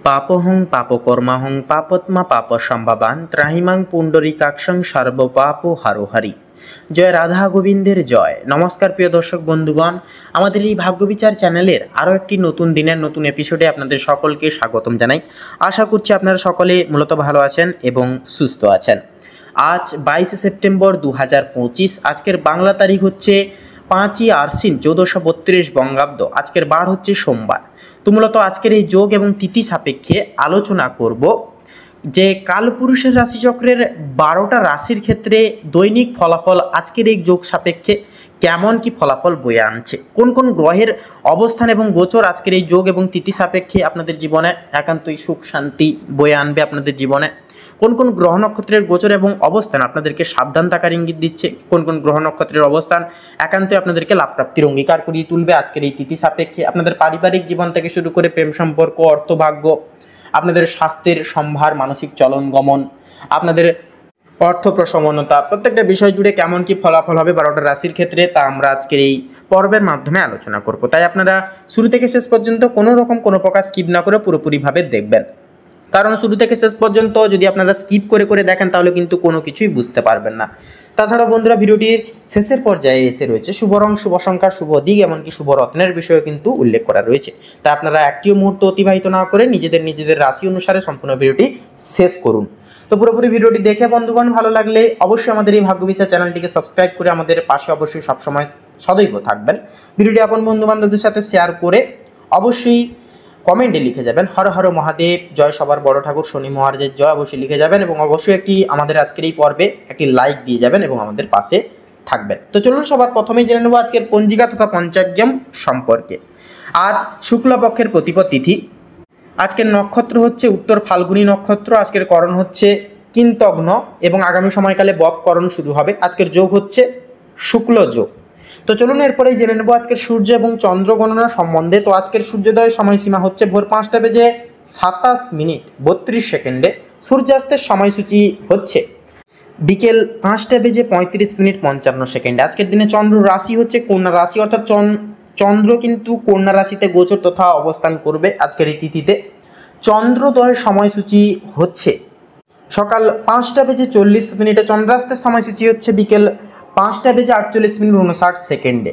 পাপহং পাপকর্মাহং পাপত্মা পাপসম্ভবান ত্রাহিমাং পুণ্ডরীকাক্ষং সর্বপাপ হারোহারি। জয় রাধা গোবিন্দের জয়। নমস্কার প্রিয় দর্শক বন্ধুগণ, আমাদের এই ভাগ্যবিচার চ্যানেলের আরও একটি নতুন দিনের নতুন এপিসোডে আপনাদের সকলকে স্বাগতম জানাই। আশা করছি আপনারা সকলে মূলত ভালো আছেন এবং সুস্থ আছেন। আজ 22 সেপ্টেম্বর 2025। আজকের বাংলা তারিখ হচ্ছে 5ই আশ্বিন 1432 বঙ্গাব্দ। আজকের বার হচ্ছে সোমবার। তো মূলত আজকের এই যোগ এবং তিথি সাপেক্ষে আলোচনা করব যে কালপুরুষের রাশিচক্রের 12টা রাশির ক্ষেত্রে দৈনিক ফলাফল আজকের এই যোগ সাপেক্ষে কেমন কি ফলাফল বয়ে আনছে, কোন কোন গ্রহের অবস্থান এবং গোচর আজকের এই যোগ এবং তিথি সাপেক্ষে আপনাদের জীবনে একান্তই সুখ শান্তি বয়ে আনবে। আপনাদের জীবনে কোন কোন গ্রহ নক্ষত্রের গোচর এবং অবস্থান আপনাদেরকে সাবধান থাকার ইঙ্গিত দিচ্ছে, কোন কোন গ্রহ নক্ষত্রের অবস্থান একান্তই আপনাদেরকে লাভ প্রাপ্তির অঙ্গীকার করিয়ে তুলবে আজকের এই তিথি সাপেক্ষে। আপনাদের পারিবারিক জীবন থেকে শুরু করে প্রেম সম্পর্ক, অর্থভাগ্য, আপনাদের স্বাস্থ্যের সম্ভার, মানসিক চলন গমন, আপনাদের অর্থ প্রসন্নতা, প্রত্যেকটা বিষয় জুড়ে কেমন কি ফলাফল হবে 12টা রাশির ক্ষেত্রে তা আমরা আজকের এই পর্বের মাধ্যমে আলোচনা করব। তাই আপনারা শুরু থেকে শেষ পর্যন্ত কোনো প্রকার স্কিপ না করে পুরোপুরিভাবে দেখবেন, কারণ শুরু থেকে শেষ পর্যন্ত যদি আপনারা স্কিপ করে করে দেখেন তাহলে কিন্তু কোনো কিছুই বুঝতে পারবেন না। তাছাড়া বন্ধুরা, ভিডিওটির শেষের পর্যায়ে এসে রয়েছে শুভ রং, শুভ সংখ্যা, শুভ দিক, এমনকি শুভ রত্নের বিষয়ে কিন্তু উল্লেখ করা রয়েছে। তাই আপনারা একটিও মুহূর্ত অতিবাহিত না করে নিজেদের রাশি অনুসারে সম্পূর্ণ ভিডিওটি শেষ করুন। তো পুরোপুরি ভিডিওটি দেখে বন্ধুগণ ভালো লাগলে অবশ্যই আমাদের এই ভাগ্যবিচার চ্যানেলটিকে সাবস্ক্রাইব করে আমাদের পাশে অবশ্যই সবসময় সদৈব থাকবেন। ভিডিওটি আপন বন্ধু বান্ধবদের সাথে শেয়ার করে অবশ্যই কমেন্টে লিখে যাবেন হর হর মহাদেব, জয় সবার বড় ঠাকুর শনি মহারাজের জয়, অবশ্যই লিখে যাবেন এবং অবশ্যই আমাদের আজকের এই পর্বে একটি লাইক দিয়ে যাবেন এবং আমাদের পাশে থাকবেন। তো চলুন সবার প্রথমেই জেনে নেব আজকের পঞ্জিকা তথা পঞ্চাগ্যম সম্পর্কে। আজ শুক্লপক্ষের প্রতিপদ তিথি। আজকের নক্ষত্র হচ্ছে উত্তর ফাল্গুনী নক্ষত্র। আজকের করণ হচ্ছে কিন্তগ্ন এবং আগামী সময়কালে বপকরণ শুরু হবে। আজকের যোগ হচ্ছে শুক্ল যোগ। তো চলুন এরপরেই জেনে নেব আজকের সূর্য এবং চন্দ্র গণনা সম্বন্ধে। তো আজকের সূর্যোদয়ের সময়সীমা হচ্ছে ভোর 5টা বেজে 27 মিনিট 32 সেকেন্ডে। সূর্যাস্তের সময়সূচি হচ্ছে বিকেল 5টা বেজে 35 মিনিট 55 সেকেন্ডে। আজকের দিনে চন্দ্র রাশি হচ্ছে কন্যা রাশি, অর্থাৎ চন্দ্র কিন্তু কন্যা রাশিতে গোচর তথা অবস্থান করবে আজকের এই তিথিতে। চন্দ্রোদয়ের সময়সূচি হচ্ছে সকাল 5টা বেজে 40 মিনিটে। চন্দ্রাস্তের সময়সূচি হচ্ছে বিকেল 5টা বেজে 48 মিনিট 59 সেকেন্ডে।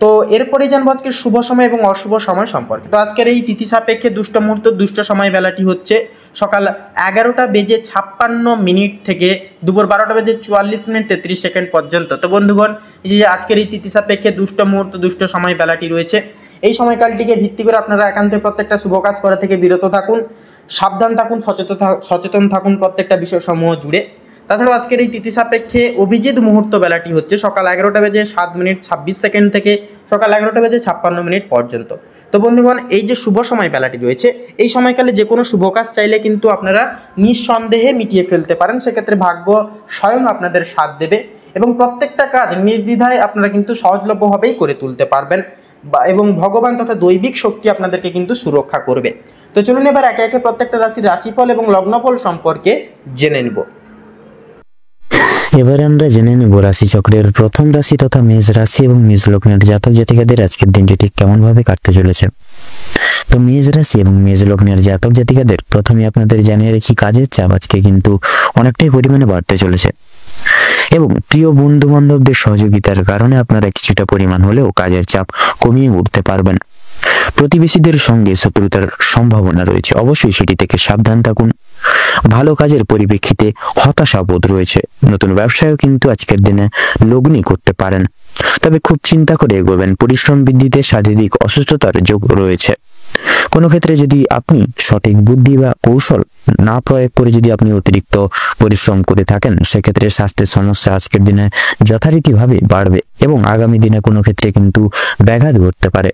তো এরপরেই জানবো আজকের শুভ সময় এবং অশুভ সময় সম্পর্কে। তো আজকের এই তিথি সাপেক্ষে দুষ্ট মুহূর্ত, দুষ্ট সময় বেলাটি হচ্ছে সকাল 11টা বেজে 56 মিনিট থেকে দুপুর 12টা বেজে 44 মিনিট 33 সেকেন্ড পর্যন্ত। তো বন্ধুগণ, এই যে আজকের এই তিথি সাপেক্ষে দুষ্ট মুহূর্ত, দুষ্ট সময় বেলাটি রয়েছে, এই সময়কালটিকে ভিত্তি করে আপনারা একান্তই প্রত্যেকটা শুভ কাজ করা থেকে বিরত থাকুন, সাবধান থাকুন, সচেতন থাকুন প্রত্যেকটা বিষয়সমূহ জুড়ে। তাছাড়াও আজকের এই তিথি সাপেক্ষে অভিজিৎ মুহূর্ত বেলাটি হচ্ছে সকাল 11টা বেজে 7 মিনিট 26 সেকেন্ড থেকে সকাল 11টা বেজে 56 মিনিট পর্যন্ত। তো বন্ধুগণ, এই যে শুভ সময় বেলাটি রয়েছে, এই সময়কালে যে কোনো শুভ কাজ চাইলে কিন্তু আপনারা নিঃসন্দেহে মিটিয়ে ফেলতে পারেন। সেক্ষেত্রে ভাগ্য স্বয়ং আপনাদের সাথ দেবে এবং প্রত্যেকটা কাজ নির্দ্বিধায় আপনারা কিন্তু সহজলভ্যভাবেই করে তুলতে পারবেন এবং ভগবান তথা দৈবিক শক্তি আপনাদেরকে কিন্তু সুরক্ষা করবে। তো চলুন এবার একে একে প্রত্যেকটা রাশির রাশিফল এবং লগ্নফল সম্পর্কে জেনে নেব। এবারে আমরা জেনে নেব রাশিচক্রের প্রথম রাশি তথা মেষ রাশি এবং মেষ লগ্নের জাতক জাতিকাদের আজকের দিনটি ঠিক কেমন ভাবে কাটতে চলেছে। তো মেষ রাশি এবং মেষ লগ্নের জাতক জাতিকাদের প্রথমে আপনাদের জানিয়ে রাখি, কাজের চাপ আজকে কিন্তু অনেকটাই পরিমাণে বাড়তে চলেছে এবং প্রিয় বন্ধু বান্ধবদের সহযোগিতার কারণে আপনারা কিছুটা পরিমাণ হলেও কাজের চাপ কমিয়ে উঠতে পারবেন। প্রতিবেশীদের সঙ্গে শত্রুতার সম্ভাবনা রয়েছে, অবশ্যই সেটি থেকে সাবধান থাকুন। ভালো কাজের পরিপ্রেক্ষিতে হতাশাবোধ রয়েছে। নতুন ব্যবসায়ও কিন্তু আজকের দিনে লগ্নি করতে পারেন, তবে খুব চিন্তা করে এগোবেন। পরিশ্রম বৃদ্ধিতে শারীরিক অসুস্থতার যোগ রয়েছে। কোনো ক্ষেত্রে যদি আপনি সঠিক বুদ্ধি বা কৌশল না প্রয়োগ করে যদি আপনি অতিরিক্ত পরিশ্রম করে থাকেন, সেক্ষেত্রে স্বাস্থ্যের সমস্যা আজকের দিনে যথারীতিভাবে বাড়বে এবং আগামী দিনে কোনো ক্ষেত্রে কিন্তু ব্যাঘাত ঘটতে পারে।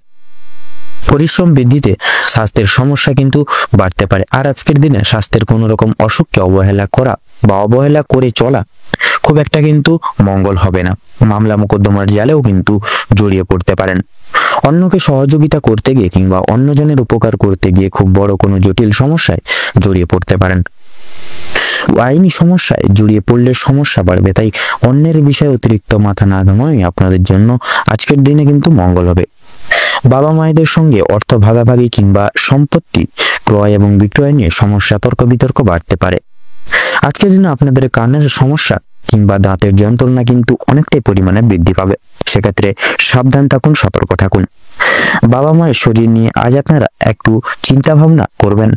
পরিশ্রম বৃদ্ধিতে স্বাস্থ্যের সমস্যা কিন্তু বাড়তে পারে। আর আজকের দিনে স্বাস্থ্যের কোনো রকম অসুখকে অবহেলা করা বা অবহেলা করে চলা খুব একটা কিন্তু মঙ্গল হবে না। মামলা মোকদ্দমার জালেও কিন্তু জড়িয়ে পড়তে পারেন। অন্যকে সহযোগিতা করতে গিয়ে কিংবা অন্যজনের উপকার করতে গিয়ে খুব বড় কোনো জটিল সমস্যায় জড়িয়ে পড়তে পারেন। আইনি সমস্যায় জড়িয়ে পড়লে সমস্যা বাড়বে, তাই অন্যের বিষয়ে অতিরিক্ত মাথা না ঘামানোই আপনাদের জন্য আজকের দিনে কিন্তু মঙ্গল হবে। বাবা মায়েদের সঙ্গে অর্থ ভাগাভাগি কিংবা সম্পত্তি ক্রয় এবং বিক্রয় নিয়ে সমস্যা, তর্ক বিতর্ক বাড়তে পারে। আজকের দিনে আপনাদের কানের সমস্যা কিংবা দাঁতের যন্ত্রণা কিন্তু অনেকটাই পরিমাণে বৃদ্ধি পাবে। সেক্ষেত্রে সাবধান থাকুন, সতর্ক থাকুন। বাবা মায়ের শরীর নিয়ে আজ আপনারা একটু চিন্তা ভাবনা করবেন।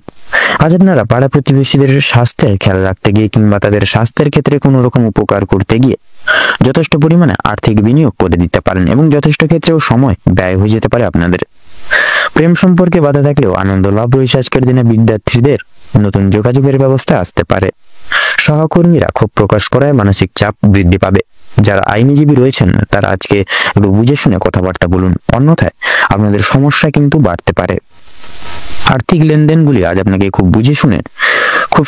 আজ আপনারা পাড়া প্রতিবেশীদের স্বাস্থ্যের খেয়াল রাখতে গিয়ে কিংবা তাদের স্বাস্থ্যের ক্ষেত্রে কোনো রকম উপকার করতে গিয়ে যথেষ্ট পরিমাণে আর্থিক বিনিয়োগ করে দিতে পারেন এবং যথেষ্ট ক্ষেত্রেও সময় ব্যয় হয়ে যেতে পারে আপনাদের। প্রেম সম্পর্কে বাধা থাকলেও আনন্দ লাভ রয়েছে আজকের দিনে। বিদ্যার্থীদের নতুন যোগাযোগের ব্যবস্থা আসতে পারে। সহকর্মীরা ক্ষোভ প্রকাশ করায় মানসিক চাপ বৃদ্ধি পাবে। যারা আইনজীবী রয়েছেন তারা আজকে একটু বুঝে শুনে কথাবার্তা বলুন, অন্যথায় আপনাদের সমস্যা কিন্তু বাড়তে পারে। আর্থিক লেনদেনগুলি আজ আপনাকে খুব বুঝে শুনে খুব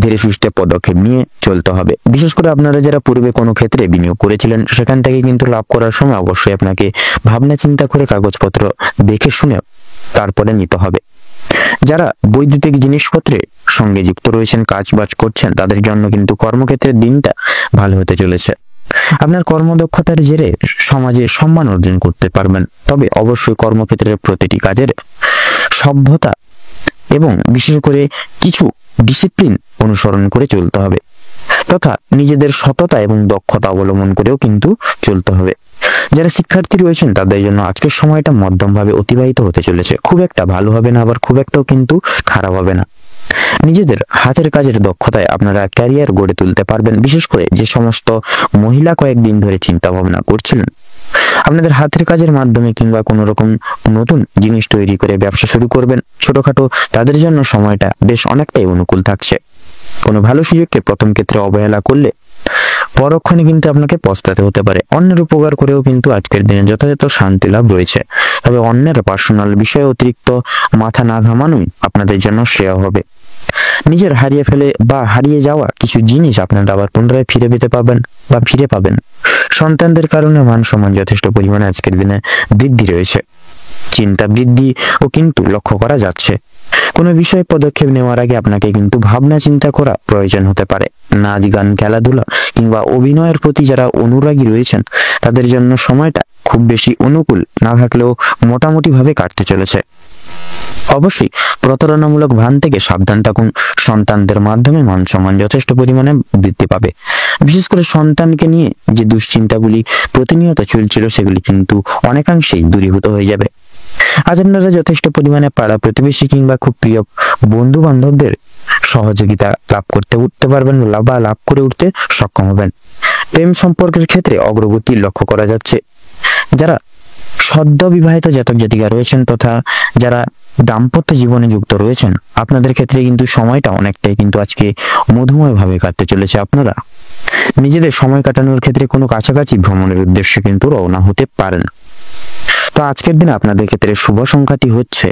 ধীরে সুস্থে পদক্ষেপ নিয়ে চলতে হবে। বিশেষ করে আপনারা যারা পূর্বে কোনো ক্ষেত্রে বিনিয়োগ করেছিলেন সেখান থেকে কিন্তু লাভ করার সময় অবশ্যই আপনাকে ভাবনা চিন্তা করে কাগজপত্র দেখে শুনে তারপরে নিতে হবে। যারা বৈদ্যুতিক জিনিসপত্রের সঙ্গে যুক্ত রয়েছেন, কাজ বাজ করছেন, তাদের জন্য কিন্তু কর্মক্ষেত্রের দিনটা ভালো হতে চলেছে। আপনার কর্মদক্ষতার জেরে সমাজে সম্মান অর্জন করতে পারবেন। তবে অবশ্যই কর্মক্ষেত্রের প্রতিটি কাজের সভ্যতা এবং বিশেষ করে কিছু ডিসিপ্লিন অনুসরণ করে চলতে হবে, তথা নিজেদের সততা এবং দক্ষতা অবলম্বন করেও কিন্তু চলতে হবে। যারা শিক্ষার্থী রয়েছেন তাদের জন্য আজকের সময়টা মধ্যমভাবে অতিবাহিত হতে চলেছে। খুব একটা ভালো হবে না, আবার খুব একটাও কিন্তু খারাপ হবে না। নিজেদের হাতের কাজের দক্ষতায় আপনারা ক্যারিয়ার গড়ে তুলতে পারবেন। বিশেষ করে যে সমস্ত মহিলা কয়েকদিন ধরে চিন্তা ভাবনা করছিলেন আপনাদের হাতের কাজের মাধ্যমে কিংবা কোনো রকম নতুন জিনিস তৈরি করে ব্যবসা শুরু করবেন ছোটখাটো, তাদের জন্য সময়টা বেশ অনেকটাই অনুকূল থাকছে। কোনো ভালো সুযোগকে প্রথম ক্ষেত্রে অবহেলা করলে পরক্ষণে কিন্তু আপনাকে পস্তাতে হতে পারে। অন্যের উপকার করেও কিন্তু আজকের দিনে যথাযথ শান্তি লাভ রয়েছে। তবে অন্যের পার্সোনাল বিষয়ে অতিরিক্ত মাথা না ঘামানোই আপনাদের জন্য শ্রেয় হবে। নিজের হারিয়ে যাওয়া কিছু জিনিস আপনারা আবার পুনরায় ফিরে পেতে পাবেন বা ফিরে পাবেন। সন্তানদের কারণে মান সম্মান যথেষ্ট পরিমাণে আজকের দিনে বৃদ্ধি রয়েছে। চিন্তা বৃদ্ধি ও কিন্তু লক্ষ্য করা যাচ্ছে। কোনো বিষয়ে পদক্ষেপ নেওয়ার আগে আপনাকে কিন্তু ভাবনা চিন্তা করা প্রয়োজন হতে পারে। নাচ গান, খেলাধুলা কিংবা অভিনয়ের প্রতি যারা অনুরাগী রয়েছেন তাদের জন্য সময়টা খুব বেশি অনুকূল না থাকলেও মোটামুটি ভাবে কাটতে চলেছে। অবশ্যই প্রতারণামূলক ভান থেকে সাবধান থাকুন। সন্তানদের মাধ্যমে মান সম্মান যথেষ্ট পরিমাণে বৃদ্ধি পাবে। বিশেষ করে সন্তানকে নিয়ে যে দুশ্চিন্তাগুলি প্রতিনিয়ত চলছিল সেগুলি কিন্তু অনেকাংশেই দূরীভূত হয়ে যাবে। আজ আপনারা যথেষ্ট পরিমাণে পাড়া প্রতিবেশী কিংবা খুব প্রিয় বন্ধু বান্ধবদের সহযোগিতা লাভ করে উঠতে সক্ষম হবেন। প্রেম সম্পর্কের ক্ষেত্রে অগ্রগতি লক্ষ্য করা যাচ্ছে। যারা সদ্য বিবাহিত জাতক জাতিকা রয়েছেন তথা যারা দাম্পত্য জীবনে যুক্ত রয়েছেন আপনাদের ক্ষেত্রে কিন্তু সময়টা অনেকটাই কিন্তু আজকে মধুময় ভাবে কাটতে চলেছে। আপনারা নিজেদের সময় কাটানোর ক্ষেত্রে কোনো কাছাকাছি ভ্রমণের উদ্দেশ্যে কিন্তু রওনা হতে পারেন। তো আজকের দিনে আপনাদের ক্ষেত্রে শুভ সংখ্যাটি হচ্ছে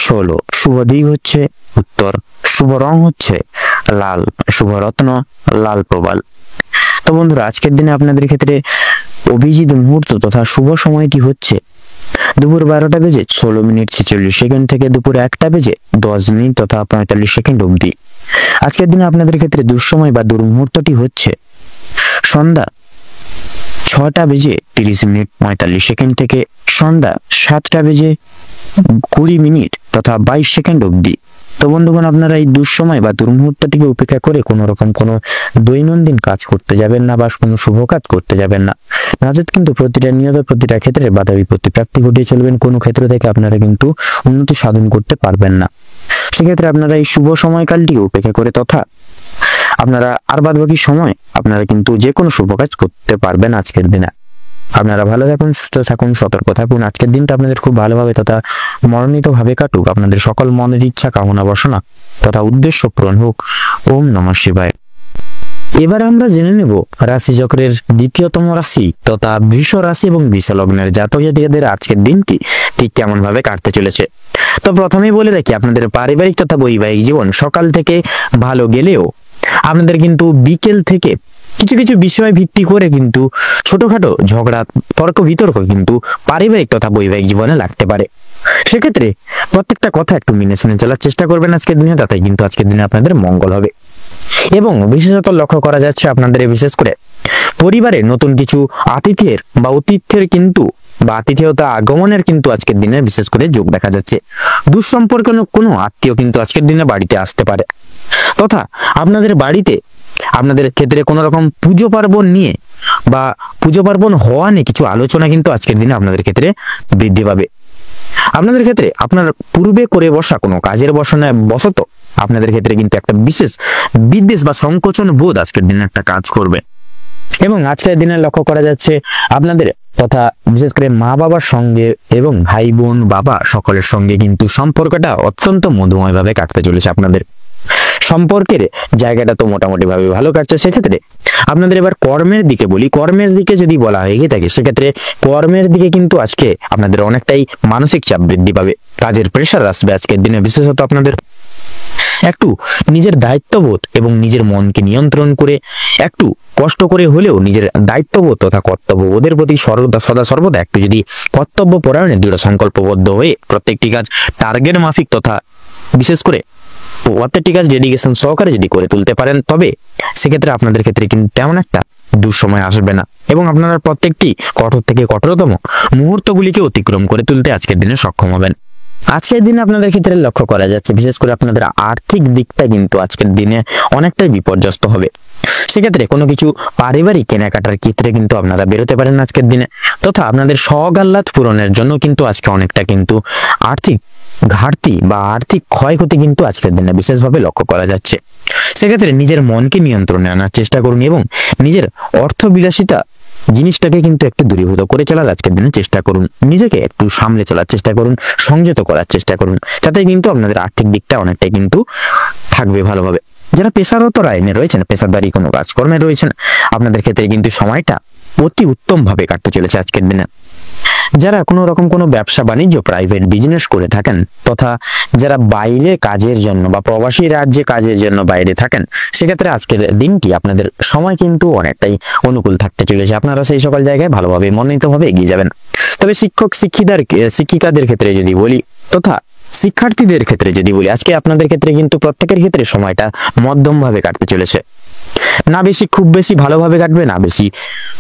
16, শুভ দিক হচ্ছে উত্তর, শুভ রং হচ্ছে লাল, শুভ রত্ন লাল প্রবাল। তো বন্ধুরা আজকের দিনে আপনাদের ক্ষেত্রে অভিজিৎ মুহূর্ত তথা শুভ সময়টি হচ্ছে দুপুর 12টা বেজে 16 মিনিট 46 সেকেন্ড থেকে দুপুর 1টা বেজে 10 মিনিট তথা 45 সেকেন্ড অবধি। আজকের দিনে আপনাদের ক্ষেত্রে দুঃসময় বা দুর্মুহূর্তটি হচ্ছে সন্ধ্যা 6টা বেজে 30 মিনিট 45 সেকেন্ড থেকে সন্ধ্যা 7টা বেজে 20 মিনিট তথা 22 সেকেন্ড অবধি। তো বন্ধুগণ আপনারা এই দুঃসময় বা দুর্মুহূর্তটিকে উপেক্ষা করে কোনো রকম কোনো দৈনন্দিন কাজ করতে যাবেন না বা কোনো শুভ কাজ করতে যাবেন না। নচেত কিন্তু প্রতিটা ক্ষেত্রে বাধা বিপত্তি প্রাপ্তি ঘটিয়ে চলবেন। কোনো ক্ষেত্র থেকে আপনারা কিন্তু উন্নতি সাধন করতে পারবেন না। সেক্ষেত্রে আপনারা এই শুভ সময়কালটিকে উপেক্ষা করে তথা আপনারা আর বাদবাকি সময় আপনারা কিন্তু যে কোনো শুভ কাজ করতে পারবেন আজকের দিনে। আপনারা ভালো থাকুন, সুস্থ থাকুন, সতর্ক থাকুন। আজকের দিনটা আপনাদের খুব ভালোভাবে তথা মনোনীত ভাবে কাটুক। আপনাদের সকল মনের ইচ্ছা, কামনা বাসনা তথা উদ্দেশ্য পূরণ হোক। ওম নমঃ শিবায়। এবার আমরা জেনে নেব রাশি চক্রের দ্বিতীয়তম রাশি তথা বৃষ রাশি এবং বৃষ লগ্নের জাতক জাতিকাদের আজকের দিনটি ঠিক কেমন ভাবে কাটতে চলেছে। তো প্রথমেই বলে রাখি আপনাদের পারিবারিক তথা বৈবাহিক জীবন সকাল থেকে ভালো গেলেও আপনাদের কিন্তু বিকেল থেকে কিছু কিছু বিষয় ভিত্তি করে কিন্তু ছোটখাটো ঝগড়া, তর্ক বিতর্ক কিন্তু পারিবারিক তথা বৈবাহিক জীবনে লাগতে পারে। সেক্ষেত্রে প্রত্যেকটা কথা একটু মেনে শুনে চলার চেষ্টা করবেন আজকের দিনে, তাতে কিন্তু আজকের দিনে আপনাদের মঙ্গল হবে। এবং বিশেষত লক্ষ্য করা যাচ্ছে আপনাদের বিশেষ করে পরিবারে নতুন কিছু অতিথির কিন্তু বা আতিথেয়তা আগমনের কিন্তু আজকের দিনে বিশেষ করে যোগ দেখা যাচ্ছে। দুঃসম্পর্কের কোনো আত্মীয় কিন্তু আজকের দিনে বাড়িতে আসতে পারে, তথা আপনাদের বাড়িতে আপনাদের ক্ষেত্রে কোনো রকম পুজো পার্বণ নিয়ে বা পুজো পার্বণ হওয়া নিয়ে কিছু আলোচনা কিন্তু আজকের দিনে আপনাদের ক্ষেত্রে বৃদ্ধি পাবে। আপনাদের ক্ষেত্রে আপনার পূর্বে করে বসা কোনো কাজের বশত আপনাদের ক্ষেত্রে কিন্তু একটা বিশেষ বিদ্বেষ বা সংকোচন বোধ আজকের দিনে একটা কাজ করবে। এবং আজকের দিনে লক্ষ্য করা যাচ্ছে আপনাদের তথা বিশেষ করে মা বাবার সঙ্গে এবং ভাই বোন বাবা সকলের সঙ্গে কিন্তু সম্পর্কটা অত্যন্ত মধুময় ভাবে কাটতে চলেছে। আপনাদের সম্পর্কের জায়গাটা তো মোটামুটি ভাবে ভালো কাটছে। সেক্ষেত্রে আপনাদের এবার কর্মের দিকে বলি, কর্মের দিকে যদি বলা হয়ে থাকে সেক্ষেত্রে কর্মের দিকে কিন্তু আজকে আপনাদের অনেকটাই মানসিক চাপ বৃদ্ধি পাবে, কাজের প্রেশার আসবে আজকের দিনে। বিশেষত আপনাদের একটু নিজের দায়িত্ববোধ এবং নিজের মনকে নিয়ন্ত্রণ করে একটু কষ্ট করে হলেও নিজের দায়িত্ববোধ তথা কর্তব্যবোধের প্রতি সদা সর্বদা একটু যদি কর্তব্য পরায়ণে দৃঢ় সংকল্পবদ্ধ হয়ে প্রত্যেকটি কাজ টার্গেট মাফিক তথা বিশেষ করে প্রত্যেকটি কাজ ডেডিকেশন সহকারে যদি করে তুলতে পারেন, তবে সেক্ষেত্রে আপনাদের ক্ষেত্রে কিন্তু তেমন একটা দুঃসময় আসবে না এবং আপনারা প্রত্যেকটি কঠোর থেকে কঠোরতম মুহূর্তগুলিকে অতিক্রম করে তুলতে আজকের দিনে সক্ষম হবেন। আজকের দিনে আপনাদের ক্ষেত্রে লক্ষ্য করা যাচ্ছে বিশেষ করে আপনাদের আর্থিক দিকটা কিন্তু আজকের দিনে অনেকটাই বিপর্যস্ত হবে। সেক্ষেত্রে কোনো কিছু পারিবারিক কেনাকাটার ক্ষেত্রে কিন্তু আপনারা বেরোতে পারেন আজকের দিনে, তথা আপনাদের শখ আহ্লাদ পূরণের জন্য কিন্তু আজকে অনেকটা কিন্তু আর্থিক ঘাটতি বা আর্থিক ক্ষয়ক্ষতি কিন্তু আজকের দিনে বিশেষভাবে লক্ষ্য করা যাচ্ছে। সেক্ষেত্রে নিজের মনকে নিয়ন্ত্রণে আনার চেষ্টা করুন এবং নিজের অর্থবিলাসিতা জিনিসটাকে কিন্তু একটু দূরীভূত করে চলার আজকের দিনে চেষ্টা করুন, নিজেকে একটু সামলে চলার চেষ্টা করুন, সংযত করার চেষ্টা করুন, তাতে কিন্তু আপনাদের আর্থিক দিকটা অনেকটাই কিন্তু থাকবে ভালোভাবে। যারা পেশারত লাইনে রয়েছেন, পেশাদারি কোনো কাজকর্মে রয়েছেন, আপনাদের ক্ষেত্রে কিন্তু সময়টা অতি উত্তম ভাবে কাটতে চলেছে আজকের দিনে। যারা কোনো রকম কোনো ব্যবসা বাণিজ্য প্রাইভেট বিজনেস করে থাকেন তথা যারা বাইরে কাজের জন্য বা প্রবাসী রাজ্যে কাজের জন্য বাইরে থাকেন, সেক্ষেত্রে আজকের দিনটি আপনাদের সময় কিন্তু অনেকটাই অনুকূল থাকতে চলেছে। আপনারা সেই সকল জায়গায় ভালোভাবে মনোনীতভাবে এগিয়ে যাবেন। তবে শিক্ষিকাদের ক্ষেত্রে যদি বলি তথা শিক্ষার্থীদের ক্ষেত্রে যদি বলি, আজকে আপনাদের ক্ষেত্রে কিন্তু প্রত্যেকের ক্ষেত্রে সময়টা মধ্যম ভাবে কাটতে চলেছে। না বেশি খুব বেশি ভালোভাবে কাটবে, না বেশি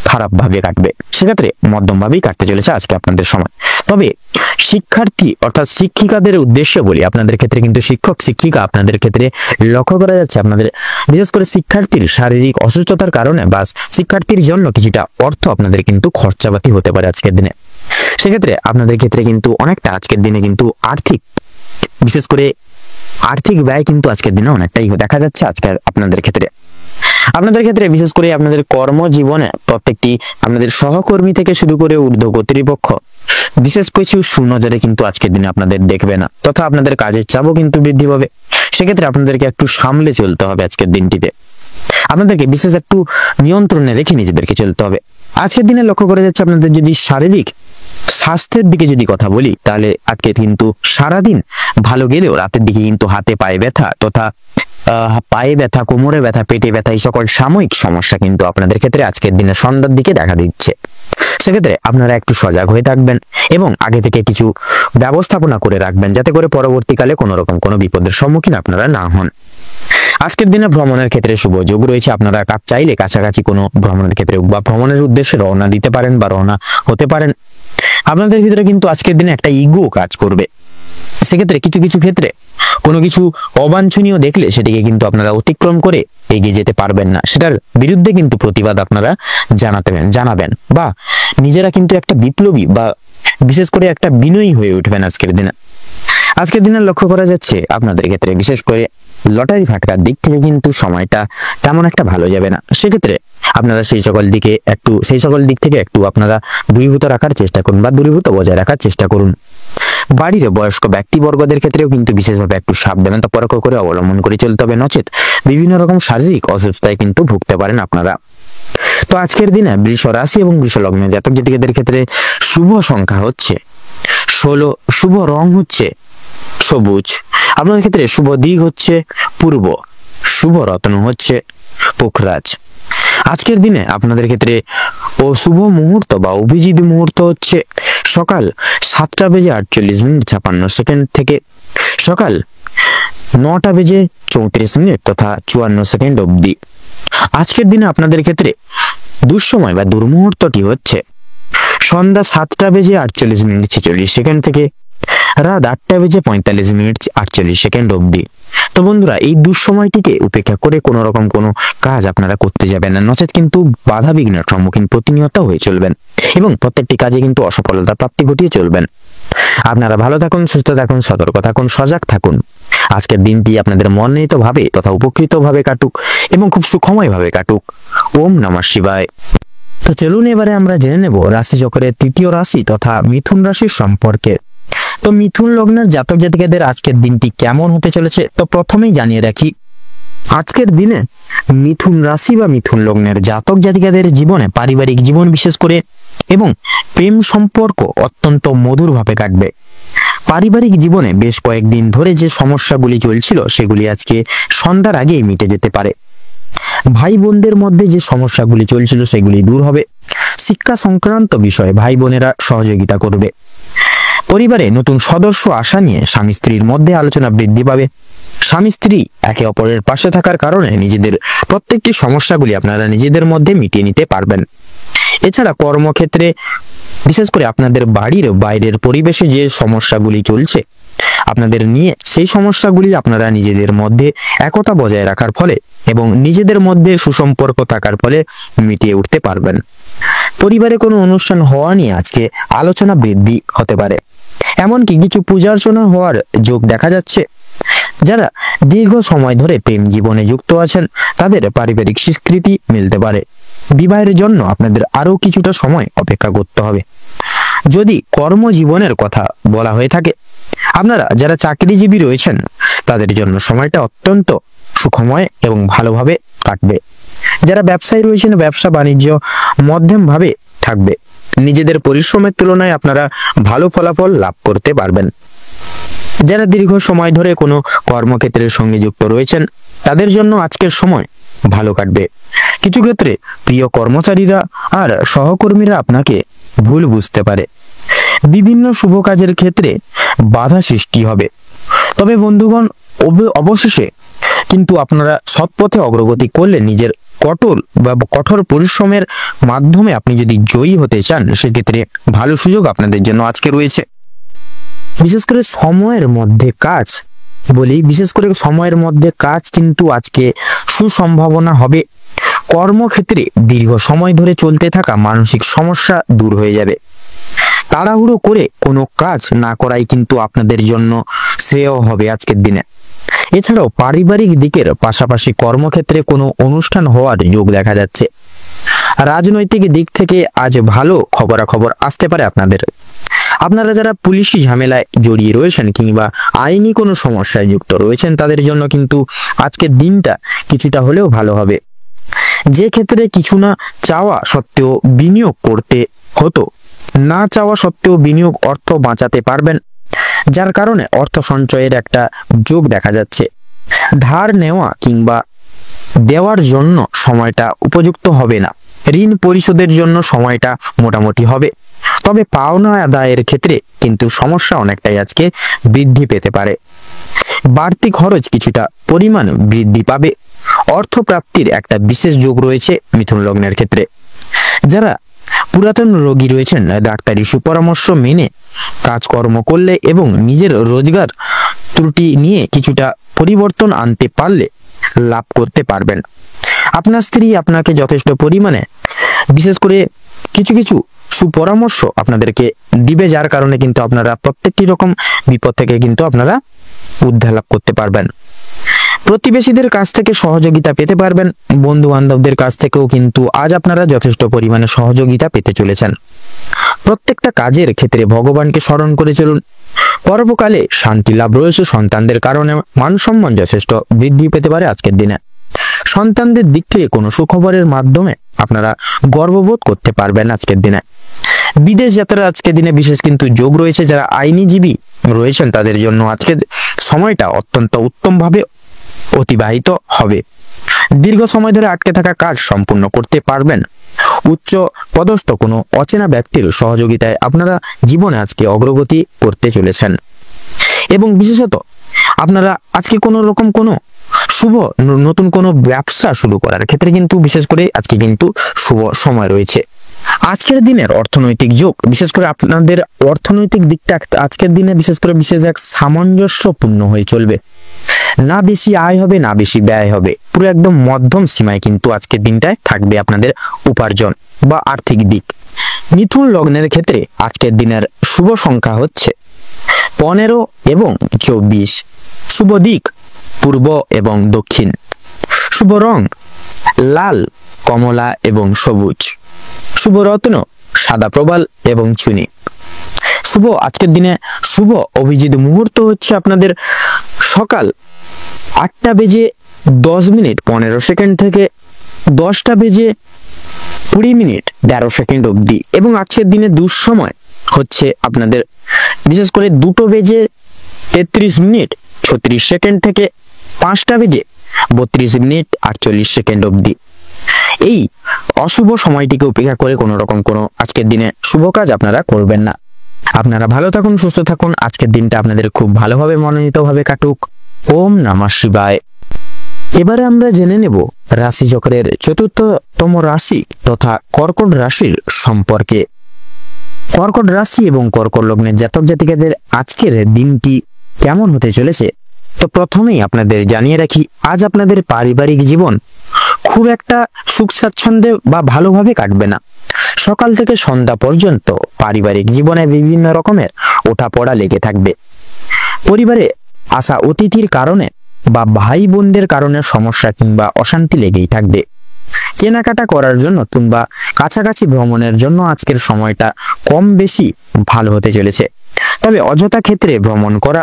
খারাপ ভাবে কাটবে, সেক্ষেত্রে মধ্যম ভাবেই কাটতে চলেছে আজকে আপনাদের সময়। তবে শিক্ষার্থী অর্থাৎ শিক্ষিকাদের উদ্দেশ্যে বলি, আপনাদের ক্ষেত্রে কিন্তু শিক্ষক শিক্ষিকা আপনাদের ক্ষেত্রে লক্ষ্য করা যাচ্ছে আপনাদের বিশেষ করে শিক্ষার্থীর শারীরিক অসুস্থতার কারণে বা শিক্ষার্থীর জন্য কিছুটা অর্থ আপনাদের কিন্তু খরচাপাতি হতে পারে আজকের দিনে। সেক্ষেত্রে আপনাদের ক্ষেত্রে কিন্তু অনেকটা আজকের দিনে কিন্তু বিশেষ করে আর্থিক ব্যয় কিন্তু আজকের দিনে অনেকটাই দেখা যাচ্ছে আজকের আপনাদের ক্ষেত্রে। আপনাদের ক্ষেত্রে বিশেষ করে আপনাদের কর্মজীবনে প্রত্যেকটি আপনাদের সহকর্মী থেকে শুরু করে ঊর্ধ্ব কর্তৃপক্ষ বিশেষ কিছু সুনজরে কিন্তু আজকের দিনে আপনাদের দেখবে না, তথা আপনাদের কাজের চাপও কিন্তু বৃদ্ধি পাবে। সেক্ষেত্রে আপনাদেরকে একটু সামলে চলতে হবে আজকের দিনটিতে, আপনাদেরকে বিশেষ একটু নিয়ন্ত্রণে রেখে নিজেদেরকে চলতে হবে। আজকের দিনে লক্ষ্য করা যাচ্ছে আপনাদের যদি শারীরিক স্বাস্থ্যের দিকে যদি কথা বলি, তাহলে আজকে কিন্তু সারাদিন ভালো গেলেও রাতের দিকে কিন্তু হাতে পায়ে ব্যথা তথা পায়ে ব্যথা, কোমরে ব্যথা, পেটে ব্যথা এই সকল সাময়িক সমস্যা কিন্তু আপনাদের ক্ষেত্রে আজকের দিনে সন্ধ্যার দিকে দেখা দিচ্ছে। সেক্ষেত্রে আপনারা একটু সজাগ হয়ে থাকবেন এবং আগে থেকে কিছু ব্যবস্থাপনা করে রাখবেন, যাতে করে পরবর্তীকালে কোনো রকম কোনো বিপদের সম্মুখীন আপনারা না হন। আজকের দিনে ভ্রমণের ক্ষেত্রে শুভ যোগ রয়েছে। আপনারা চাইলে কাছাকাছি কোনো ভ্রমণের ক্ষেত্রে বা ভ্রমণের উদ্দেশ্যে রওনা দিতে পারেন বা রওনা হতে পারেন। আপনাদের ভিতরে কিন্তু আজকের দিনে একটা ইগো কাজ করবে। সেক্ষেত্রে কিছু কিছু ক্ষেত্রে কোনো কিছু অবাঞ্ছনীয় দেখলে সেটিকে কিন্তু আপনারা অতিক্রম করে এগিয়ে যেতে পারবেন না, সেটার বিরুদ্ধে কিন্তু প্রতিবাদ আপনারা জানাবেন বা নিজেরা কিন্তু একটা বিপ্লবী বা বিশেষ করে একটা বিনয়ী হয়ে উঠবেন আজকের দিনে। আজকের দিনে লক্ষ্য করা যাচ্ছে আপনাদের ক্ষেত্রে বিশেষ করে লটারি ফাটকার দিক থেকে কিন্তু সময়টা তেমন একটা ভালো যাবে না। সেক্ষেত্রে আপনারা সেই সকল দিক থেকে একটু আপনারা দূরীভূত রাখার চেষ্টা করুন বা দূরীভূত বজায় রাখার চেষ্টা করুন। বাড়ির বয়স্ক ব্যক্তিবর্গদের ক্ষেত্রেও কিন্তু বিশেষভাবে একটু সাবধানতা পরখ করে অবলম্বন করে চলতে হবে, নচেত বিভিন্ন রকম শারীরিক অসুস্থতায় কিন্তু ভুগতে পারেন আপনারা। তো আজকের দিনে বৃষ রাশি এবং বৃষ লগ্নের জাতক জাতিকাদের ক্ষেত্রে শুভ সংখ্যা হচ্ছে 16, শুভ রং হচ্ছে সবুজ, আপনাদের ক্ষেত্রে শুভ দিক হচ্ছে পূর্ব, শুভ রত্ন হচ্ছে পুখরাজ। আজকের দিনে আপনাদের ক্ষেত্রে শুভ মুহূর্ত বা অভিজিৎ মুহূর্ত হচ্ছে সকাল 7:48 থেকে সকাল 9:34 তথা 54 অবধি। আজকের দিনে আপনাদের ক্ষেত্রে দুঃসময় বা দুর্মুহূর্তটি হচ্ছে সন্ধ্যা 7:48:46 থেকে রাত 8:45:48 অবধি। তো বন্ধুরা, এই দুঃসময়টিকে উপেক্ষা করে কোনো রকম কোনো কাজ আপনারা করতে যাবেন না, নচেত কিন্তু বাধা বিঘ্নের সম্মুখীন প্রতিনিয়ত হয়ে চলবেন এবং প্রত্যেকটি কাজে কিন্তু অসফলতা প্রাপ্তি ঘটিয়ে চলবেন। আপনারা ভালো থাকুন, সুস্থ থাকুন, সতর্ক থাকুন, সজাগ থাকুন। আজকের দিনটি আপনাদের মনোনীত ভাবে তথা উপকৃত ভাবে কাটুক এবং খুব সুখময় ভাবে কাটুক। ওম নমঃ শিবায়। তো চলুন এবারে আমরা জেনে নেব রাশিচক্রের তৃতীয় রাশি তথা মিথুন রাশির সম্পর্কে। তো মিথুন লগ্নের জাতক জাতিকাদের আজকের দিনটি কেমন হতে চলেছে, তো প্রথমেই জানিয়ে রাখি আজকের দিনে মিথুন রাশি বা মিথুন লগ্নের জাতক জাতিকাদের জীবনে পারিবারিক জীবন বিশেষ করে এবং প্রেম সম্পর্ক অত্যন্ত মধুরভাবে কাটবে। পারিবারিক জীবনে বেশ কয়েকদিন ধরে যে সমস্যাগুলি চলছিল সেগুলি আজকে সন্ধ্যার আগেই মিটে যেতে পারে। ভাই বোনদের মধ্যে যে সমস্যাগুলি চলছিল সেগুলি দূর হবে। শিক্ষা সংক্রান্ত বিষয়ে ভাই বোনেরা সহযোগিতা করবে। পরিবারে নতুন সদস্য আসা নিয়ে স্বামী স্ত্রীর মধ্যে আলোচনা বৃদ্ধি পাবে। স্বামী স্ত্রী একে অপরের পাশে থাকার কারণে নিজেদের প্রত্যেকটি সমস্যাগুলি আপনারা নিজেদের মধ্যে মিটিয়ে নিতে পারবেন। এছাড়া কর্মক্ষেত্রে বিশেষ করে আপনাদের বাড়ির বাইরের পরিবেশে যে সমস্যাগুলি চলছে আপনাদের নিয়ে, সেই সমস্যাগুলি আপনারা নিজেদের মধ্যে একতা বজায় রাখার ফলে এবং নিজেদের মধ্যে সুসম্পর্ক থাকার ফলে মিটিয়ে উঠতে পারবেন। পরিবারে কোনো অনুষ্ঠান হওয়া নিয়ে আজকে আলোচনা বৃদ্ধি হতে পারে। এমনকি কিছু পূজার্চনা হওয়ার যোগ দেখা যাচ্ছে। যারা দীর্ঘ সময় ধরে প্রেম জীবনে যুক্ত আছেন তাদের পারিবারিক স্বীকৃতি মিলতে পারে। বিবাহের জন্য আপনাদের আরো কিছুটা সময় অপেক্ষা করতে হবে। যদি কর্মজীবনের কথা বলা হয়ে থাকে, আপনারা যারা চাকরিজীবী রয়েছেন তাদের জন্য সময়টা অত্যন্ত সুখময় এবং ভালোভাবে কাটবে। যারা ব্যবসায়ী রয়েছেন ব্যবসা বাণিজ্য মধ্যম ভাবে থাকবে। নিজেদের পরিশ্রমের তুলনায় আপনারা ভালো ফলাফল লাভ করতে পারবেন। যারা দীর্ঘ সময় ধরে কোনো কর্মক্ষেত্রের সঙ্গে যুক্ত রয়েছেন তাদের জন্য আজকের সময় ভালো কাটবে। কিছু ক্ষেত্রে প্রিয় কর্মচারীরা আর সহকর্মীরা আপনাকে ভুল বুঝতে পারে। বিভিন্ন শুভ কাজের ক্ষেত্রে বাধা সৃষ্টি হবে। তবে বন্ধুগণ, অবশেষে কিন্তু আপনারা সৎপথে অগ্রগতি করলে নিজের কঠোর পরিশ্রমের মাধ্যমে আপনি যদি জয়ী হতে চান সেক্ষেত্রে ভালো সুযোগ আপনাদের জন্য আজকে রয়েছে। বিশেষ করে সময়ের মধ্যে কাজ কিন্তু আজকে সুসম্ভাবনা হবে। কর্মক্ষেত্রে দীর্ঘ সময় ধরে চলতে থাকা মানসিক সমস্যা দূর হয়ে যাবে। তাড়াহুড়ো করে কোনো কাজ না করাই কিন্তু আপনাদের জন্য শ্রেয় হবে আজকের দিনে। এছাড়াও পারিবারিক দিকের পাশাপাশি কর্মক্ষেত্রে কোনো অনুষ্ঠান হওয়ার যোগ দেখা যাচ্ছে। রাজনৈতিক দিক থেকে আজ ভালো খবরাখবর আসতে পারে আপনাদের। আপনারা যারা পুলিশি ঝামেলায় জড়িয়ে রয়েছেন কিংবা আইনি কোনো সমস্যায় যুক্ত রয়েছেন তাদের জন্য কিন্তু আজকের দিনটা কিছুটা হলেও ভালো হবে। যে ক্ষেত্রে কিছু না চাওয়া সত্ত্বেও বিনিয়োগ করতে হতো, না চাওয়া সত্ত্বেও বিনিয়োগ অর্থ বাঁচাতে পারবেন, যার কারণে অর্থ সঞ্চয়ের একটা যোগ দেখা যাচ্ছে। ধার নেওয়া কিংবা দেওয়ার জন্য সময়টা উপযুক্ত হবে না। ঋণ পরিশোধের জন্য সময়টা মোটামুটি হবে। তবে পাওনা আদায়ের ক্ষেত্রে কিন্তু সমস্যা অনেকটাই আজকে বৃদ্ধি পেতে পারে। বাড়তি খরচ কিছুটা পরিমাণ বৃদ্ধি পাবে। অর্থ প্রাপ্তির একটা বিশেষ যোগ রয়েছে মিথুন লগ্নের ক্ষেত্রে। যারা পুরাতন রোগী রয়েছেন ডাক্তারি সুপরামর্শ মেনে কাজকর্ম করলে এবং নিজের রোজগার ত্রুটি নিয়ে কিছুটা পরিবর্তন আনতে পারলে লাভ করতে পারবেন। আপনার স্ত্রী আপনাকে যথেষ্ট পরিমাণে বিশেষ করে কিছু কিছু সুপরামর্শ আপনাদেরকে দিবে, যার কারণে কিন্তু আপনারা প্রত্যেকটি রকম বিপদ থেকে কিন্তু আপনারা উদ্ধার লাভ করতে পারবেন। প্রতিবেশীদের কাছ থেকে সহযোগিতা পেতে পারবেন। বন্ধু বান্ধবদের কাছ থেকেও কিন্তু আজ আপনারা যথেষ্ট পরিমাণে সহযোগিতা পেতে চলেছেন। প্রত্যেকটা কাজের ক্ষেত্রে ভগবানকে স্মরণ করে চলুন। পরবকালে শান্তি লাভ রয়েছে। সন্তানদের কারণে মান সম্মান যথেষ্ট বৃদ্ধি পেতে পারে আজকের দিনে। সন্তানদের দিক থেকে কোনো সুখবরের মাধ্যমে আপনারা গর্ববোধ করতে পারবেন আজকের দিনে। বিদেশ যাত্রা আজকের দিনে বিশেষ কিন্তু যোগ রয়েছে। যারা আইনজীবী রয়েছেন তাদের জন্য আজকের সময়টা অত্যন্ত উত্তমভাবে অতিবাহিত হবে। দীর্ঘ সময় ধরে আটকে থাকা কাজ সম্পূর্ণ করতে পারবেন। উচ্চ পদস্থ কোনো অচেনা ব্যক্তির সহযোগিতায় আপনারা জীবনে আজকে অগ্রগতি করতে চলেছেন এবং বিশেষত আপনারা আজকে কোনো রকম কোনো শুভ নতুন কোনো ব্যবসা শুরু করার ক্ষেত্রে কিন্তু বিশেষ করে আজকে কিন্তু শুভ সময় রয়েছে। আজকের দিনের অর্থনৈতিক যোগ, বিশেষ করে আপনাদের অর্থনৈতিক দিকটা আজকের দিনে বিশেষ এক সামঞ্জস্যপূর্ণ হয়ে চলবে। না বেশি আয় হবে না বেশি ব্যয় হবে, পুরো একদম মধ্যম সীমায় কিন্তু আজকের দিনটায় থাকবে আপনাদের উপার্জন বা আর্থিক দিক। মিথুন লগ্নের ক্ষেত্রে আজকের দিনের শুভ সংখ্যা হচ্ছে 15 এবং 24। শুভ দিক পূর্ব এবং দক্ষিণ। শুভ রং লাল, কমলা এবং সবুজ। শুভ রত্ন সাদা প্রবাল এবং চুনি। শুভ আজকের দিনে শুভ অভিজিৎ মুহূর্ত হচ্ছে আপনাদের সকাল 8টা বেজে 10 মিনিট 15 সেকেন্ড থেকে 10টা বেজে 20 মিনিট 13 সেকেন্ড অবধি, এবং আজকের দিনে দুঃসময় হচ্ছে আপনাদের বিশেষ করে 2টো বেজে 33 মিনিট 36 সেকেন্ড থেকে 5টা বেজে 32 মিনিট 48 সেকেন্ড অবধি। এই অশুভ সময়টিকে উপেক্ষা করে কোনো রকম কোনো আজকের দিনে শুভ কাজ আপনারা করবেন না। আপনারা ভালো থাকুন, সুস্থ থাকুন। আজকের দিনটা আপনাদের খুব ভালোভাবে মনোনীতভাবে কাটুক। ওম নমঃ শিবায়। এবারে আমরা জেনে নেব রাশিচক্রের 4র্থতম রাশি তথা কর্কট রাশির সম্পর্কে। কর্কট রাশি এবং কর্কট লগ্নের জাতক জাতিকাদের আজকের দিনটি কেমন হতে চলেছে, তো প্রথমেই আপনাদের জানিয়ে রাখি, আজ আপনাদের পারিবারিক জীবন খুব একটা সুখ স্বাচ্ছন্দ্যে বা ভালোভাবে কাটবে না। সকাল থেকে সন্ধ্যা পর্যন্ত পারিবারিক জীবনে বিভিন্ন রকমের ওঠাপড়া লেগে থাকবে। পরিবারে আসা অতিথির কারণে বা ভাই বোনদের কারণে সমস্যা কিংবা অশান্তি লেগেই থাকবে। কেনাকাটা করার জন্য কিংবা কাছাকাছি ভ্রমণের জন্য আজকের সময়টা কম বেশি ভালো হতে চলেছে, তবে অযথা ক্ষেত্রে ভ্রমণ করা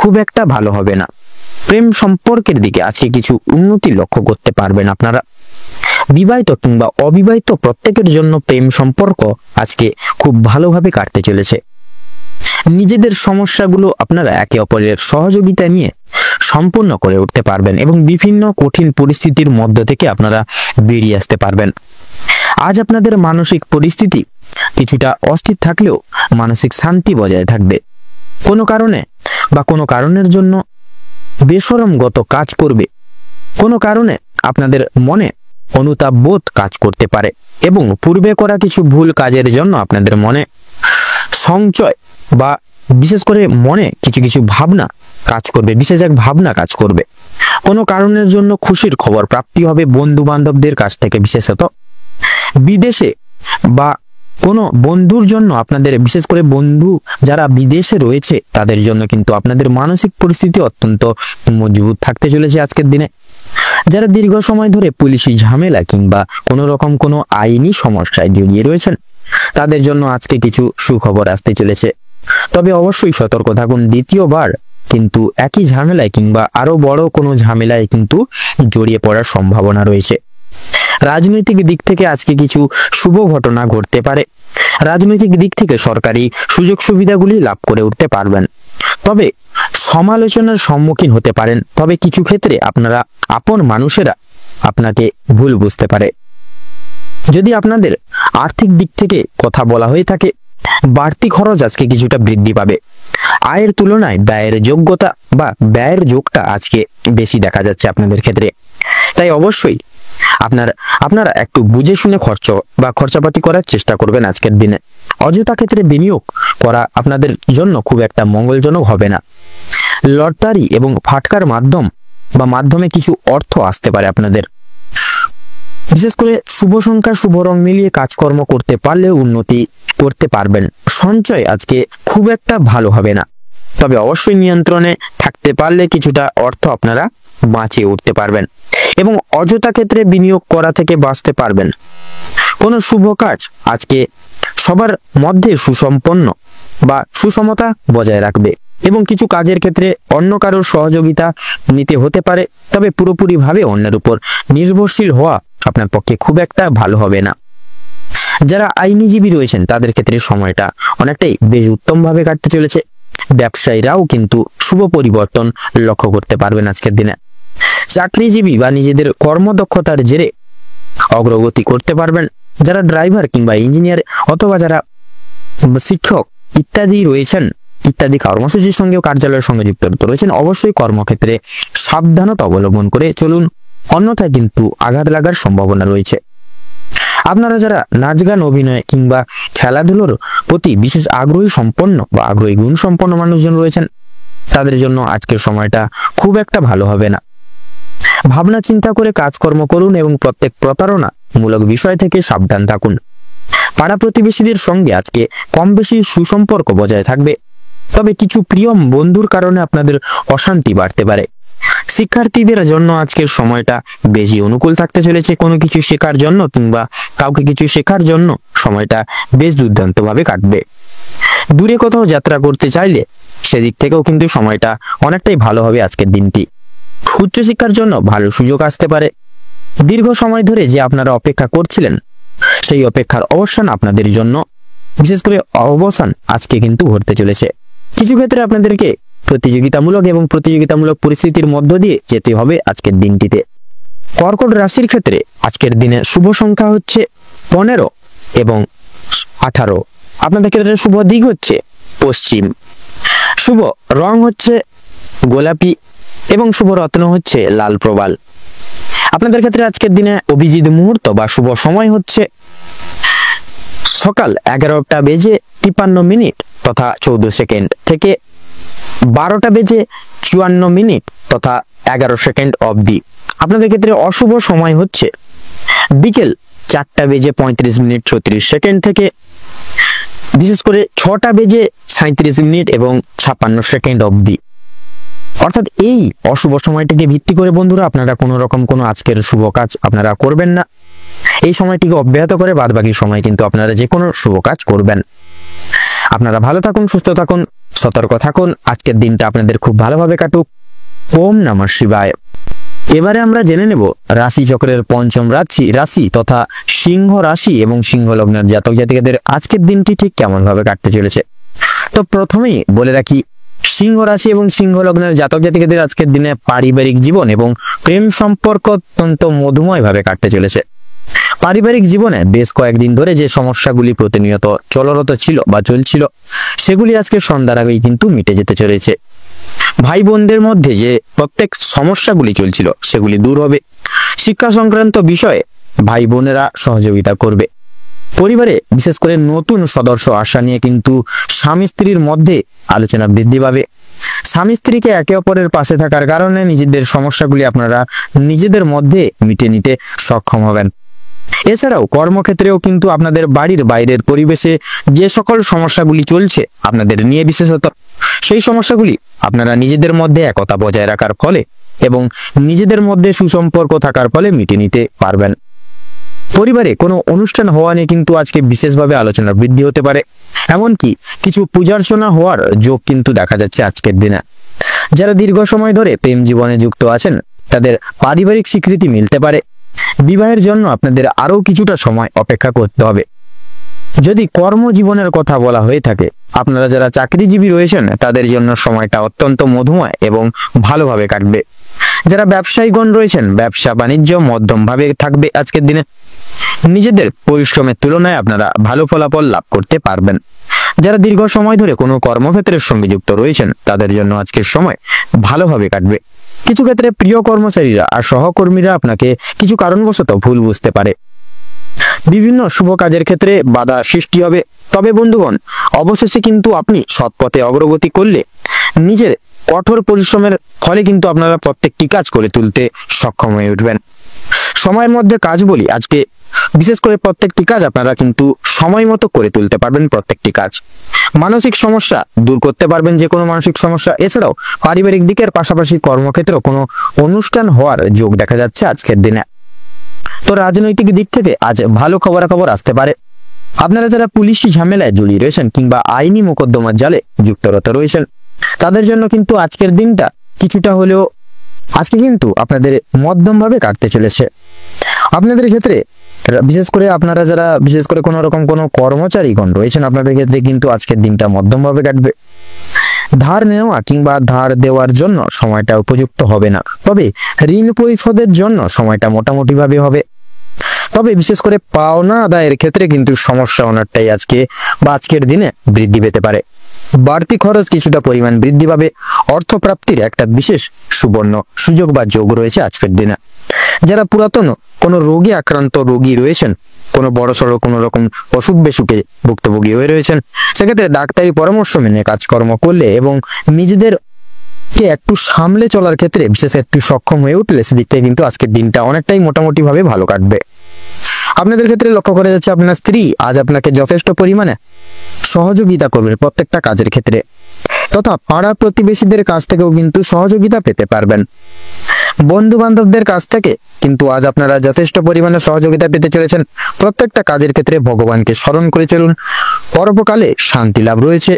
খুব একটা ভালো হবে না। প্রেম সম্পর্কের দিকে আজকে কিছু উন্নতি লক্ষ্য করতে পারবেন আপনারা। বিবাহিত কিংবা অবিবাহিত প্রত্যেকের জন্য প্রেম সম্পর্ক আজকে খুব ভালোভাবে কাটতে চলেছে। নিজেদের সমস্যাগুলো আপনারা একে অপরের সহযোগিতা নিয়ে সম্পূর্ণ করে উঠতে পারবেন এবং বিভিন্ন কঠিন পরিস্থিতির মধ্য থেকে আপনারা বেরিয়ে আসতে পারবেন। আজ আপনাদের মানসিক পরিস্থিতি কিছুটা অস্থির থাকলেও মানসিক শান্তি বজায় থাকবে। কোনো কারণে বা কোনো কারণের জন্য বেশরমগত কাজ করবে, কোনো কারণে আপনাদের মনে অনুতাপ বোধ কাজ করতে পারে এবং পূর্বে করা কিছু ভুল কাজের জন্য আপনাদের মনে সংশয় বা বিশেষ করে মনে কিছু ভাবনা কাজ করবে, বিশেষ এক ভাবনা কাজ করবে। কোনো কারণের জন্য খুশির খবর প্রাপ্তি হবে বন্ধু বান্ধবদের কাছ থেকে, বিশেষত বিদেশে বা কোনো বন্ধুর জন্য আপনাদের, বিশেষ করে বন্ধু যারা বিদেশে রয়েছে তাদের জন্য কিন্তু আপনাদের মানসিক পরিস্থিতি অত্যন্ত মজবুত থাকতে চলেছে আজকের দিনে। যারা দীর্ঘ সময় ধরে পুলিশি ঝামেলা কিংবা কোনো রকম কোনো আইনি সমস্যায় জড়িয়ে রয়েছেন তাদের জন্য আজকে কিছু সুখবর আসতে চলেছে, তবে অবশ্যই সতর্ক থাকুন। দ্বিতীয়বার কিন্তু একই ঝামেলায় কিংবা আরো বড় কোনো ঝামেলায় কিন্তু জড়িয়ে পড়ার সম্ভাবনা রয়েছে। রাজনৈতিক দিক থেকে আজকে কিছু শুভ ঘটনা ঘটতে পারে। রাজনৈতিক দিক থেকে সরকারি সুযোগ সুবিধাগুলি লাভ করে উঠতে পারবেন, তবে সমালোচনার সম্মুখীন হতে পারেন। তবে কিছু ক্ষেত্রে আপনারা আপন মানুষেরা আপনাকে ভুল বুঝতে পারে। যদি আপনাদের আর্থিক দিক থেকে কথা বলা হয়ে থাকে, বাড়তি খরচ আজকে কিছুটা বৃদ্ধি পাবে। আয়ের তুলনায় ব্যয়ের যোগ্যতা বা ব্যয়ের যোগটা আজকে বেশি দেখা যাচ্ছে আপনাদের ক্ষেত্রে, তাই অবশ্যই আপনারা একটু বুঝে শুনে খরচাপাতি করার চেষ্টা করবেন আজকের দিনে। অযথা ক্ষেত্রে বিনিয়োগ করা আপনাদের জন্য খুব একটা মঙ্গলজনক হবে না। লটারি এবং ফাটকার মাধ্যমে কিছু অর্থ আসতে পারে আপনাদের। বিশেষ করে শুভ সংখ্যা শুভ রং মিলিয়ে কাজকর্ম করতে পারলে উন্নতি করতে পারবেন। সঞ্চয় আজকে খুব একটা ভালো হবে না, তবে অবশ্যই নিয়ন্ত্রণে থাকতে পারলে কিছুটা অর্থ আপনারা বাঁচিয়ে উঠতে পারবেন এবং অযথা ক্ষেত্রে বিনিয়োগ করা থেকে বাঁচতে পারবেন। কোনো শুভ কাজ আজকে সবার মধ্যে সুসম্পন্ন বা সুসমতা বজায় রাখবে এবং কিছু কাজের ক্ষেত্রে অন্য কারোর সহযোগিতা নিতে হতে পারে, তবে পুরোপুরিভাবে অন্যের উপর নির্ভরশীল হওয়া আপনার পক্ষে খুব একটা ভালো হবে না। যারা আইনজীবী রয়েছেন তাদের ক্ষেত্রে সময়টা অনেকটাই বেশ উত্তমভাবে কাটতে চলেছে। ব্যবসায়ীরাও কিন্তু শুভ পরিবর্তন লক্ষ্য করতে পারবেন আজকের দিনে। চাকরিজীবী বা নিজেদের কর্মদক্ষতার জেরে অগ্রগতি করতে পারবেন। যারা ড্রাইভার কিংবা ইঞ্জিনিয়ার অথবা যারা শিক্ষক ইত্যাদি কর্মসূচির সঙ্গে কার্যালয়ের সঙ্গে যুক্ত রয়েছেন, অবশ্যই কর্মক্ষেত্রে সাবধানতা অবলম্বন করে চলুন, অন্যথায় কিন্তু আঘাত লাগার সম্ভাবনা রয়েছে। আপনারা যারা নাচ গান, অভিনয় কিংবা খেলাধুলোর প্রতি বিশেষ আগ্রহী সম্পন্ন বা আগ্রহী গুণ সম্পন্ন মানুষজন রয়েছেন, তাদের জন্য আজকের সময়টা খুব একটা ভালো হবে না। ভাবনা চিন্তা করে কাজকর্ম করুন এবং প্রত্যেক প্রতারণামূলক বিষয় থেকে সাবধান থাকুন। পাড়া প্রতিবেশীদের সঙ্গে আজকে কম বেশি সুসম্পর্ক বজায় থাকবে, তবে কিছু প্রিয় বন্ধুর কারণে আপনাদের অশান্তি বাড়তে পারে। শিক্ষার্থীদের জন্য আজকের সময়টা বেশি অনুকূল থাকতে চলেছে। কোনো কিছু শেখার জন্য কিংবা কাউকে কিছু শেখার জন্য সময়টা বেশ দুর্দান্তভাবে কাটবে। দূরে কোথাও যাত্রা করতে চাইলে সেদিক থেকেও কিন্তু সময়টা অনেকটাই ভালো হবে আজকের দিনটি। উচ্চশিক্ষার জন্য ভালো সুযোগ আসতে পারে। দীর্ঘ সময় ধরে যে আপনারা অপেক্ষা করছিলেন, সেই অপেক্ষার অবসান আপনাদের জন্য, বিশেষ করে অবসান আজকে কিন্তু ঘটতে চলেছে। কিছু ক্ষেত্রে আপনাদেরকে প্রতিযোগিতামূলক পরিস্থিতির মধ্য দিয়ে যেতে হবে আজকের দিনটিতে। কর্কট রাশির ক্ষেত্রে আজকের দিনে শুভ সংখ্যা হচ্ছে 15 এবং 18। আপনাদের ক্ষেত্রে শুভ দিক হচ্ছে পশ্চিম, শুভ রং হচ্ছে গোলাপি এবং শুভ রত্ন হচ্ছে লাল প্রবাল। আপনাদের ক্ষেত্রে আজকের দিনে অভিজিৎ মুহূর্ত বা শুভ সময় হচ্ছে সকাল 11টা বেজে 53 মিনিট তথা 14 সেকেন্ড থেকে 12টা বেজে 54 মিনিট তথা 11 সেকেন্ড অবধি। আপনাদের ক্ষেত্রে অশুভ সময় হচ্ছে বিকেল 4টা বেজে 35 মিনিট 36 সেকেন্ড থেকে বিশেষ করে 6টা বেজে 37 মিনিট এবং 56 সেকেন্ড অবধি। অর্থাৎ এই অশুভ সময়টিকে ভিত্তি করে বন্ধুরা আপনারা কোনো রকম কোনো আজকের শুভ কাজ আপনারা করবেন না। এই সময়টিকে অব্যাহত করে বাদবাকি সময় কিন্তু আপনারা যে কোনো শুভ কাজ করবেন। আপনারা ভালো থাকুন, সুস্থ থাকুন, সতর্ক থাকুন। আজকের দিনটা আপনাদের খুব ভালোভাবে কাটুক। ওম নমঃ শিবায়। এবারে আমরা জেনে নেব রাশি চক্রের পঞ্চম রাশি তথা সিংহ রাশি এবং সিংহ লগ্নের জাতক জাতিকাদের আজকের দিনটি ঠিক কেমন ভাবে কাটতে চলেছে। তো প্রথমেই বলে রাখি, সিংহ রাশি এবং সিংহ লগ্নের জাতক জাতিকাদের আজকের দিনে পারিবারিক জীবন এবং প্রেম সম্পর্ক অত্যন্ত মধুময় ভাবে কাটতে চলেছে। পারিবারিক জীবনে বেশ কয়েকদিন ধরে যে সমস্যাগুলি প্রতিনিয়ত চলরত ছিল বা চলছিল, সেগুলি আজকে সন্ধ্যার আগেই কিন্তু মিটে যেতে চলেছে। ভাই বোনদের মধ্যে যে প্রত্যেক সমস্যাগুলি চলছিল সেগুলি দূর হবে। শিক্ষা সংক্রান্ত বিষয়ে ভাই বোনেরা সহযোগিতা করবে। পরিবারে বিশেষ করে নতুন সদস্য আসা নিয়ে কিন্তু স্বামী স্ত্রীর মধ্যে আলোচনা বৃদ্ধি পাবে। স্বামী স্ত্রীকে একে অপরের পাশে থাকার কারণে নিজেদের সমস্যাগুলি আপনারা নিজেদের মধ্যে মিটে নিতে সক্ষম হবেন। এছাড়াও কর্মক্ষেত্রেও কিন্তু আপনাদের বাড়ির বাইরের পরিবেশে যে সকল সমস্যাগুলি চলছে আপনাদের নিয়ে বিশেষত, সেই সমস্যাগুলি আপনারা নিজেদের মধ্যে একতা বজায় রাখার ফলে এবং নিজেদের মধ্যে সুসম্পর্ক থাকার ফলে মিটে নিতে পারবেন। পরিবারে কোনো অনুষ্ঠান হওয়া নিয়ে কিন্তু আজকে বিশেষভাবে আলোচনা বৃদ্ধি হতে পারে। এমনকি কিছু পূজার্চনা হওয়ার যোগ কিন্তু দেখা যাচ্ছে আজকের দিনে। যারা দীর্ঘ সময় ধরে প্রেম জীবনে যুক্ত আছেন তাদের পারিবারিক স্বীকৃতি মিলতে পারে। বিবাহের জন্য আপনাদের আরো কিছুটা সময় অপেক্ষা করতে হবে। যদি কর্মজীবনের কথা বলা হয়ে থাকে, আপনারা যারা চাকরিজীবী রয়েছেন তাদের জন্য সময়টা অত্যন্ত মধুময় এবং ভালোভাবে কাটবে। যারা ব্যবসায়ীগণ রয়েছেন, ব্যবসা বাণিজ্য মধ্যমভাবে থাকবে আজকের দিনে। নিজেদের পরিশ্রমের তুলনায় আপনারা ভালো ফলাফল লাভ করতে পারবেন। যারা দীর্ঘ সময় ধরে কোনো কর্মক্ষেত্রের সঙ্গে যুক্ত রয়েছেন তাদের জন্য আজকের সময় ভালোভাবে কাটবে। কিছু ক্ষেত্রে প্রিয় কর্মচারীরা আর সহকর্মীরা আপনাকে কিছু কারণবশত ভুল বুঝতে পারে। বিভিন্ন শুভ কাজের ক্ষেত্রে বাধা সৃষ্টি হবে। তবে বন্ধুগণ, অবশেষে কিন্তু আপনি সৎ পথে অগ্রগতি করলে নিজের কঠোর পরিশ্রমের ফলে কিন্তু আপনারা প্রত্যেকটি কাজ করে তুলতে সক্ষম হয়ে উঠবেন। সময়ের মধ্যে কাজ বলি, আজকে বিশেষ করে প্রত্যেকটি কাজ আপনারা কিন্তু সময় মতো করে তুলতে পারবেন। প্রত্যেকটি কাজ মানসিক সমস্যা দূর করতে পারবেন, যে কোনো মানসিক সমস্যা। এছাড়াও পারিবারিক দিকের পাশাপাশি কর্মক্ষেত্রে কোনো অনুষ্ঠান হওয়ার যোগ দেখা যাচ্ছে আজকের দিনে। তো রাজনৈতিক দিক থেকে আজ ভালো খবরাখবর আসতে পারে। আপনারা যারা পুলিশি ঝামেলায় জড়িয়ে রয়েছেন কিংবা আইনি মোকদ্দমার জালে যুক্তরত রয়েছেন তাদের জন্য কিন্তু আজকের দিনটা কিছুটা হলেও আজকে কিন্তু আপনাদের মধ্যমভাবে কাটতে চলেছে। আপনাদের ক্ষেত্রে বিশেষ করে আপনারা যারা বিশেষ করে কোনো রকম কোনো কর্মচারীগণ রয়েছেন আপনাদের ক্ষেত্রে কিন্তু আজকের দিনটা মধ্যমভাবে কাটবে। ধার নেওয়া কিংবা ধার দেওয়ার জন্য সময়টা উপযুক্ত হবে না, তবে ঋণ পরিশোধের জন্য সময়টা মোটামুটি ভাবে হবে। তবে বিশেষ করে পাওনা আদায়ের ক্ষেত্রে কিন্তু সমস্যা অনেকটাই আজকের দিনে বৃদ্ধি পেতে পারে। বাড়তি খরচ কিছুটা পরিমাণ বৃদ্ধি পাবে। অর্থপ্রাপ্তির একটা বিশেষ সুবর্ণ সুযোগ বা যোগ রয়েছে আজকের দিনে। যারা পুরাতন কোনো রোগে আক্রান্ত রোগী রয়েছেন কোনো বড়সড় কোনো রকম অসুখ বিসুখে ভুক্তভোগী হয়ে রয়েছেন, সেক্ষেত্রে ডাক্তারি পরামর্শ মেনে কাজকর্ম করলে এবং নিজেদের কে একটু সামলে চলার ক্ষেত্রে বিশেষ একটু সক্ষম হয়ে উঠলে সেদিক থেকে কিন্তু আজকের দিনটা অনেকটাই মোটামুটি ভাবে ভালো কাটবে। আপনাদের ক্ষেত্রে লক্ষ্য করা যাচ্ছে আপনার স্ত্রী আজ আপনাকে যথেষ্ট পরিমাণে সহযোগিতা করবে প্রত্যেকটা কাজের ক্ষেত্রে, তথা পাড়া প্রতিবেশীদের কাছ থেকেও কিন্তু সহযোগিতা পেতে পারবেন। বন্ধু বান্ধবদের কাছ থেকে কিন্তু আজ আপনারা যথেষ্ট পরিমাণে সহযোগিতা পেতে চলেছেন। প্রত্যেকটা কাজের ক্ষেত্রে ভগবানকে স্মরণ করে চলুন, পরোপকালে শান্তি লাভ রয়েছে।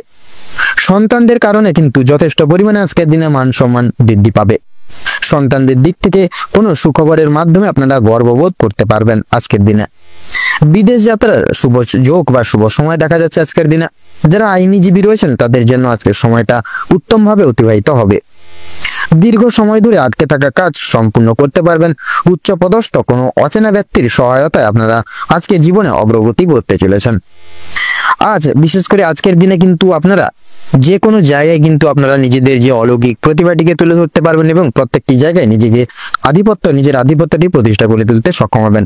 সন্তানদের কারণে কিন্তু যথেষ্ট পরিমাণে আজকের দিনে মান সম্মান বৃদ্ধি পাবে। সন্তানদের দিক থেকে কোনো সুখবরের মাধ্যমে আপনারা গর্ববোধ করতে পারবেন আজকের দিনে। বিদেশ যাত্রার শুভ যোগ বা শুভ সময় দেখা যাচ্ছে আজকের দিনে। যারা আইনজীবী রয়েছেন তাদের জন্য আজকের সময়টা উত্তমভাবে অতিবাহিত হবে। দীর্ঘ সময় ধরে আটকে থাকা কাজ সম্পূর্ণ করতে পারবেন। উচ্চপদস্থ কোনো অচেনা ব্যক্তির সহায়তায় আপনারা আজকে জীবনে অগ্রগতি করতে চলেছেন। আজ বিশেষ করে আজকের দিনে কিন্তু আপনারা যে কোনো জায়গায় কিন্তু আপনারা নিজেদের যে অলৌকিক প্রতিভাটিকে তুলে ধরতে পারবেন এবং প্রত্যেকটি জায়গায় নিজের আধিপত্যটি প্রতিষ্ঠা করে তুলতে সক্ষম হবেন।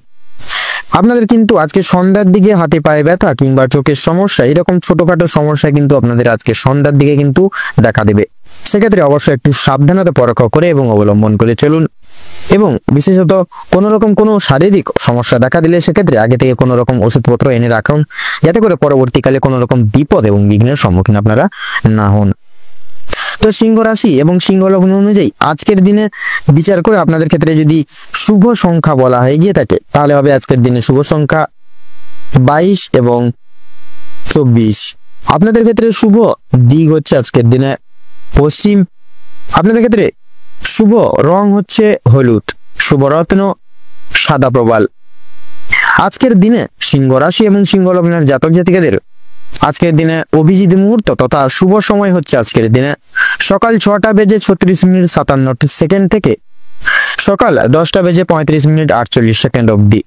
আপনাদের কিন্তু আজকে সন্ধ্যার দিকে হাতে পায়ে ব্যথা কিংবা চোখের সমস্যা, এরকম ছোটখাটো সমস্যা কিন্তু আপনাদের আজকে সন্ধ্যার দিকে কিন্তু দেখা দেবে। সেক্ষেত্রে অবশ্যই একটু সাবধানতা পরীক্ষা করে এবং অবলম্বন করে চলুন। এবং বিশেষত কোনো রকম কোনো শারীরিক সমস্যা দেখা দিলে সেক্ষেত্রে আগে থেকে কোনো রকম ওষুধপত্র এনে রাখুন, যাতে করে পরবর্তীকালে কোনো রকম বিপদ এবং বিঘ্নের সম্মুখীন আপনারা না হন। তো সিংহ রাশি এবং সিংহ লগ্ন অনুযায়ী আজকের দিনে বিচার করে আপনাদের ক্ষেত্রে যদি শুভ সংখ্যা বলা হয়ে গিয়ে থাকে তাহলে হবে আজকের দিনে শুভ সংখ্যা 22 এবং 24। আপনাদের ক্ষেত্রে শুভ দিক হচ্ছে আজকের দিনে পশ্চিম। আপনাদের ক্ষেত্রে শুভ রং হচ্ছে হলুদ, শুভ রত্ন সাদা প্রবাল। আজকের দিনে সিংহ রাশি এবং সিংহ লগ্নের জাতক জাতিকাদের আজকের দিনে অভিজিৎ মুহূর্ত তথা শুভ সময় হচ্ছে আজকের দিনে সকাল 6টা বেজে 36 মিনিট 57 সেকেন্ড থেকে সকাল 10টা বেজে 35 মিনিট 48 সেকেন্ড অবধি।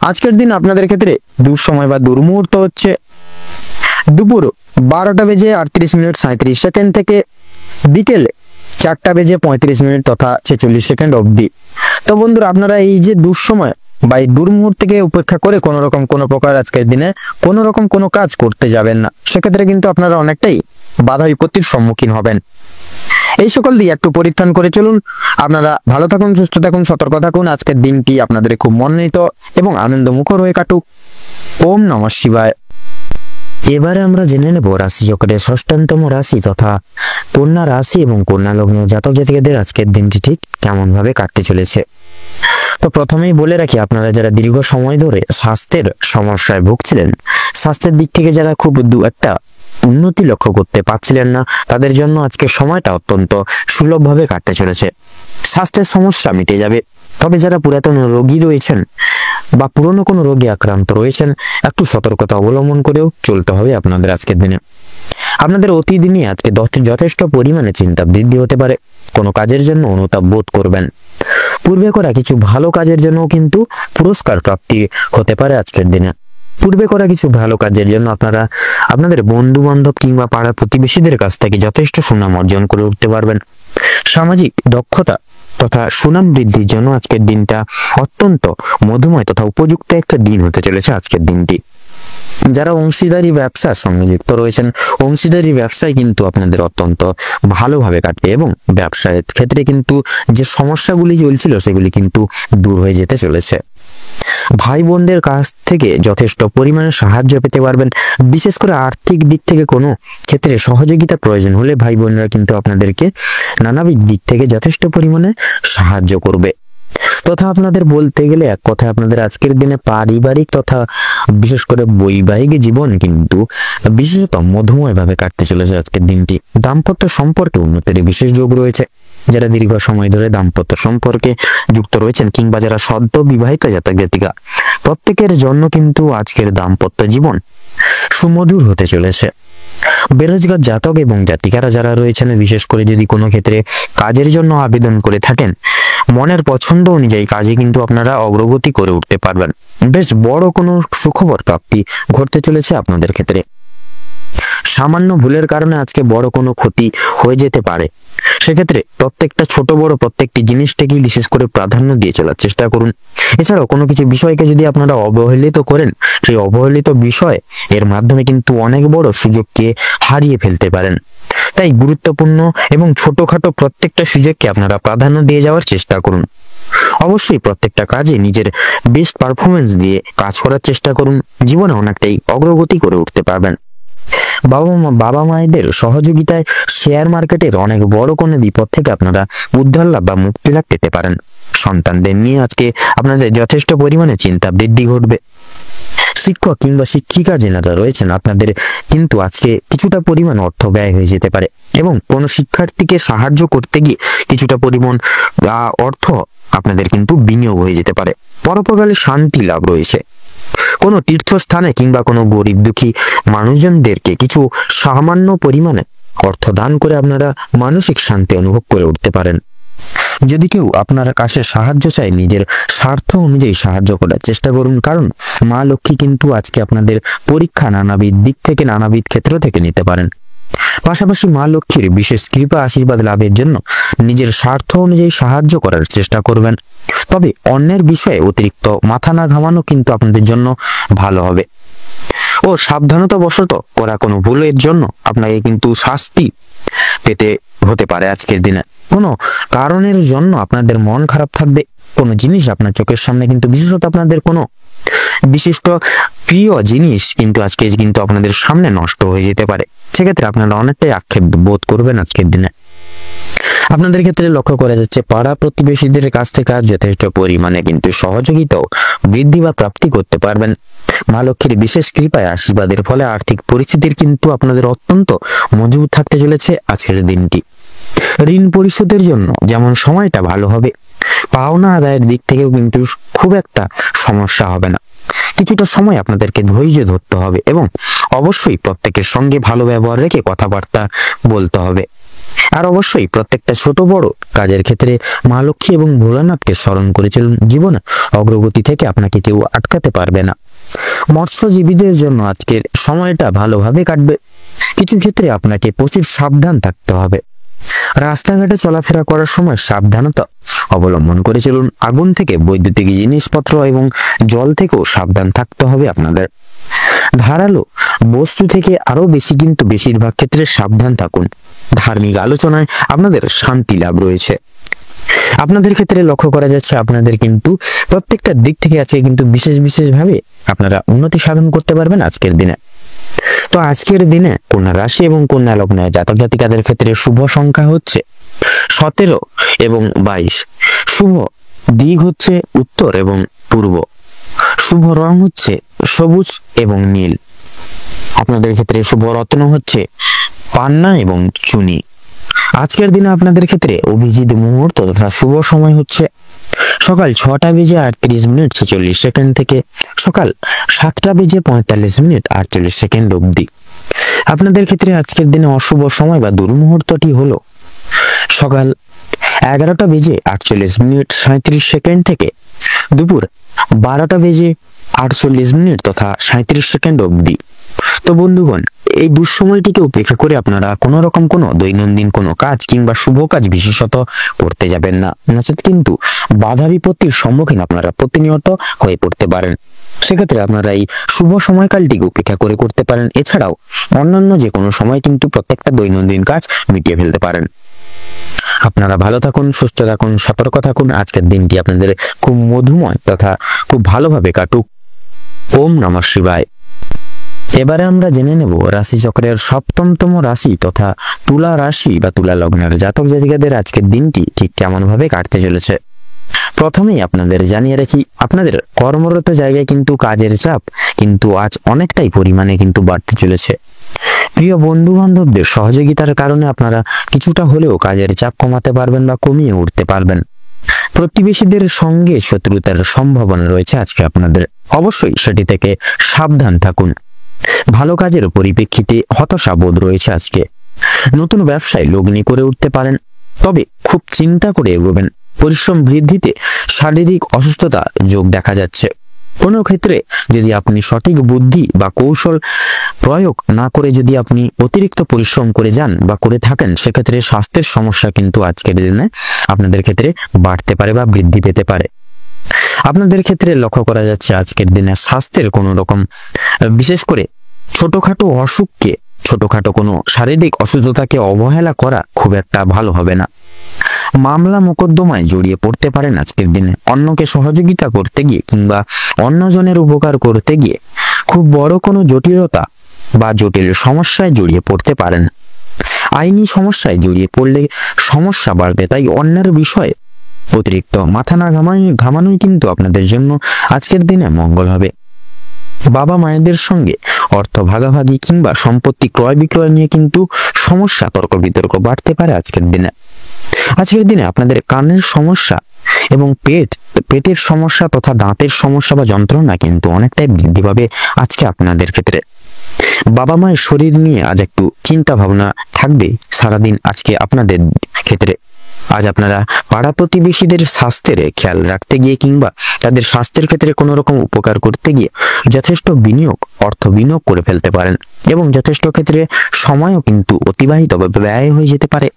আজকের দিন আপনাদের ক্ষেত্রে দুঃসময় বা দুর্মুহূর্ত হচ্ছে দুপুর 12টা বেজে 38 মিনিট 37 সেকেন্ড থেকে বিকেল 4টা বেজে 35 মিনিট তথা 46 সেকেন্ড অবধি। তো বন্ধুরা, আপনারা এই যে দুঃসময় বা এই দুর্মুহূর্তকে উপেক্ষা করে কোনো রকম কোনো প্রকার আজকের দিনে কোনো রকম কোনো কাজ করতে যাবেন না। সেক্ষেত্রে কিন্তু আপনারা অনেকটাই বাধা বিপত্তির সম্মুখীন হবেন। এই সকল দিয়ে একটু পরিত্রাণ করে চলুন। আপনারা ভালো থাকুন, সুস্থ থাকুন, সতর্ক থাকুন। আজকের দিনটি আপনাদের খুব মনোনীত এবং আনন্দমুখর হয়ে কাটুক। ওম নমঃ শিবায়। এবারে আমরা জেনে নেব রাশিচক্রের ষষ্ঠতম রাশি তথা কন্যা রাশি এবং কন্যা লগ্ন জাতক জাতিকাদের আজকের দিনটি ঠিক কেমন ভাবে কাটতে চলেছে। তো প্রথমেই বলে রাখি, আপনারা যারা দীর্ঘ সময় ধরে স্বাস্থ্যের সমস্যায় ভুগছিলেন, স্বাস্থ্যের দিক থেকে যারা খুব একটা উন্নতি লক্ষ্য করতে পারছিলেন না, তাদের জন্য আজকের সময়টা অত্যন্ত সুলভভাবে কাটতে চলেছে। স্বাস্থ্যের সমস্যা মিটে যাবে। তবে যারা পুরাতন রোগী রয়েছেন বা পুরনো কোনো রোগে আক্রান্ত রয়েছেন, একটু সতর্কতা অবলম্বন করেও চলতে হবে আপনাদের আজকের দিনে। আপনাদের অতীত নিয়ে আজকে যথেষ্ট পরিমাণে চিন্তা বৃদ্ধি হতে পারে। কোনো কাজের জন্য অনুতাপ বোধ করবেন। পূর্বে করা কিছু ভালো কাজের জন্য কিন্তু পুরস্কার প্রাপ্তি হতে পারে আজকের দিনে। পূর্বে করা কিছু ভালো কাজের জন্য আপনারা আপনাদের বন্ধু বান্ধব কিংবা পাড়া প্রতিবেশীদের কাছ থেকে যথেষ্ট সুনাম অর্জন করে উঠতে পারবেন। সামাজিক দক্ষতা তথা সুনাম বৃদ্ধির জন্য আজকের দিনটা অত্যন্ত মধুময় তথা উপযুক্ত একটা দিন হতে চলেছে আজকের দিনটি। যারা অংশীদারি ব্যবসার সঙ্গে যুক্ত রয়েছেন, অংশীদারি ব্যবসায় কিন্তু আপনাদের অত্যন্ত ভালোভাবে কাটবে এবং ব্যবসার ক্ষেত্রে কিন্তু যে সমস্যাগুলি চলছিল সেগুলি কিন্তু দূর হয়ে যেতে চলেছে। ভাই বোনদের কাছ থেকে যথেষ্ট পরিমাণে সাহায্য পেতে পারবেন। বিশেষ করে আর্থিক দিক থেকে কোনো ক্ষেত্রে সহযোগিতা প্রয়োজন হলে ভাই বোনরা কিন্তু আপনাদেরকে নানাবিধ দিক থেকে যথেষ্ট পরিমাণে সাহায্য করবে। তথা আপনাদের বলতে গেলে এক কথায় আপনাদের আজকের দিনে পারিবারিক তথা বিশেষ করে বৈবাহিক জীবন কিন্তু বিশেষত মধুময় ভাবে কাটতে চলেছে আজকের দিনটি। দাম্পত্য সম্পর্কে উন্নতির বিশেষ যোগ রয়েছে। যারা দীর্ঘ সময় ধরে দাম্পত্য সম্পর্কে যুক্ত রয়েছেন কিংবা যারা সদ্য বিবাহিত জাতক জাতিকা, প্রত্যেকের জন্য কিন্তু আজকের দাম্পত্য জীবন সুমধুর হতে চলেছে। বেরোজগার জাতক এবং জাতিকারা যারা রয়েছেন, বিশেষ করে যদি কোনো ক্ষেত্রে কাজের জন্য আবেদন করে থাকেন, মনের পছন্দ অনুযায়ী কাজে কিন্তু আপনারা অগ্রগতি করে উঠতে পারবেন। বেশ বড় কোনো সুখবর প্রাপ্তি ঘটতে চলেছে আপনাদের ক্ষেত্রে। সামান্য ভুলের কারণে আজকে বড় কোনো ক্ষতি হয়ে যেতে পারে। সেক্ষেত্রে প্রত্যেকটা ছোট বড় প্রত্যেকটি জিনিসটাকে বিশেষ করে প্রাধান্য দিয়ে চলার চেষ্টা করুন। এছাড়াও কোনো কিছু বিষয়কে যদি আপনারা অবহেলিত করেন, সেই অবহেলিত বিষয় এর মাধ্যমে কিন্তু অনেক বড় সুযোগকে হারিয়ে ফেলতে পারেন। তাই গুরুত্বপূর্ণ এবং ছোটখাটো প্রত্যেকটা সুযোগকে আপনারা প্রাধান্য দিয়ে যাওয়ার চেষ্টা করুন। অবশ্যই প্রত্যেকটা কাজে নিজের বেস্ট পারফরমেন্স দিয়ে কাজ করার চেষ্টা করুন। জীবনে অনেকটাই অগ্রগতি করে উঠতে পারবেন। বাবা মায়েদের সহযোগিতায় শেয়ার মার্কেটের অনেক বড় কোনো বিপদ থেকে আপনারা উদ্ধার লাভ বা মুক্তি লাভ পেতে পারেন। সন্তানদের নিয়ে আজকে আপনাদের যথেষ্ট পরিমাণে চিন্তা বৃদ্ধি ঘটবে। শিক্ষক কিংবা শিক্ষিকা যারা রয়েছেন, আপনাদের কিন্তু আজকে কিছুটা পরিমাণ অর্থ ব্যয় হয়ে যেতে পারে এবং কোনো শিক্ষার্থীকে সাহায্য করতে গিয়ে কিছুটা পরিমাণ অর্থ আপনাদের কিন্তু বিনিয়োগ হয়ে যেতে পারে। পরোপকালে শান্তি লাভ রয়েছে। কোনো তীর্থস্থানে কিংবা কোনো গরিব দুঃখী মানুষজনদেরকে কিছু সামান্য পরিমাণে অর্থ দান করে আপনারা মানসিক শান্তি অনুভব করে উঠতে পারেন। যদি কেউ আপনার কাছে সাহায্য চায়, নিজের স্বার্থ অনুযায়ী সাহায্য করার চেষ্টা করুন, কারণ মা লক্ষ্মী কিন্তু আজকে আপনাদের পরীক্ষা নানাবিধ দিক থেকে নানাবিধ ক্ষেত্র থেকে নিতে পারেন। পাশাপাশি মা লক্ষ্মীর বিশেষ কৃপা আশীর্বাদ লাভের জন্য নিজের স্বার্থ অনুযায়ী সাহায্য করার চেষ্টা করবেন। তবে অন্যের বিষয়ে অতিরিক্ত মাথা না ঘামানো কিন্তু আপনাদের জন্য ভালো হবে। ও সাবধানতা বশত করা কোনো ভুলের জন্য আপনাকে কিন্তু শাস্তি পেতে হতে পারে। আজকের দিনে কোনো কারণের জন্য আপনাদের মন খারাপ থাকবে। কোনো জিনিস আপনার চোখের সামনে কিন্তু বিশেষত আপনাদের কোনো বিশিষ্ট প্রিয় জিনিস কিন্তু আজকে কিন্তু আপনাদের সামনে নষ্ট হয়ে যেতে পারে। সেক্ষেত্রে আপনারা অনেকটাই আক্ষেপ বোধ করবেন আজকের দিনে। আপনাদের ক্ষেত্রে লক্ষ্য করা যাচ্ছে পাড়া প্রতিবেশীদের কাছ থেকে আজ যথেষ্ট পরিমাণে কিন্তু সহযোগিতাও বৃদ্ধি বা প্রাপ্তি করতে পারবেন। মা লক্ষ্মীর বিশেষ কৃপায় আশীর্বাদের ফলে আর্থিক পরিস্থিতির কিন্তু আপনাদের অত্যন্ত মজবুত থাকতে চলেছে আজকের দিনটি। ঋণ পরিশোধের জন্য যেমন সময়টা ভালো হবে, পাওনা আদায়ের দিক থেকেও কিন্তু খুব একটা সমস্যা হবে না। কিছুটা সময় আপনাদেরকে ধৈর্য ধরতে হবে এবং অবশ্যই প্রত্যেকের সঙ্গে ভালো ব্যবহার রেখে কথাবার্তা বলতে হবে। আর অবশ্যই প্রত্যেকটা ছোট বড় কাজের ক্ষেত্রে মা লক্ষ্মী এবং ভোলানাথকে স্মরণ করে চলুন। জীবনে অগ্রগতি থেকে আপনাকে কেউ আটকাতে পারবে না। মৎস্যজীবীদের জন্য আজকের সময়টা ভালোভাবে কাটবে। কিছু ক্ষেত্রে আপনাকে প্রচুর সাবধান থাকতে হবে। রাস্তাঘাটে চলাফেরা করার সময় সাবধানতা অবলম্বন করে চলুন। আগুন থেকে, বৈদ্যুতিক জিনিসপত্র এবং জল থেকেও সাবধান থাকতে হবে আপনাদের। ধারালো বস্তু থেকে আরো বেশি কিন্তু বেশিরভাগ ক্ষেত্রে সাবধান থাকুন। ধার্মিক আলোচনায় আপনাদের শান্তি লাভ রয়েছে। আপনাদের ক্ষেত্রে লক্ষ্য করা যাচ্ছে আপনাদের কিন্তু প্রত্যেকটা দিক থেকে আছে কিন্তু বিশেষ ভাবে আপনারা উন্নতি সাধন করতে পারবেন আজকের দিনে। তো আজকের দিনে কন্যা রাশি এবং কন্যা লগ্নের জাতক জাতিকাদের ক্ষেত্রে শুভ সংখ্যা হচ্ছে 17 এবং 22। শুভ দিক হচ্ছে উত্তর এবং পূর্ব। শুভ রং হচ্ছে সবুজ এবং নীল। আপনাদের ক্ষেত্রে শুভ রত্ন হচ্ছে পান্না এবং চুনি। আজকের দিনে আপনাদের ক্ষেত্রে অভিজিৎ মুহূর্ত তথা শুভ সময় হচ্ছে সকাল 6টা বেজে 38 মিনিট 46 সেকেন্ড থেকে সকাল 7টা বেজে 45 মিনিট 48 সেকেন্ড অবধি। আপনাদের ক্ষেত্রে আজকের দিনে অশুভ সময় বা দুর্মুহূর্তটি হলো সকাল 11টা বেজে 48 মিনিট 37 সেকেন্ড থেকে দুপুর 12টা বেজে 48 মিনিট তথা 37 সেকেন্ড অবধি। তো বন্ধুগণ, এই দুঃসময়টিকে উপেক্ষা করে আপনারা কোনো রকম কোনো দৈনন্দিন কোনো কাজ কিংবা শুভ কাজ বিশেষত করতে যাবেন না, নচেত কিন্তু বাধা বিপত্তির সম্মুখীন আপনারা প্রতিনিয়ত হয়ে পড়তে পারেন। সেক্ষেত্রে আপনারা এই শুভ সময়কালটিকে উপেক্ষা করে করতে পারেন। এছাড়াও অন্যান্য যে কোনো সময় কিন্তু প্রত্যেকটা দৈনন্দিন কাজ মিটিয়ে ফেলতে পারেন। আপনারা ভালো থাকুন, সুস্থ থাকুন, সতর্ক থাকুন। আজকের দিনটি আপনাদের খুব মধুময় তথা খুব ভালোভাবে কাটুক। ওম নমঃ শিবায়। এবারে আমরা জেনে নেব রাশি চক্রের সপ্তমতম রাশি তথা তুলা রাশি বা তুলা লগ্নের জাতক জাতিকাদের আজকের দিনটি ঠিক কেমন ভাবে কাটতে চলেছে। প্রথমেই আপনাদের জানিয়ে রাখি, আপনাদের কর্মরত জায়গায় কিন্তু কাজের চাপ কিন্তু আজ অনেকটাই পরিমাণে কিন্তু বাড়তে চলেছে। প্রিয় বন্ধু বান্ধবদের সহযোগিতার কারণে আপনারা কিছুটা হলেও কাজের চাপ কমাতে পারবেন বা কমিয়ে উঠতে পারবেন। প্রতিবেশীদের সঙ্গে শত্রুতার সম্ভাবনা রয়েছে আজকে আপনাদের, অবশ্যই সেটি থেকে সাবধান থাকুন। ভালো কাজের পরিপ্রেক্ষিতে হতাশা বোধ রয়েছে আজকে। নতুন ব্যবসায় লগ্নি করে উঠতে পারেন, তবে খুব চিন্তা করে এগোবেন। পরিশ্রম বৃদ্ধিতে শারীরিক অসুস্থতা যোগ দেখা যাচ্ছে। কোনো ক্ষেত্রে যদি আপনি সঠিক বুদ্ধি বা কৌশল প্রয়োগ না করে যদি আপনি অতিরিক্ত পরিশ্রম করে যান বা করে থাকেন, সেক্ষেত্রে স্বাস্থ্যের সমস্যা কিন্তু আজকের দিনে আপনাদের ক্ষেত্রে বাড়তে পারে বা বৃদ্ধি পেতে পারে। আপনাদের ক্ষেত্রে লক্ষ্য করা যাচ্ছে আজকের দিনে স্বাস্থ্যের কোনো রকম বিশেষ করে ছোটখাটো অসুখকে, ছোটখাটো কোনো শারীরিক অসুস্থতাকে অবহেলা করা খুব একটা ভালো হবে না। মামলা মোকদ্দমায় জড়িয়ে পড়তে পারেন আজকের দিনে। অন্যকে সহযোগিতা করতে গিয়ে কিংবা অন্যজনের উপকার করতে গিয়ে খুব বড় কোনো জটিলতা বা জটিল সমস্যায় জড়িয়ে পড়তে পারেন। আইনি সমস্যায় জড়িয়ে পড়লে সমস্যা বাড়বে, তাই অন্যের বিষয়ে অতিরিক্ত মাথা না ঘামানোই কিন্তু আপনাদের জন্য আজকের দিনে মঙ্গল হবে। বাবা মায়েদের সঙ্গে অর্থ ভাগাভাগি কিংবা সম্পত্তি ক্রয় বিক্রয় নিয়ে কিন্তু সমস্যা, তর্ক বিতর্ক বাড়তে পারে আজকের দিনে। আজকের দিনে আপনাদের কানের সমস্যা এবং পেটের সমস্যা তথা দাঁতের সমস্যা বা যন্ত্রণা কিন্তু অনেকটাই বৃদ্ধি পাবে আজকে আপনাদের ক্ষেত্রে। বাবা মায়ের শরীর নিয়ে আজ একটু চিন্তা ভাবনা থাকবে সারাদিন আজকে আপনাদের ক্ষেত্রে। আজ আপনারা পাড়া প্রতিবেশীদের স্বাস্থ্যের খেয়াল রাখতে গিয়ে কিংবা তাদের স্বাস্থ্যের ক্ষেত্রে কোনো রকম উপকার করতে গিয়ে যথেষ্ট অর্থ বিনিয়োগ করে ফেলতে পারেন এবং যথেষ্ট ক্ষেত্রে সময়ও কিন্তু অতিবাহিত বা ব্যয় হয়ে যেতে পারে।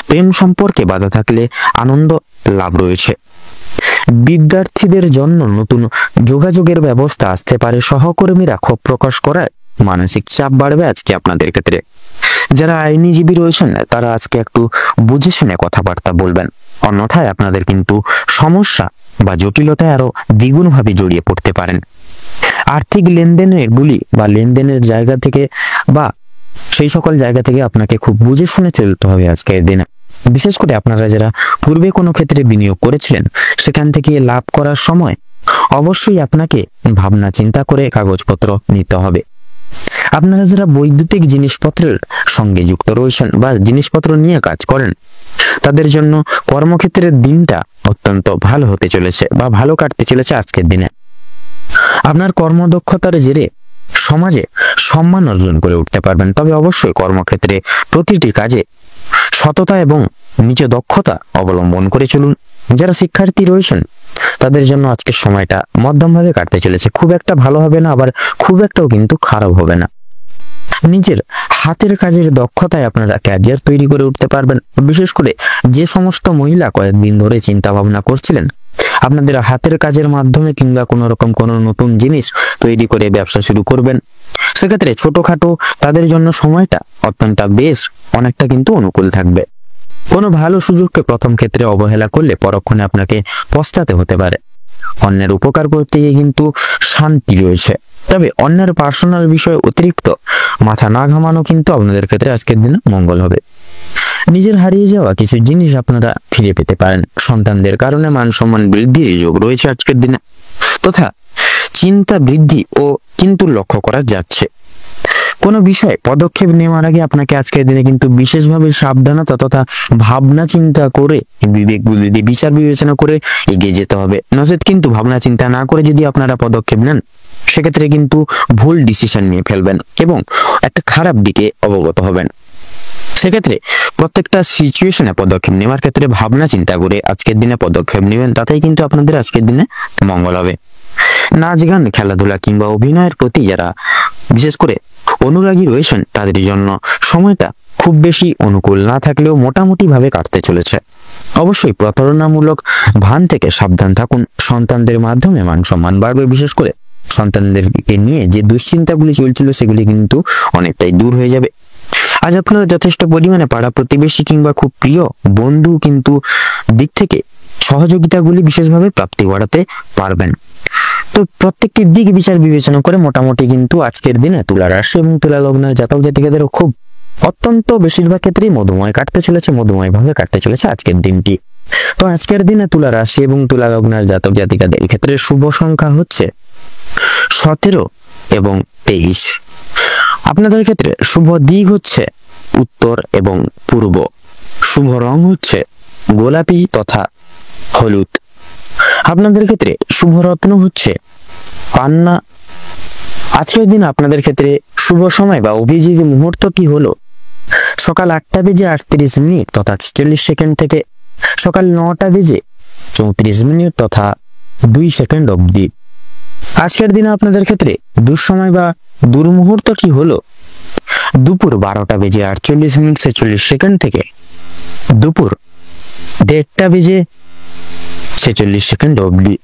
প্রেম সম্পর্কে বাধা থাকলে আনন্দ লাভ রয়েছে। বিদ্যার্থীদের জন্য নতুন যোগাযোগের ব্যবস্থা আসতে পারে। সহকর্মীরা ক্ষোভ প্রকাশ করায় মানসিক চাপ বাড়বে আজকে আপনাদের ক্ষেত্রে। যারা আইনজীবী রয়েছেন তারা আজকে একটু বুঝে শুনে কথাবার্তা বলবেন, অন্যথায় আপনাদের কিন্তু সমস্যা বা জটিলতায় আরো দ্বিগুণভাবে জড়িয়ে পড়তে পারেন। আর্থিক লেনদেনের গুলি বা লেনদেনের জায়গা থেকে বা সেই সকল জায়গা থেকে আপনাকে খুব বুঝে শুনে চলতে হবে আজকের দিনে। বিশেষ করে আপনারা যারা পূর্বে কোনো ক্ষেত্রে বিনিয়োগ করেছিলেন সেখান থেকে লাভ করার সময় অবশ্যই আপনাকে ভাবনা চিন্তা করে কাগজপত্র নিতে হবে। আপনারা যারা বৈদ্যুতিক জিনিসপত্রের সঙ্গে যুক্ত রয়েছেন বা জিনিসপত্র নিয়ে কাজ করেন তাদের জন্য কর্মক্ষেত্রের দিনটা অত্যন্ত ভালো হতে চলেছে বা ভালো কাটতে চলেছে আজকের দিনে। আপনার কর্মদক্ষতার জেরে সমাজে সম্মান অর্জন করে উঠতে পারবেন, তবে অবশ্যই কর্মক্ষেত্রে প্রতিটি কাজে সততা এবং নিজ দক্ষতা অবলম্বন করে চলুন। যারা শিক্ষার্থী রয়েছেন তাদের জন্য আজকের সময়টা মধ্যমভাবে কাটতে চলেছে, খুব একটা ভালো হবে না আবার খুব একটাও কিন্তু খারাপ হবে না। নিজের হাতের কাজের দক্ষতায় আপনারা ক্যারিয়ার তৈরি করে উঠতে পারবেন। বিশেষ করে যে সমস্ত মহিলা কয়েকদিন ধরে চিন্তা ভাবনা করছিলেন আপনাদের হাতের কাজের মাধ্যমে কিংবা কোনো রকম কোনো নতুন জিনিস তৈরি করে ব্যবসা শুরু করবেন, সেক্ষেত্রে ছোটখাটো তাদের জন্য সময়টা অত্যন্ত বেশ অনেকটা কিন্তু অনুকূল থাকবে। কোনো ভালো সুযোগকে প্রথম ক্ষেত্রে অবহেলা করলে পরক্ষণে আপনাকে পস্তাতে হতে পারে। অন্যের উপকার করতে গিয়ে কিন্তু শান্তি রয়েছে, তবে অন্যের পার্সোনাল বিষয়ে অতিরিক্ত মাথা না ঘামানো কিন্তু আপনাদের ক্ষেত্রে আজকের দিনে মঙ্গল হবে। নিজের হারিয়ে যাওয়া কিছু জিনিস আপনারা ফিরে পেতে পারেন। সন্তানদের কারণে মান সম্মান বৃদ্ধির যোগ রয়েছে আজকের দিনে, তথা চিন্তা বৃদ্ধি ও কিন্তু লক্ষ্য করা যাচ্ছে। কোনো বিষয়ে পদক্ষেপ নেওয়ার আগে আপনাকে আজকের দিনে কিন্তু বিশেষভাবে সাবধানতা তথা ভাবনা চিন্তা করে বিবেক বুদ্ধি দিয়ে বিচার বিবেচনা করে এগিয়ে যেতে হবে। নচেত কিন্তু ভাবনা চিন্তা না করে যদি আপনারা পদক্ষেপ নেন সেক্ষেত্রে কিন্তু ভুল ডিসিশন নিয়ে ফেলবেন এবং একটা খারাপ দিকে অবগত হবেন। সেক্ষেত্রে প্রত্যেকটা সিচুয়েশনে পদক্ষেপ নেওয়ার ক্ষেত্রে ভাবনা চিন্তা করে আজকের দিনে পদক্ষেপ নেবেন, তাতেই কিন্তু আপনাদের আজকের দিনে মঙ্গল হবে। নাচ গান খেলাধুলা কিংবা অভিনয়ের প্রতি যারা বিশেষ করে অনুরাগী রয়েছেন তাদের জন্য সময়টা খুব বেশি অনুকূল না থাকলেও মোটামুটি ভাবে কাটতে চলেছে। অবশ্যই প্রতারণামূলক ভান থেকে সাবধান থাকুন। সন্তানদের মাধ্যমে মান সম্মান বাড়বে। বিশেষ করে সন্তানদেরকে নিয়ে যে দুশ্চিন্তাগুলি চলছিল সেগুলি কিন্তু অনেকটাই দূর হয়ে যাবে। আজ আপনারা যথেষ্ট পরিমাণে পাড়া প্রতিবেশী কিংবা খুব প্রিয় বন্ধু কিন্তু দিক থেকে সহযোগিতাগুলি বিশেষভাবে প্রাপ্তি ঘটাতে পারবেন। তো প্রত্যেকটি দিক বিচার বিবেচনা করে মোটামুটি কিন্তু আজকের দিনে তুলা রাশি এবং তুলা লগ্নের জাতক জাতিকাদেরও খুব অত্যন্ত বেশিরভাগ ক্ষেত্রেই মধুময় কাটতে চলেছে, মধুময় ভাবে কাটতে চলেছে আজকের দিনটি। তো আজকের দিনে তুলা রাশি এবং তুলা লগ্নের জাতক জাতিকাদের ক্ষেত্রে শুভ সংখ্যা হচ্ছে 17 এবং 23। আপনাদের ক্ষেত্রে শুভ দিক হচ্ছে উত্তর এবং পূর্ব। শুভ রং হচ্ছে গোলাপি তথা হলুদ। আপনাদের ক্ষেত্রে শুভ রত্ন হচ্ছে পান্না। আজকের দিন আপনাদের ক্ষেত্রে শুভ সময় বা অভিজিৎ মুহূর্তটি হলো সকাল 8টা বেজে 38 মিনিট তথা 46 সেকেন্ড থেকে সকাল 9টা বেজে 34 মিনিট তথা 2 সেকেন্ড অবধি। আজকের দিনে আপনাদের ক্ষেত্রে দুঃসময় বা দুর্মুহূর্ত কি হলো? দুপুর 12:48:46 থেকে দুপুর 1:30:46 অবধি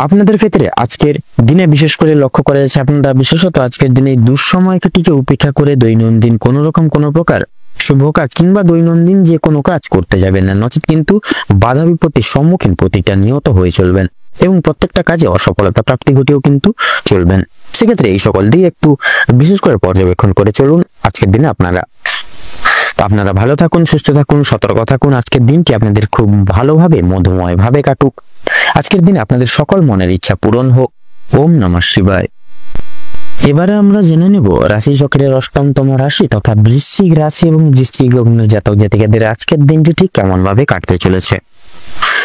আপনাদের ক্ষেত্রে আজকের দিনে বিশেষ করে লক্ষ্য করা যাচ্ছে আপনারা বিশেষত আজকের দিনে দুঃসময়টিকে উপেক্ষা করে দৈনন্দিন কোনো রকম কোনো প্রকার শুভ কাজ কিংবা দৈনন্দিন যে কোনো কাজ করতে যাবেন না, নচেত কিন্তু বাধা বিপত্তির সম্মুখীন প্রতিটা নিহত হয়ে চলবেন এবং প্রত্যেকটা কাজে অসফলতা প্রাপ্তি ঘটিয়েও কিন্তু চলবেন। সেক্ষেত্রে এই সকল দিয়ে একটু বিশেষ করে পর্যবেক্ষণ করে চলুন আজকের দিনে আপনারা ভালো থাকুন, সুস্থ থাকুন, সতর্ক থাকুন। আজকের দিনটি আপনাদের খুব ভালোভাবে মধুময় ভাবে কাটুক। আজকের দিনে আপনাদের সকল মনের ইচ্ছা পূরণ হোক। ওম নমঃ শিবায়। এবারে আমরা জেনে নেব রাশি চক্রের অষ্টমতম রাশি তথা বৃশ্চিক রাশি এবং বৃশ্চিক লগ্নের জাতক জাতিকাদের আজকের দিনটি ঠিক কেমন ভাবে কাটতে চলেছে।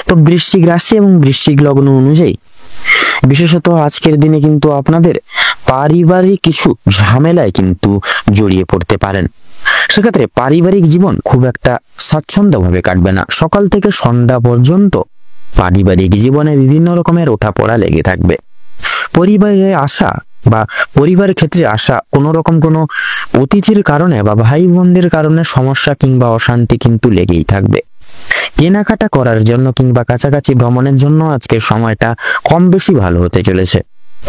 তো বৃশ্চিক রাশি এবং বৃশ্চিক লগ্ন অনুযায়ী বিশেষত আজকের দিনে কিন্তু আপনাদের পারিবারিক কিছু ঝামেলায় কিন্তু জড়িয়ে পড়তে পারেন। সেক্ষেত্রে পারিবারিক জীবন খুব একটা স্বাচ্ছন্দ্যভাবে কাটবে না। সকাল থেকে সন্ধ্যা পর্যন্ত পারিবারিক জীবনে বিভিন্ন রকমের ওঠাপড়া লেগে থাকবে। পরিবারে আসা বা পরিবারের ক্ষেত্রে আসা কোনো রকম কোনো অতিথির কারণে বা ভাই বোনদের কারণে সমস্যা কিংবা অশান্তি কিন্তু লেগেই থাকবে। কেনাকাটা করার জন্য কিংবা কাছাকাছি ভ্রমণের জন্য আজকের সময়টা কম বেশি ভালো হতে চলেছে,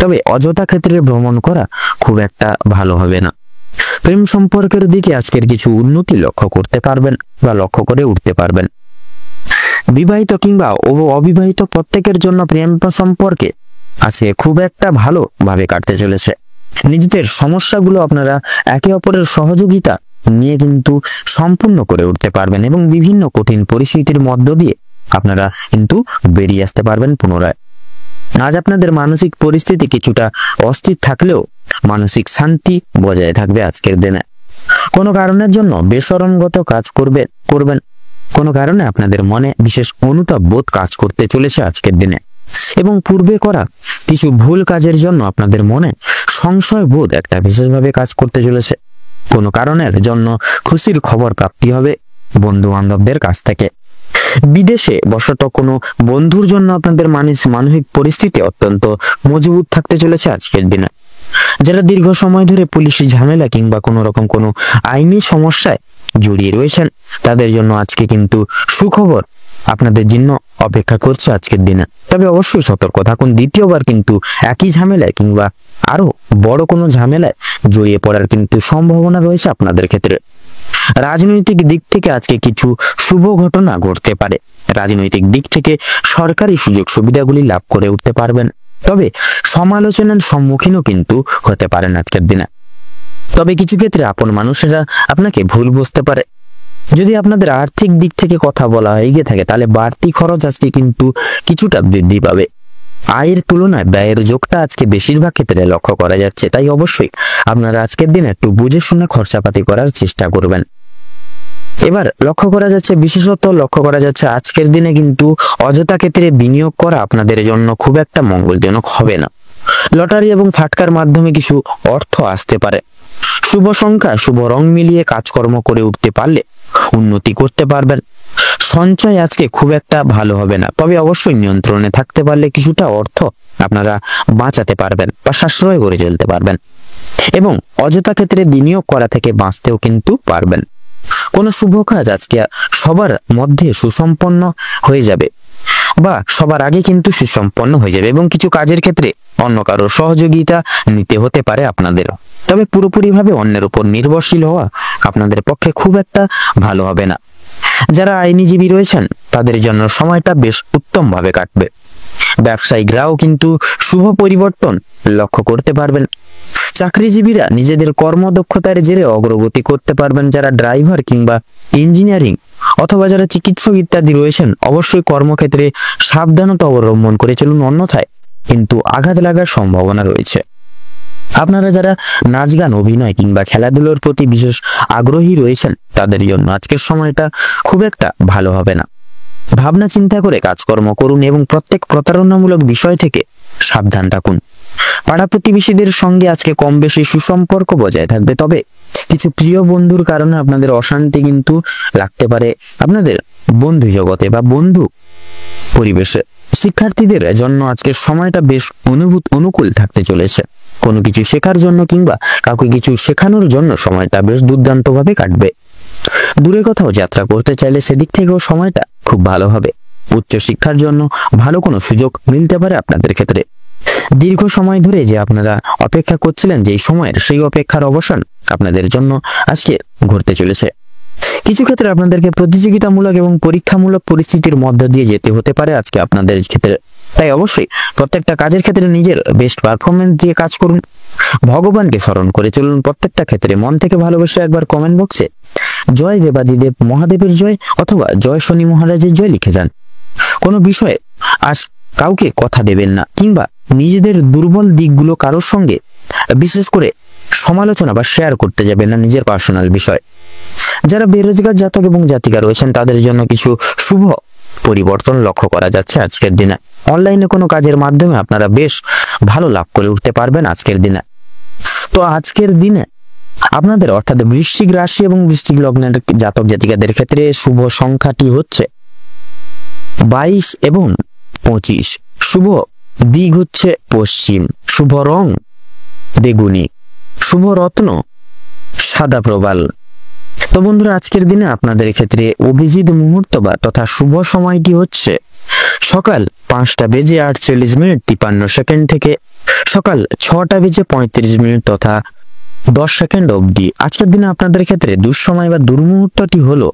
তবে অযথা ক্ষেত্রে ভ্রমণ করা খুব একটা ভালো হবে না। প্রেম সম্পর্কের দিকে আজকের কিছু উন্নতি লক্ষ্য করতে পারবেন বা লক্ষ্য করে উঠতে পারবেন। বিবাহিত কিংবা অবিবাহিত প্রত্যেকের জন্য প্রেম সম্পর্কে আজকে খুব একটা ভালো ভাবে কাটতে চলেছে। নিজেদের সমস্যাগুলো আপনারা একে অপরের সহযোগিতা নিয়ে কিন্তু সম্পূর্ণ করে উঠতে পারবেন এবং বিভিন্ন কঠিন পরিস্থিতির মধ্য দিয়ে আপনারা কিন্তু বেরিয়ে আসতে পারবেন পুনরায়। আজ আপনাদের মানসিক পরিস্থিতি কিছুটা অস্থির থাকলেও মানসিক শান্তি বজায় থাকবে আজকের দিনে। কোনো কারণের জন্য বেশরমগত কাজ করবেন। কোনো কারণে আপনাদের মনে বিশেষ অনুতাপ বোধ কাজ করতে চলেছে আজকের দিনে এবং পূর্বে করা কিছু ভুল কাজের জন্য আপনাদের মনে সংশয় বোধ একটা বিশেষভাবে কাজ করতে চলেছে। কোনো কারণের জন্য খুশির খবর প্রাপ্তি হবে বন্ধু বান্ধবদের কাছ থেকে। বিদেশে বসত কোনো বন্ধুর জন্য আপনাদের মানসিক পরিস্থিতি অত্যন্ত মজবুত থাকতে চলেছে আজকের দিনে। যারা দীর্ঘ সময় ধরে পুলিশি ঝামেলা কিংবা কোনো রকম কোনো আইনি সমস্যায় জড়িয়ে রয়েছেন তাদের জন্য আজকে কিন্তু সুখবর আপনাদের জন্য অপেক্ষা করছে আজকের দিনে। তবে অবশ্যই সতর্ক থাকুন, দ্বিতীয়বার কিন্তু একই ঝামেলায় কিংবা আরো বড় কোনো ঝামেলায় জড়িয়ে পড়ার কিন্তু সম্ভাবনা রয়েছে আপনাদের ক্ষেত্রে। রাজনৈতিক দিক থেকে আজকে কিছু শুভ ঘটনা ঘটতে পারে। রাজনৈতিক দিক থেকে সরকারি সুযোগ সুবিধাগুলি লাভ করে উঠতে পারবেন, তবে সমালোচনার সম্মুখীনও কিন্তু হতে পারেন আজকের দিনে। তবে কিছু ক্ষেত্রে আপন মানুষেরা আপনাকে ভুল বুঝতে পারে। যদি আপনাদের আর্থিক দিক থেকে কথা বলা এগিয়ে থাকে তাহলে বাড়তি খরচ আজকে কিন্তু কিছুটা বৃদ্ধি পাবে। আয়ের তুলনায় ব্যয়ের যোগটা আজকে বেশিরভাগ ক্ষেত্রে লক্ষ্য করা যাচ্ছে, তাই অবশ্যই আপনারা আজকের দিনে একটু বুঝে শুনে খরচাপাতি করার চেষ্টা করবেন। এবার বিশেষত লক্ষ্য করা যাচ্ছে আজকের দিনে কিন্তু অযথা ক্ষেত্রে বিনিয়োগ করা আপনাদের জন্য খুব একটা মঙ্গলজনক হবে না। লটারি এবং ফাটকার মাধ্যমে কিছু অর্থ আসতে পারে। শুভ সংখ্যা শুভ রং মিলিয়ে কাজকর্ম করে উঠতে পারলে উন্নতি করতে পারবেন। সঞ্চয় আজকে খুব একটা ভালো হবে না, তবে অবশ্যই নিয়ন্ত্রণে থাকতে পারলে কিছুটা অর্থ আপনারা বাঁচাতে পারবেন বা সাশ্রয় করে চলতে পারবেন এবং অযথা ক্ষেত্রে বিনিয়োগ করা থেকে বাঁচতেও কিন্তু পারবেন। কোনো শুভ কাজ আজকে সবার মধ্যে সুসম্পন্ন হয়ে যাবে বা সবার আগে কিন্তু সুসম্পন্ন হয়ে যাবে এবং কিছু কাজের ক্ষেত্রে অন্য কারোর সহযোগিতা নিতে হতে পারে আপনাদের। তবে পুরোপুরিভাবে অন্যের উপর নির্ভরশীল হওয়া আপনাদের পক্ষে খুব একটা ভালো হবে না। যারা আইনজীবী রয়েছেন তাদের জন্য সময়টা বেশ উত্তমভাবে কাটবে। ব্যবসায়িকরাও কিন্তু শুভ পরিবর্তন লক্ষ্য করতে পারবেন। চাকরিজীবীরা নিজেদের কর্মদক্ষতার জেরে অগ্রগতি করতে পারবেন। যারা ড্রাইভার কিংবা ইঞ্জিনিয়ারিং অথবা যারা চিকিৎসক ইত্যাদি রয়েছেন অবশ্যই কর্মক্ষেত্রে সাবধানতা অবলম্বন করে চলুন, অন্যথায় কিন্তু আঘাত লাগার সম্ভাবনা রয়েছে। আপনারা যারা নাচ গান অভিনয় কিংবা খেলাধুলোর প্রতি বিশেষ আগ্রহী রয়েছেন তাদের জন্য আজকের সময়টা খুব একটা ভালো হবে না। ভাবনা চিন্তা করে কাজকর্ম করুন এবং প্রত্যেক প্রতারণামূলক বিষয় থেকে সাবধান থাকুন। পাড়া প্রতিবেশীদের সঙ্গে আজকে কম বেশি সুসম্পর্ক বজায় থাকবে, তবে কিছু প্রিয় বন্ধুর কারণে আপনাদের অশান্তি কিন্তু লাগতে পারে আপনাদের বন্ধু জগতে বা বন্ধু পরিবেশে। শিক্ষার্থীদের জন্য আজকের সময়টা বেশ অনুকূল থাকতে চলেছে। কোনো কিছু শেখার জন্য কিংবা কাউকে কিছু শেখানোর জন্য সময়টা বেশ দুর্দান্তভাবে কাটবে। দূরে কোথাও যাত্রা করতে চাইলে সেদিক থেকেও সময়টা খুব ভালো হবে। উচ্চ শিক্ষার জন্য ভালো কোনো সুযোগ মিলতে পারে আপনাদের ক্ষেত্রে। দীর্ঘ সময় ধরে যে আপনারা অপেক্ষা করছিলেন, যেই সময়ের সেই অপেক্ষার অবসান আপনাদের জন্য আজকে ঘটতে চলেছে। কিছু ক্ষেত্রে আপনাদেরকে প্রতিযোগিতামূলক এবং পরীক্ষামূলক পরিস্থিতির মধ্য দিয়ে যেতে হতে পারে আজকে আপনাদের ক্ষেত্রে। তাই অবশ্যই প্রত্যেকটা কাজের ক্ষেত্রে নিজের বেস্ট পারফরমেন্স দিয়ে কাজ করুন। ভগবানকে স্মরণ করে চলুন প্রত্যেকটা ক্ষেত্রে। মন থেকে ভালোবেসে একবার কমেন্ট বক্সে জয় দেবাদিদেব মহাদেবের জয় অথবা জয় শনি মহারাজের জয় লিখে যান। কোনো বিষয়ে আজ কাউকে কথা দেবেন না, কিংবা নিজেদের দুর্বল দিকগুলো কারোর সঙ্গে বিশেষ করে সমালোচনা বা শেয়ার করতে যাবেন না নিজের পার্সোনাল বিষয়। যারা বেরোজগার জাতক এবং জাতিকা রয়েছেন তাদের জন্য কিছু শুভ পরিবর্তন লক্ষ্য করা যাচ্ছে আজকের দিনে। অনলাইনে কোনো কাজের মাধ্যমে আপনারা বেশ ভালো লাভ করে উঠতে পারবেন আজকের দিনে। তো আজকের দিনে আপনাদের অর্থাৎ বৃশ্চিক রাশি এবং বৃশ্চিক লগ্নের জাতক জাতিকাদের ক্ষেত্রে শুভ সংখ্যাটি হচ্ছে 22 এবং 25। শুভ দিক হচ্ছে পশ্চিম। শুভ রং বেগুনি। শুভ রত্ন সাদা প্রবাল। তো বন্ধুরা, আজকের দিনে আপনাদের ক্ষেত্রে অভিজিৎ মুহূর্ত বা তথা শুভ সময়টি হচ্ছে সকাল 5:48:53 থেকে সকাল 6:35 তথা 10 সেকেন্ড অবধি। আজকের দিনে আপনাদের ক্ষেত্রে দুঃসময় বা দুর্মুহূর্তটি হলো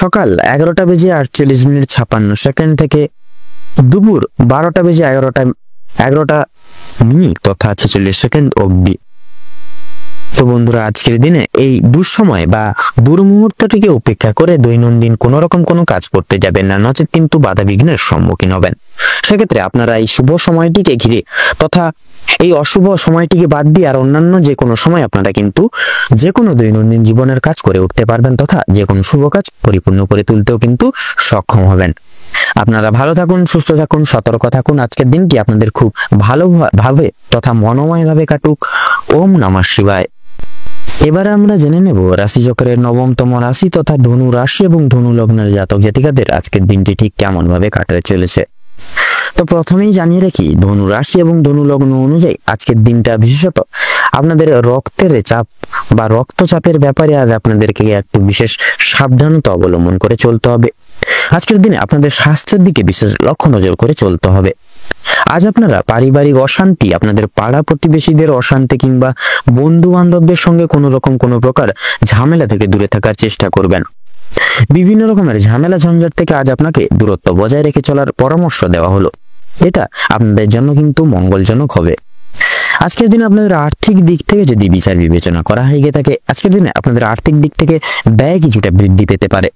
সকাল 11:48:56 থেকে দুপুর 12:11 তথা 46 সেকেন্ড অবধি। তো বন্ধুরা, আজকের দিনে এই দুঃসময় বা দুর্মুহূর্তটিকে উপেক্ষা করে দৈনন্দিন কোন রকম কোনো কাজ করতে যাবেন না, নচেত কিন্তু বাধা বিঘ্নের সম্মুখীন হবেন। সেক্ষেত্রে আপনারা এই শুভ সময়টিকে ঘিরে তথা এই অশুভ সময়টিকে বাদ দিয়ে আর অন্যান্য যে কোনো সময় আপনারা কিন্তু যে কোনো দৈনন্দিন জীবনের কাজ করে উঠতে পারবেন তথা যে কোনো শুভ কাজ পরিপূর্ণ করে তুলতেও কিন্তু সক্ষম হবেন। আপনারা ভালো থাকুন, সুস্থ থাকুন, সতর্ক থাকুন। আজকের দিনটি আপনাদের খুব ভালোভাবে তথা মনোময়ভাবে কাটুক। ওম নমঃ শিবায়। এবারে আমরা জেনে নেব রাশিচক্রের 9তম রাশি তথা ধনু রাশি এবং ধনু লগ্নের জাতক জাতিকাদের আজকের দিনটি ঠিক কেমন ভাবে কাটতে চলেছে। তো প্রথমেই জানিয়ে রাখি, ধনু রাশি এবং ধনু লগ্ন অনুযায়ী আজকের দিনটা বিশেষত আপনাদের রক্তের চাপ বা রক্তচাপের ব্যাপারে আজ আপনাদেরকে একটু বিশেষ সাবধানতা অবলম্বন করে চলতে হবে। আজকের দিনে আপনাদের স্বাস্থ্যের দিকে বিশেষ লক্ষ্য নজর করে চলতে হবে। আজ আপনারা পারিবারিক অশান্তি, আপনাদের পাড়া প্রতিবেশীদের অশান্তি কিংবা বন্ধু বান্ধবদের সঙ্গে কোনো প্রকার ঝামেলা থেকে দূরে থাকার চেষ্টা করবেন। বিভিন্ন রকমের ঝামেলা ঝঞ্ঝাট থেকে আজ আপনাকে দূরত্ব বজায় রেখে চলার পরামর্শ দেওয়া হলো। এটা আপনাদের জন্য কিন্তু মঙ্গলজনক হবে। আজকের দিনে আপনাদের আর্থিক দিক থেকে যদি বিচার বিবেচনা করা হয়ে থাকে, আজকের দিনে আপনাদের আর্থিক দিক থেকে ব্যয় কিছুটা বৃদ্ধি পেতে পারে।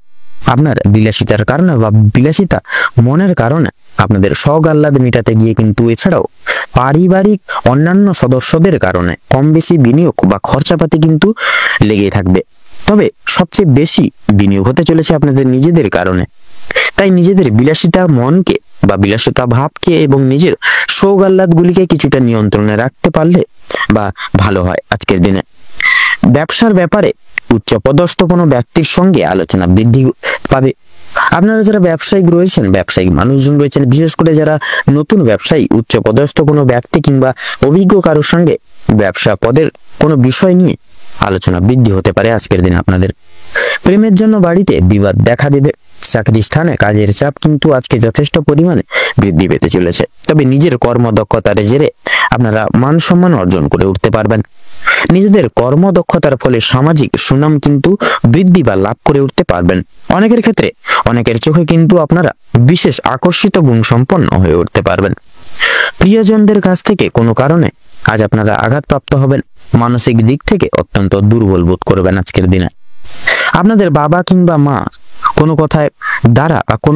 আপনার বিলাসিতার কারণে বা বিলাসিতা মনের কারণে আপনাদের শখ আহ্লাদ মেটাতে গিয়ে কিন্তু এছাড়াও পারিবারিক অন্যান্য সদস্যদের কারণে কম বেশি বিনিয়োগ বা খরচাপাতি কিন্তু লেগেই থাকবে। তবে সবচেয়ে বেশি বিনিয়োগ হতে চলেছে আপনাদের নিজেদের কারণে। তাই নিজেদের বিলাসিতা মনকে বা বিলাসিতা ভাবকে এবং নিজের শোক আহ্লাদগুলিকে কিছুটা নিয়ন্ত্রণে রাখতে পারলে বা ভালো হয় আজকের দিনে। ব্যবসার ব্যাপারে উচ্চপদস্থ কোনো ব্যক্তির সঙ্গে আলোচনা বৃদ্ধি পাবে। আপনারা যারা ব্যবসায়িক রয়েছেন, ব্যবসায়িক মানুষজন রয়েছেন, বিশেষ করে যারা নতুন ব্যবসায়ী, উচ্চপদস্থ কোনো ব্যক্তি কিংবা অভিজ্ঞ কারোর সঙ্গে ব্যবসা পদের কোনো বিষয় নিয়ে আলোচনা বৃদ্ধি হতে পারে আজকের দিন আপনাদের। প্রেমের জন্য বাড়িতে বিবাদ দেখা দেবে। চাকরি স্থানে কাজের চাপ কিন্তু আজকে যথেষ্ট পরিমাণে বৃদ্ধি পেতে চলেছে। তবে নিজের কর্মদক্ষতার জেরে আপনারা মান সম্মান অর্জন করে উঠতে পারবেন। নিজেদের কর্মদক্ষতার ফলে সামাজিক সুনাম কিন্তু বৃদ্ধি বা লাভ করে উঠতে পারবেন। অনেকের ক্ষেত্রে অনেকের চোখে কিন্তু আপনারা বিশেষ আকর্ষিত গুণ সম্পন্ন হয়ে উঠতে পারবেন। প্রিয়জনদের কাছ থেকে কোনো কারণে আজ আপনারা আঘাতপ্রাপ্ত হবেন। মানসিক দিক থেকে অত্যন্ত দুর্বল বোধ করবেন আজকের দিনে। আপনাদের বাবা কিংবা মা কোনো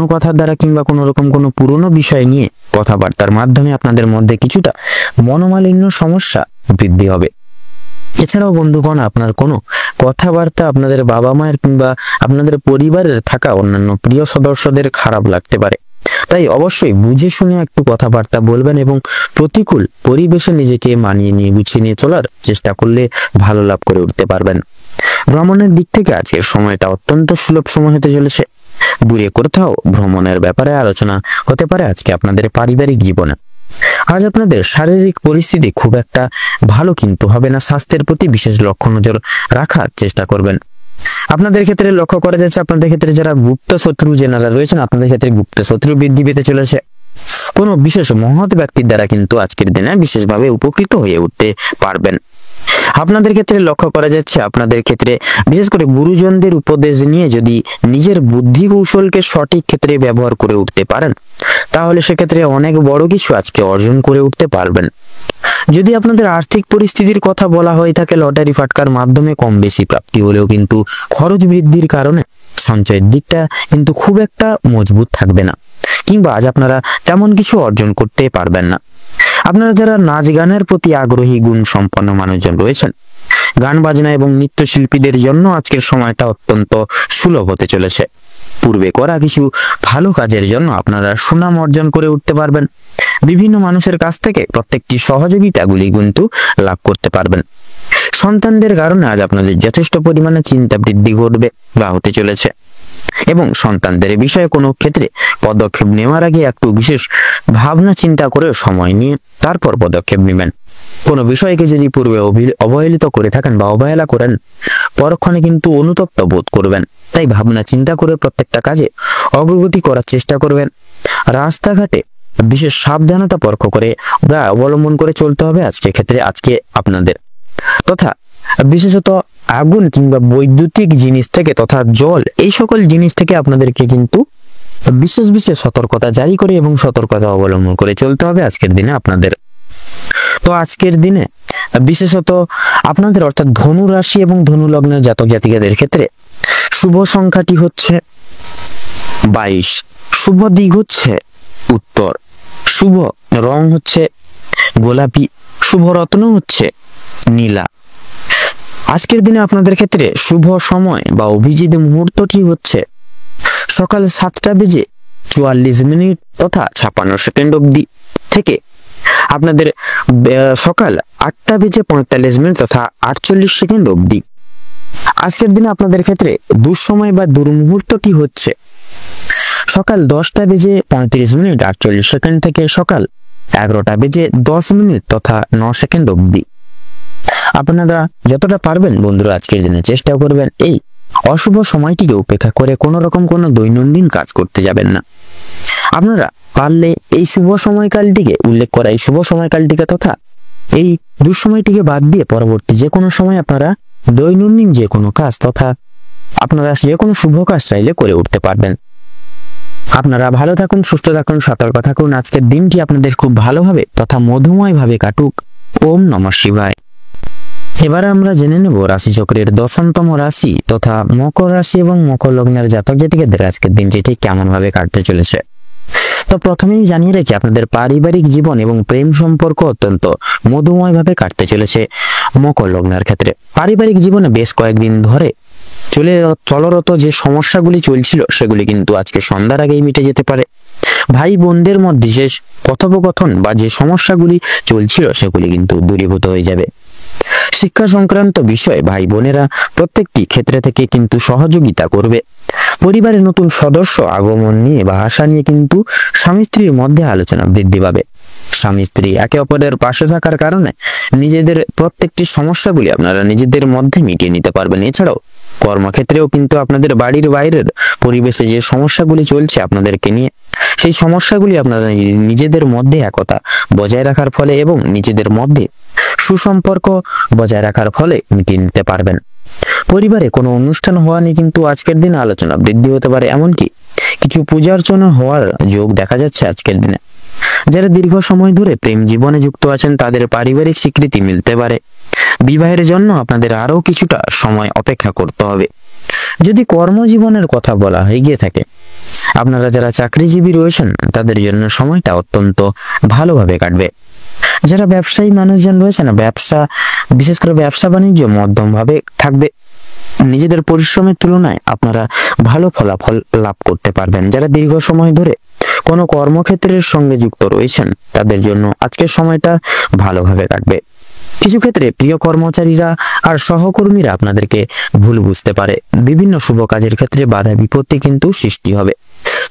কথার দ্বারা কিংবা কোনো রকম কোনো পুরনো বিষয় নিয়ে কথাবার্তার মাধ্যমে আপনাদের মধ্যে কিছুটা মনোমালিন্য সমস্যা বৃদ্ধি হবে। এছাড়াও বন্ধুগণ, আপনার কোনো কথাবার্তা আপনাদের বাবা মায়ের কিংবা আপনাদের পরিবারের থাকা অন্যান্য প্রিয় সদস্যদের খারাপ লাগতে পারে। তাই অবশ্যই বুঝে শুনে একটু কথাবার্তা বলবেন এবং প্রতিকূল পরিবেশে নিজেকে মানিয়ে নিয়ে গুছিয়ে নিয়ে চলার চেষ্টা করলে ভালো লাভ করে উঠতে পারবেন। ভ্রমণের দিক থেকে আজকের সময়টা অত্যন্ত সুলভ সময় হতে চলেছে। দূরে কোথাও ভ্রমণের ব্যাপারে আলোচনা হতে পারে আজকে আপনাদের পারিবারিক জীবনে। আজ আপনাদের শারীরিক পরিস্থিতি খুব একটা ভালো কিন্তু হবে না, স্বাস্থ্যের প্রতি বিশেষ লক্ষ্য নজর রাখার চেষ্টা করবেন। আপনাদের ক্ষেত্রে লক্ষ্য করা যাচ্ছে আপনাদের ক্ষেত্রে যারা গুপ্ত শত্রু জেনারা রয়েছেন, আপনাদের ক্ষেত্রে গুপ্ত শত্রু বৃদ্ধি পেতে চলেছে। কোনো বিশেষ মহৎ ব্যক্তির দ্বারা কিন্তু আজকের দিনে বিশেষভাবে উপকৃত হয়ে উঠতে পারবেন। আপনাদের ক্ষেত্রে লক্ষ্য করা যাচ্ছে আপনাদের ক্ষেত্রে বিশেষ করে গুরুজনদের উপদেশ নিয়ে যদি নিজের বুদ্ধি কৌশলকে সঠিক ক্ষেত্রে ব্যবহার করে উঠতে পারেন, তাহলে সেক্ষেত্রে অনেক বড় কিছু আজকে অর্জন করে উঠতে পারবেন। যদি আপনাদের আর্থিক পরিস্থিতির কথা বলা হয়ে থাকে, লটারি ফাটকার মাধ্যমে কম বেশি প্রাপ্তি হলেও কিন্তু খরচ বৃদ্ধির কারণে সঞ্চয়ের দিকটা কিন্তু খুব একটা মজবুত থাকবে না, কিংবা আজ আপনারা তেমন কিছু অর্জন করতে পারবেন না। আপনারা যারা নাচ গানের প্রতি আগ্রহী গুণ সম্পন্ন মানুষজন রয়েছেন, গান বাজনা এবং নৃত্যশিল্পীদের জন্য আজকের সময়টা অত্যন্ত সুলভ হতে চলেছে। পূর্বে করা কিছু ভালো কাজের জন্য আপনারা সুনাম অর্জন করে উঠতে পারবেন। বিভিন্ন মানুষের কাছ থেকে প্রত্যেকটি সহযোগিতাগুলি কিন্তু লাভ করতে পারবেন। সন্তানদের কারণে আজ আপনাদের যথেষ্ট পরিমাণে চিন্তা বৃদ্ধি ঘটবে বা হতে চলেছে, এবং সন্তানদের বিষয়ে কোনো ক্ষেত্রে পদক্ষেপ নেওয়ার আগে একটু বিশেষ ভাবনা চিন্তা করে সময় নিয়ে তারপর পদক্ষেপ নেবেন। কোনো বিষয়কে যদি পূর্বে অবহেলিত করে থাকেন বা অবহেলা করেন, পরক্ষণে কিন্তু অনুতপ্ত বোধ করবেন। তাই ভাবনা চিন্তা করে প্রত্যেকটা কাজে অগ্রগতি করার চেষ্টা করবেন। রাস্তাঘাটে বিশেষ সাবধানতা পরখ করে বা অবলম্বন করে চলতে হবে আজকে ক্ষেত্রে আজকে আপনাদের। তথা বিশেষত আগুন কিংবা বৈদ্যুতিক জিনিস থেকে তথা জল, এই সকল জিনিস থেকে আপনাদেরকে কিন্তু বিশেষ বিশেষ সতর্কতা জারি করে এবং সতর্কতা অবলম্বন করে চলতে হবে আজকের দিনে আপনাদের। তো আজকের দিনে বিশেষত আপনাদের অর্থাৎ ধনু রাশি এবং ধনু লগ্নের জাতক জাতিকাদের ক্ষেত্রে শুভ সংখ্যাটি হচ্ছে 22, শুভ দিক হচ্ছে উত্তর, শুভ রং হচ্ছে গোলাপি, শুভ রত্ন হচ্ছে নীলা। আজকের দিনে আপনাদের ক্ষেত্রে শুভ সময় বা অভিজিৎ মুহূর্তটি হচ্ছে সকাল 7:44 তথা 56 অবধি থেকে আপনাদের সকাল 8:45 তথা 48 অবধি। আজকের দিনে আপনাদের ক্ষেত্রে দুঃসময় বা দুর্মুহূর্তটি হচ্ছে সকাল 10:35 48 থেকে সকাল 11:10 তথা 9 অবধি। আপনারা যতটা পারবেন বন্ধুরা আজকের দিনে চেষ্টা করবেন এই অশুভ সময়টিকে উপেক্ষা করে কোনো রকম কোনো দৈনন্দিন কাজ করতে যাবেন না। আপনারা পারলে এই শুভ সময়কালটিকে উল্লেখ করা এই শুভ সময়কালটিকে তথা এই দুঃসময়টিকে বাদ দিয়ে পরবর্তী যে কোনো সময় আপনারা দৈনন্দিন যে কোনো কাজ তথা আপনারা যে কোনো শুভ কাজ চাইলে করে উঠতে পারবেন। আপনারা ভালো থাকুন, সুস্থ থাকুন, সতর্ক থাকুন। আজকের দিনটি আপনাদের খুব ভালোভাবে তথা মধুময় ভাবে কাটুক। ওম নমঃ শিবায়। এবার আমরা জেনে নেব রাশিচক্রের 10তম রাশি তথা মকর রাশি এবং মকর লগ্নের জাতক জাতিকাদের আজকের দিনটি ঠিক কেমন ভাবে কাটতে চলেছে। তো প্রথমেই জানিয়ে রাখি আপনাদের পারিবারিক জীবন এবং প্রেম সম্পর্ক অত্যন্ত মধুময় ভাবে কাটতে চলেছে মকর লগ্নের ক্ষেত্রে। পারিবারিক জীবনে বেশ কয়েকদিন ধরে চলরত যে সমস্যাগুলি চলছিল সেগুলি কিন্তু আজকে সন্ধ্যার আগেই মিটে যেতে পারে। ভাই বোনদের মধ্যে যে কথোপকথন বা যে সমস্যাগুলি চলছিল সেগুলি কিন্তু দূরীভূত হয়ে যাবে। শিক্ষা সংক্রান্ত বিষয়ে ভাই বোনেরা প্রত্যেকটি ক্ষেত্রে থেকে কিন্তু সহযোগিতা করবে। পরিবারের নতুন সদস্য আগমন নিয়ে বা আশা নিয়ে কিন্তু স্বামী স্ত্রীর মধ্যে আলোচনা বৃদ্ধি পাবে। স্বামী স্ত্রী একে অপরের পাশে থাকার কারণে নিজেদের প্রত্যেকটি সমস্যাগুলি আপনারা নিজেদের মধ্যে মিটিয়ে নিতে পারবেন। এছাড়াও কর্মক্ষেত্রেও কিন্তু আপনাদের বাড়ির বাইরের পরিবেশে যে সমস্যাগুলি চলছে আপনাদেরকে নিয়ে, সেই সমস্যাগুলি আপনারা নিজেদের মধ্যে একতা বজায় রাখার ফলে এবং নিজেদের মধ্যে সুসম্পর্ক বজায় রাখার ফলে মিটিয়ে নিতে পারবেন। পরিবারে কোনো অনুষ্ঠান হওয়া নিয়ে কিন্তু আজকের দিনে আলোচনা বৃদ্ধি হতে পারে, এমনকি কিছু পূজা অর্চনা হওয়ার যোগ দেখা যাচ্ছে আজকের দিনে। যারা দীর্ঘ সময় ধরে প্রেম জীবনে যুক্ত আছেন তাদের পারিবারিক স্বীকৃতি মিলতে পারে। বিবাহের জন্য আপনাদের আরো কিছুটা সময় অপেক্ষা করতে হবে। যদি কর্মজীবনের কথা বলা হয়ে গিয়ে থাকে, আপনারা যারা চাকরিজীবী রয়েছেন তাদের জন্য সময়টা অত্যন্ত ভালোভাবে কাটবে। যারা ব্যবসায়ী মানুষজন রয়েছেন, বিশেষ করে ব্যবসা বাণিজ্য মধ্যম ভাবে থাকবে। নিজেদের পরিশ্রমের তুলনায় আপনারা ভালো ফলাফল লাভ করতে পারবেন। যারা দীর্ঘ সময় ধরে কোনো কর্মক্ষেত্রের সঙ্গে যুক্ত রয়েছেন তাদের জন্য আজকের সময়টা ভালোভাবে কাটবে। কিছু ক্ষেত্রে প্রিয় কর্মচারীরা আর সহকর্মীরা আপনাদেরকে ভুল বুঝতে পারে। বিভিন্ন শুভ কাজের ক্ষেত্রে বাধা বিপত্তি কিন্তু সৃষ্টি হবে।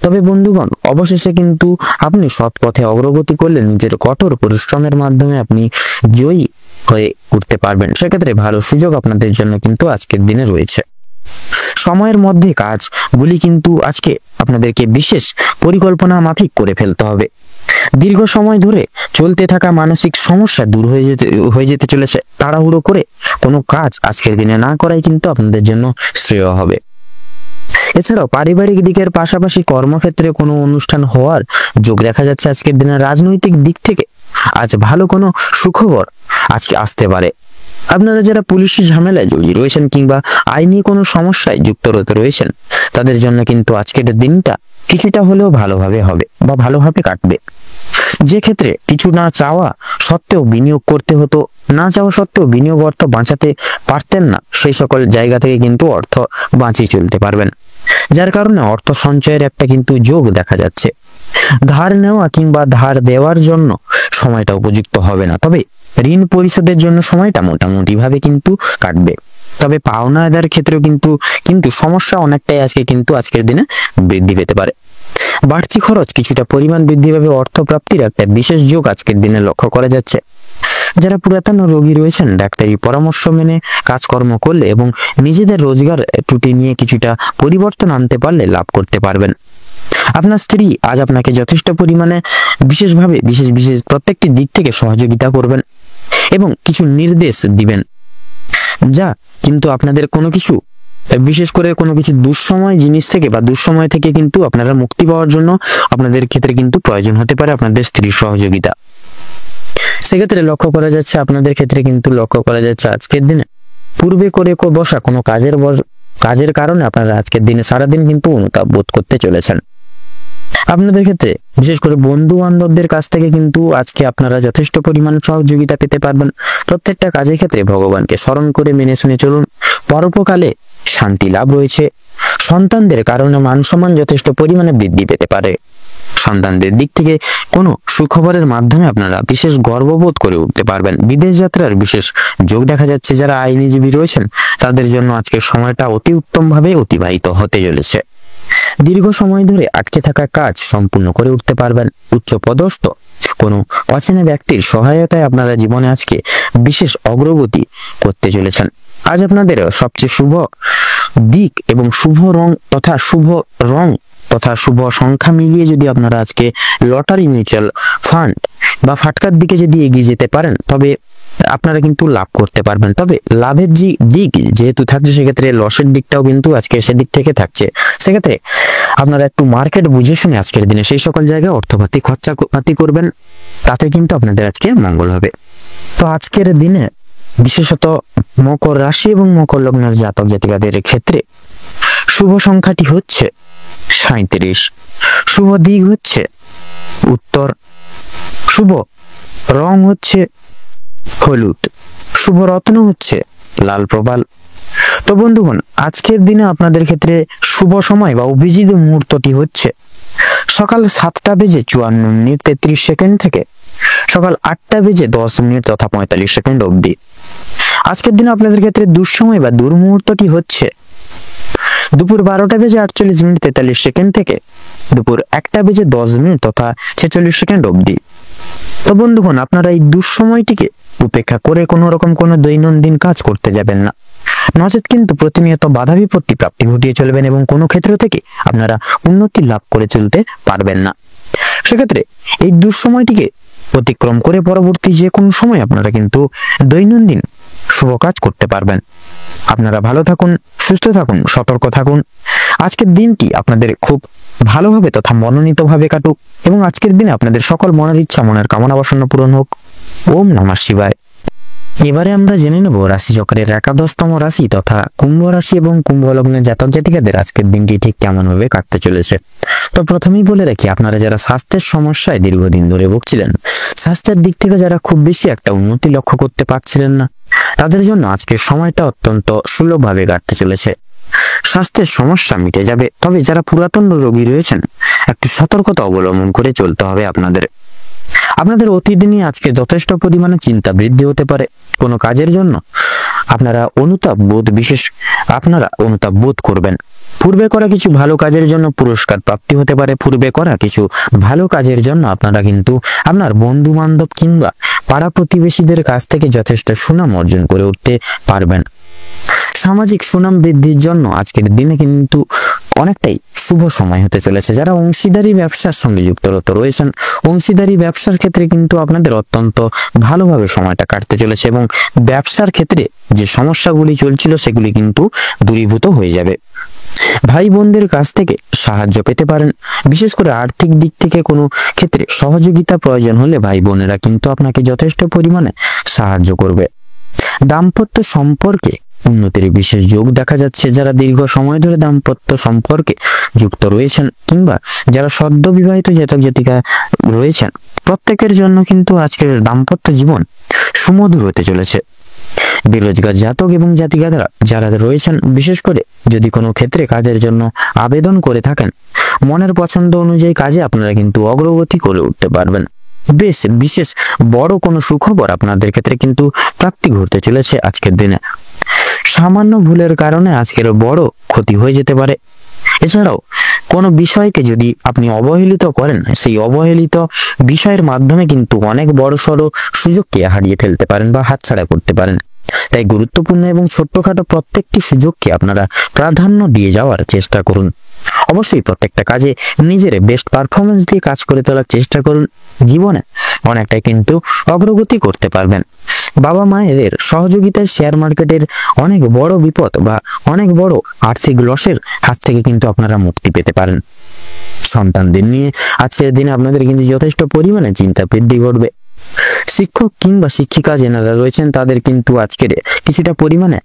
তবে বন্ধুগণ, অবশেষে কিন্তু আপনি সৎ পথে অগ্রগতি করলে নিজের কঠোর পরিশ্রমের মাধ্যমে আপনি জয়ী হয়ে উঠতে পারবেন। সেক্ষেত্রে ভালো সুযোগ আপনাদের জন্য কিন্তু আজকের দিনে রয়েছে। সময়ের মধ্যে কাজগুলি কিন্তু আজকে আপনাদেরকে বিশেষ পরিকল্পনা মাফিক করে ফেলতে হবে। দীর্ঘ সময় ধরে চলতে থাকা মানসিক সমস্যা দূর হয়ে যেতে চলেছে। তাড়াহুড়ো করে কোনো কাজ আজকের দিনে না করাই কিন্তু আপনাদের জন্য শ্রেয় হবে। এছাড়াও পারিবারিক দিকের পাশাপাশি কর্মক্ষেত্রে কোনো অনুষ্ঠান হওয়ার যোগ দেখা যাচ্ছে আজকের দিনে। রাজনৈতিক দিক থেকে আজ ভালো কোনো সুখবর আজকে আসতে পারে। আপনারা যারা পুলিশি ঝামেলায় জড়িয়ে রয়েছেন কিংবা আইনি কোনো সমস্যায় যুক্ত রয়েছেন, তাদের জন্য কিন্তু আজকের দিনটা কিছুটা হলেও ভালোভাবে হবে বা ভালোভাবে কাটবে। যে ক্ষেত্রে কিছু না চাওয়া সত্ত্বেও বিনিয়োগ করতে হতো, না চাওয়া সত্ত্বেও বিনিয়োগ অর্থ বাঁচাতে পারতেন না, সেই সকল জায়গা থেকে কিন্তু অর্থ বাঁচিয়ে চলতে পারবেন, যার কারণে অর্থ সঞ্চয়ের একটা কিন্তু যোগ দেখা যাচ্ছে। ধার নেওয়া কিংবা ধার দেওয়ার জন্য সময়টা উপযুক্ত হবে না, তবে ঋণ পরিশোধের জন্য সময়টা মোটামুটি ভাবে কিন্তু কাটবে। তবে পাওনা আদায়ের ক্ষেত্রেও কিন্তু সমস্যা অনেকটাই আজকের দিনে বৃদ্ধি পেতে পারে। বাড়তি খরচ কিছুটা পরিমাণ বৃদ্ধি পাবে। অর্থ প্রাপ্তির একটা বিশেষ যোগ আজকের দিনে লক্ষ্য করা যাচ্ছে। যারা পুরাতন রোগী রয়েছেন, ডাক্তারি পরামর্শ মেনে কাজকর্ম করলে এবং নিজেদের রোজগার ত্রুটি নিয়ে কিছুটা পরিবর্তন আনতে পারলে লাভ করতে পারবেন। আপনার স্ত্রী আজ আপনাকে যথেষ্ট পরিমাণে বিশেষ প্রত্যেকটি দিক থেকে সহযোগিতা করবেন এবং কিছু নির্দেশ দিবেন, যা কিন্তু আপনাদের কোনো কিছু বিশেষ করে কোনো কিছু দুঃসময় জিনিস থেকে বা দুঃসময় থেকে কিন্তু আপনারা মুক্তি পাওয়ার জন্য আপনাদের ক্ষেত্রে কিন্তু প্রয়োজন হতে পারে আপনাদের স্ত্রীর সহযোগিতা। সেক্ষেত্রে আপনাদের ক্ষেত্রে কিন্তু লক্ষ্য করা যাচ্ছে আজকের দিনে পূর্বে করে বসা কোনো কাজের কারণে আপনারা আজকের দিনে সারাদিন কিন্তু অনুতাপ বোধ করতে চলেছেন। আপনাদের ক্ষেত্রে বিশেষ করে বন্ধু বান্ধবদের কাছ থেকে কিন্তু আজকে আপনারা যথেষ্ট পরিমাণ সহযোগিতা পেতে পারবেন। প্রত্যেকটা কাজের ক্ষেত্রে ভগবানকে স্মরণ করে মেনে শুনে চলুন। পরোপকালে শান্তি লাভ রয়েছে। সন্তানদের কারণে মান সম্মান যথেষ্ট পরিমাণে বৃদ্ধি পেতে পারে। সন্তানদের দিক থেকে কোনো সুখবরের মাধ্যমে আপনারা বিশেষ গর্ববোধ করে উঠতে পারবেন। বিদেশ যাত্রার বিশেষ যোগ দেখা যাচ্ছে। যারা আইনজীবী রয়েছেন, তাদের জন্য আজকের সময়টা অতি উত্তম ভাবে অতিবাহিত হতে চলেছে। দীর্ঘ সময় ধরে আটকে থাকা কাজ সম্পূর্ণ করে উঠতে পারবেন। উচ্চ পদস্থ কোনো অচেনা ব্যক্তির সহায়তায় আপনারা জীবনে আজকে বিশেষ অগ্রগতি করতে চলেছেন। আজ আপনাদের সবচেয়ে শুভ দিক এবং শুভ রং তথা শুভ সংখ্যা মিলিয়ে যদি আপনারা আজকে লটারি, মিউচুয়াল ফান্ড বা ফাটকার দিকে যদি এগিয়ে যেতে পারেন, তবে আপনারা কিন্তু লাভ করতে পারবেন। তবে লাভের যে দিক যেহেতু থাকছে, সেক্ষেত্রে লসের দিকটাও কিন্তু আজকে সেদিক থেকে থাকছে। সেক্ষেত্রে আপনারা একটু মার্কেট বুঝে শুনে আজকের দিনে সেই সকল জায়গায় অর্থপাতি খরচাপাতি করবেন, তাতে কিন্তু আপনাদের আজকে মঙ্গল হবে। তো আজকের দিনে বিশেষত মকর রাশি এবং মকর লগ্নের জাতক জাতিকাদের ক্ষেত্রে শুভ সংখ্যাটি হচ্ছে 37, শুভ দিক হচ্ছে উত্তর, শুভ রং হচ্ছে হলুদ, শুভ রত্ন হচ্ছে লাল প্রবাল। তো বন্ধুগণ, আজকের দিনে আপনাদের ক্ষেত্রে শুভ সময় বা অভিজিৎ মুহূর্তটি হচ্ছে সকাল 7:54:33 থেকে সকাল 8:10 তথা 45 অবধি। আজকের দিনে আপনাদের ক্ষেত্রে দুঃসময় বা দুর্মুহূর্তটি হচ্ছে দুপুর 12:48:43 থেকে দুপুর 1:10 তথা 46 অবধি। তো বন্ধুগণ, আপনারা এই দুঃসময়টিকে উপেক্ষা করে কোনো রকম কোনো দৈনন্দিন কাজ করতে যাবেন না, নচেত কিন্তু প্রতিনিয়ত বাধা বিপত্তি প্রাপ্তি ঘটিয়ে চলবেন এবং কোনো ক্ষেত্র থেকে আপনারা উন্নতি লাভ করে চলতে পারবেন না। সেক্ষেত্রে এই দুঃসময়টিকে অতিক্রম করে পরবর্তী যে কোনো সময় আপনারা কিন্তু দৈনন্দিন শুভ কাজ করতে পারবেন। আপনারা ভালো থাকুন, সুস্থ থাকুন, সতর্ক থাকুন। আজকের দিনটি আপনাদের খুব ভালোভাবে তথা মনোনীতভাবে কাটুক এবং আজকের দিনে আপনাদের সকল মনের ইচ্ছা, মনের কামনা বাসনা পূরণ হোক। ওম নমঃ শিবায়। এবারে আমরা জেনে নেব রাশিচক্রের 11তম রাশি তথা কুম্ভ রাশি এবং কুম্ভ লগ্নের জাতক জাতিকাদের আজকের দিনটি ঠিক কেমন ভাবে কাটতে চলেছে। তো প্রথমেই বলে রাখি, আপনারা যারা স্বাস্থ্যের সমস্যায় দীর্ঘদিন ধরে ভুগছিলেন, স্বাস্থ্যের দিক থেকে যারা খুব বেশি একটা উন্নতি লক্ষ্য করতে পারছিলেন না, তাদের জন্য আজকের সময়টা অত্যন্ত সুলভভাবে কাটতে চলেছে। স্বাস্থ্যের সমস্যা মিটে যাবে। তবে যারা পুরাতন রোগী রয়েছেন, একটু সতর্কতা অবলম্বন করে চলতে হবে আপনাদের। আপনাদের অতীত নিয়ে আজকে যথেষ্ট পরিমাণে চিন্তা বৃদ্ধি হতে পারে। কোনো কাজের জন্য আপনারা অনুতাপ বোধ করবেন। পূর্বে করা কিছু ভালো কাজের জন্য পুরস্কার প্রাপ্তি হতে পারে। পূর্বে করা কিছু ভালো কাজের জন্য আপনারা কিন্তু আপনার বন্ধু বান্ধব কিংবা পাড়া প্রতিবেশীদের কাছ থেকে যথেষ্ট সুনাম অর্জন করে উঠতে পারবেন। সামাজিক সুনাম বৃদ্ধির জন্য আজকের দিনে কিন্তু অনেকটাই শুভ সময় হতে চলেছে। যারা অংশীদারি ব্যবসার সঙ্গে যুক্ত রয়েছেন, অংশীদারি ব্যবসার ক্ষেত্রে কিন্তু আপনাদের অত্যন্ত ভালোভাবে সময়টা কাটতে চলেছে এবং ব্যবসার ক্ষেত্রে যে সমস্যাগুলি চলছিল সেগুলি কিন্তু দূরীভূত হয়ে যাবে। ভাই বোনদের কাছ থেকে সাহায্য পেতে পারেন। বিশেষ করে আর্থিক দিক থেকে কোনো ক্ষেত্রে সহযোগিতা প্রয়োজন হলে ভাই বোনেরা কিন্তু আপনাকে যথেষ্ট পরিমাণে সাহায্য করবে। দাম্পত্য সম্পর্কে উন্নতির বিশেষ যোগ দেখা যাচ্ছে। যারা দীর্ঘ সময় ধরে দাম্পত্য সম্পর্কে যুক্ত রয়েছেন কিংবা যারা সদ্য বিবাহিত জাতক জাতিকা রয়েছেন, প্রত্যেকের জন্য কিন্তু আজকের দাম্পত্য জীবন সুমধুর হতে চলেছে। বেরোজগার জাতক এবং জাতিকারা যারা রয়েছেন, বিশেষ করে যদি কোনো ক্ষেত্রে কাজের জন্য আবেদন করে থাকেন, মনের পছন্দ অনুযায়ী কাজে আপনারা কিন্তু অগ্রগতি করে উঠতে পারবেন। বিশেষ বড় কোনো সুখবর আপনাদের ক্ষেত্রে কিন্তু প্রাপ্তি ঘটতে চলেছে আজকের দিনে। সামান্য ভুলের কারণে আজকের বড় ক্ষতি হয়ে যেতে পারে। এছাড়াও কোনো বিষয়কে যদি আপনি অবহেলিত করেন, সেই অবহেলিত বিষয়ের মাধ্যমে কিন্তু অনেক বড়সড় সুযোগকে হারিয়ে ফেলতে পারেন বা হাতছাড়া করতে পারেন। তাই গুরুত্বপূর্ণ এবং ছোট্টখাটো প্রত্যেকটি সুযোগকে আপনারা প্রাধান্য দিয়ে যাওয়ার চেষ্টা করুন। অবশ্যই প্রত্যেকটা কাজে নিজের বেস্ট পারফরমেন্স দিয়ে কাজ করে তোলার চেষ্টা করুন। জীবনে অনেকটাই কিন্তু অগ্রগতি করতে পারবেন। বাবা মায়েদের সহযোগিতায় শেয়ার মার্কেটের অনেক বড় বিপদ বা অনেক বড় আর্থিক লসের হাত থেকে কিন্তু আপনারা মুক্তি পেতে পারেন। সন্তানদের নিয়ে আজকের দিনে আপনাদের কিন্তু যথেষ্ট পরিমাণে চিন্তা বৃদ্ধি ঘটবে। শিক্ষক কিংবা শিক্ষিকা যারা রয়েছেন তাদের কিন্তু আজকের কিছুটা পরিমাণে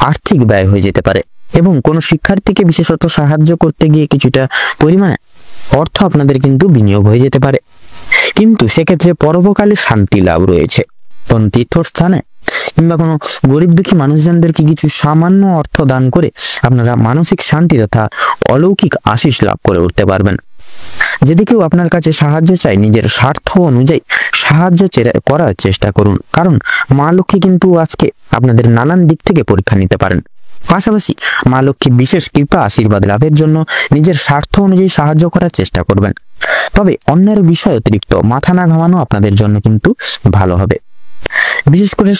আর্থিক ব্যয় হয়ে যেতে পারে এবং কোনো শিক্ষার্থীকে বিশেষত সাহায্য করতে গিয়ে কিছুটা পরিমাণে অর্থ আপনাদের কিন্তু বিনিয়োগ হয়ে যেতে পারে। কিন্তু সেক্ষেত্রে পরবর্তীকালে শান্তি লাভ রয়েছে। কোন তীর্থস্থানে কিংবা কোনো গরিব দুঃখী মানুষজনদেরকে কিছু সামান্য অর্থ দান করে আপনারা মানসিক শান্তি তথা অলৌকিক আশিস লাভ করে উঠতে পারবেন। যদি কেউ আপনার কাছে সাহায্য চায়, নিজের স্বার্থ অনুযায়ী সাহায্য করার চেষ্টা করুন, কারণ মা লক্ষ্মী কিন্তু আজকে আপনাদের নানান দিক থেকে পরীক্ষা নিতে পারেন। পাশাপাশি মা লক্ষ্মী বিশেষ কৃপা আশীর্বাদ লাভের জন্য নিজের স্বার্থ অনুযায়ী সাহায্য করার চেষ্টা করবেন। তবে অন্যের বিষয় অতিরিক্ত মাথা না ঘামানো আপনাদের জন্য কিন্তু ভালো হবে। বিশেষ করে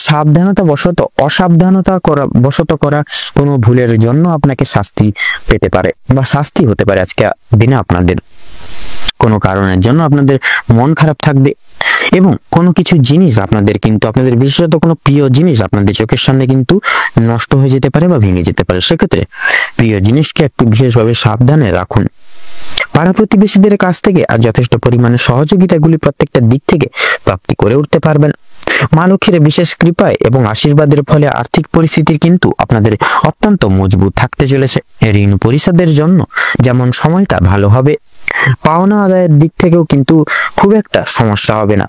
অসাবধানতা করা কোনো ভুলের জন্য আপনাকে শাস্তি পেতে পারে বা শাস্তি হতে পারে আজকে দিনে। আপনাদের কোনো কারণের জন্য আপনাদের মন খারাপ থাকবে এবং কোনো কিছু জিনিস আপনাদের বিশেষত কোনো প্রিয় জিনিস আপনাদের চোখের সামনে কিন্তু নষ্ট হয়ে যেতে পারে বা ভেঙে যেতে পারে। সেক্ষেত্রে প্রিয় জিনিসকে একটু বিশেষভাবে সাবধানে রাখুন। পাড়া প্রতিবেশীদের কাছ থেকে আর যথেষ্ট পরিমাণে সহযোগিতাগুলি প্রত্যেকটা দিক থেকে প্রাপ্তি করে উঠতে পারবেন। মা লক্ষ্মীর বিশেষ কৃপায় এবং আশীর্বাদের ফলে আর্থিক পরিস্থিতি কিন্তু আপনাদের অত্যন্ত মজবুত থাকতে চলেছে। ঋণ পরিশোধের জন্য যেমন সময়টা ভালো হবে, পাওনা আদায়ের দিক থেকেও কিন্তু খুব একটা সমস্যা হবে না।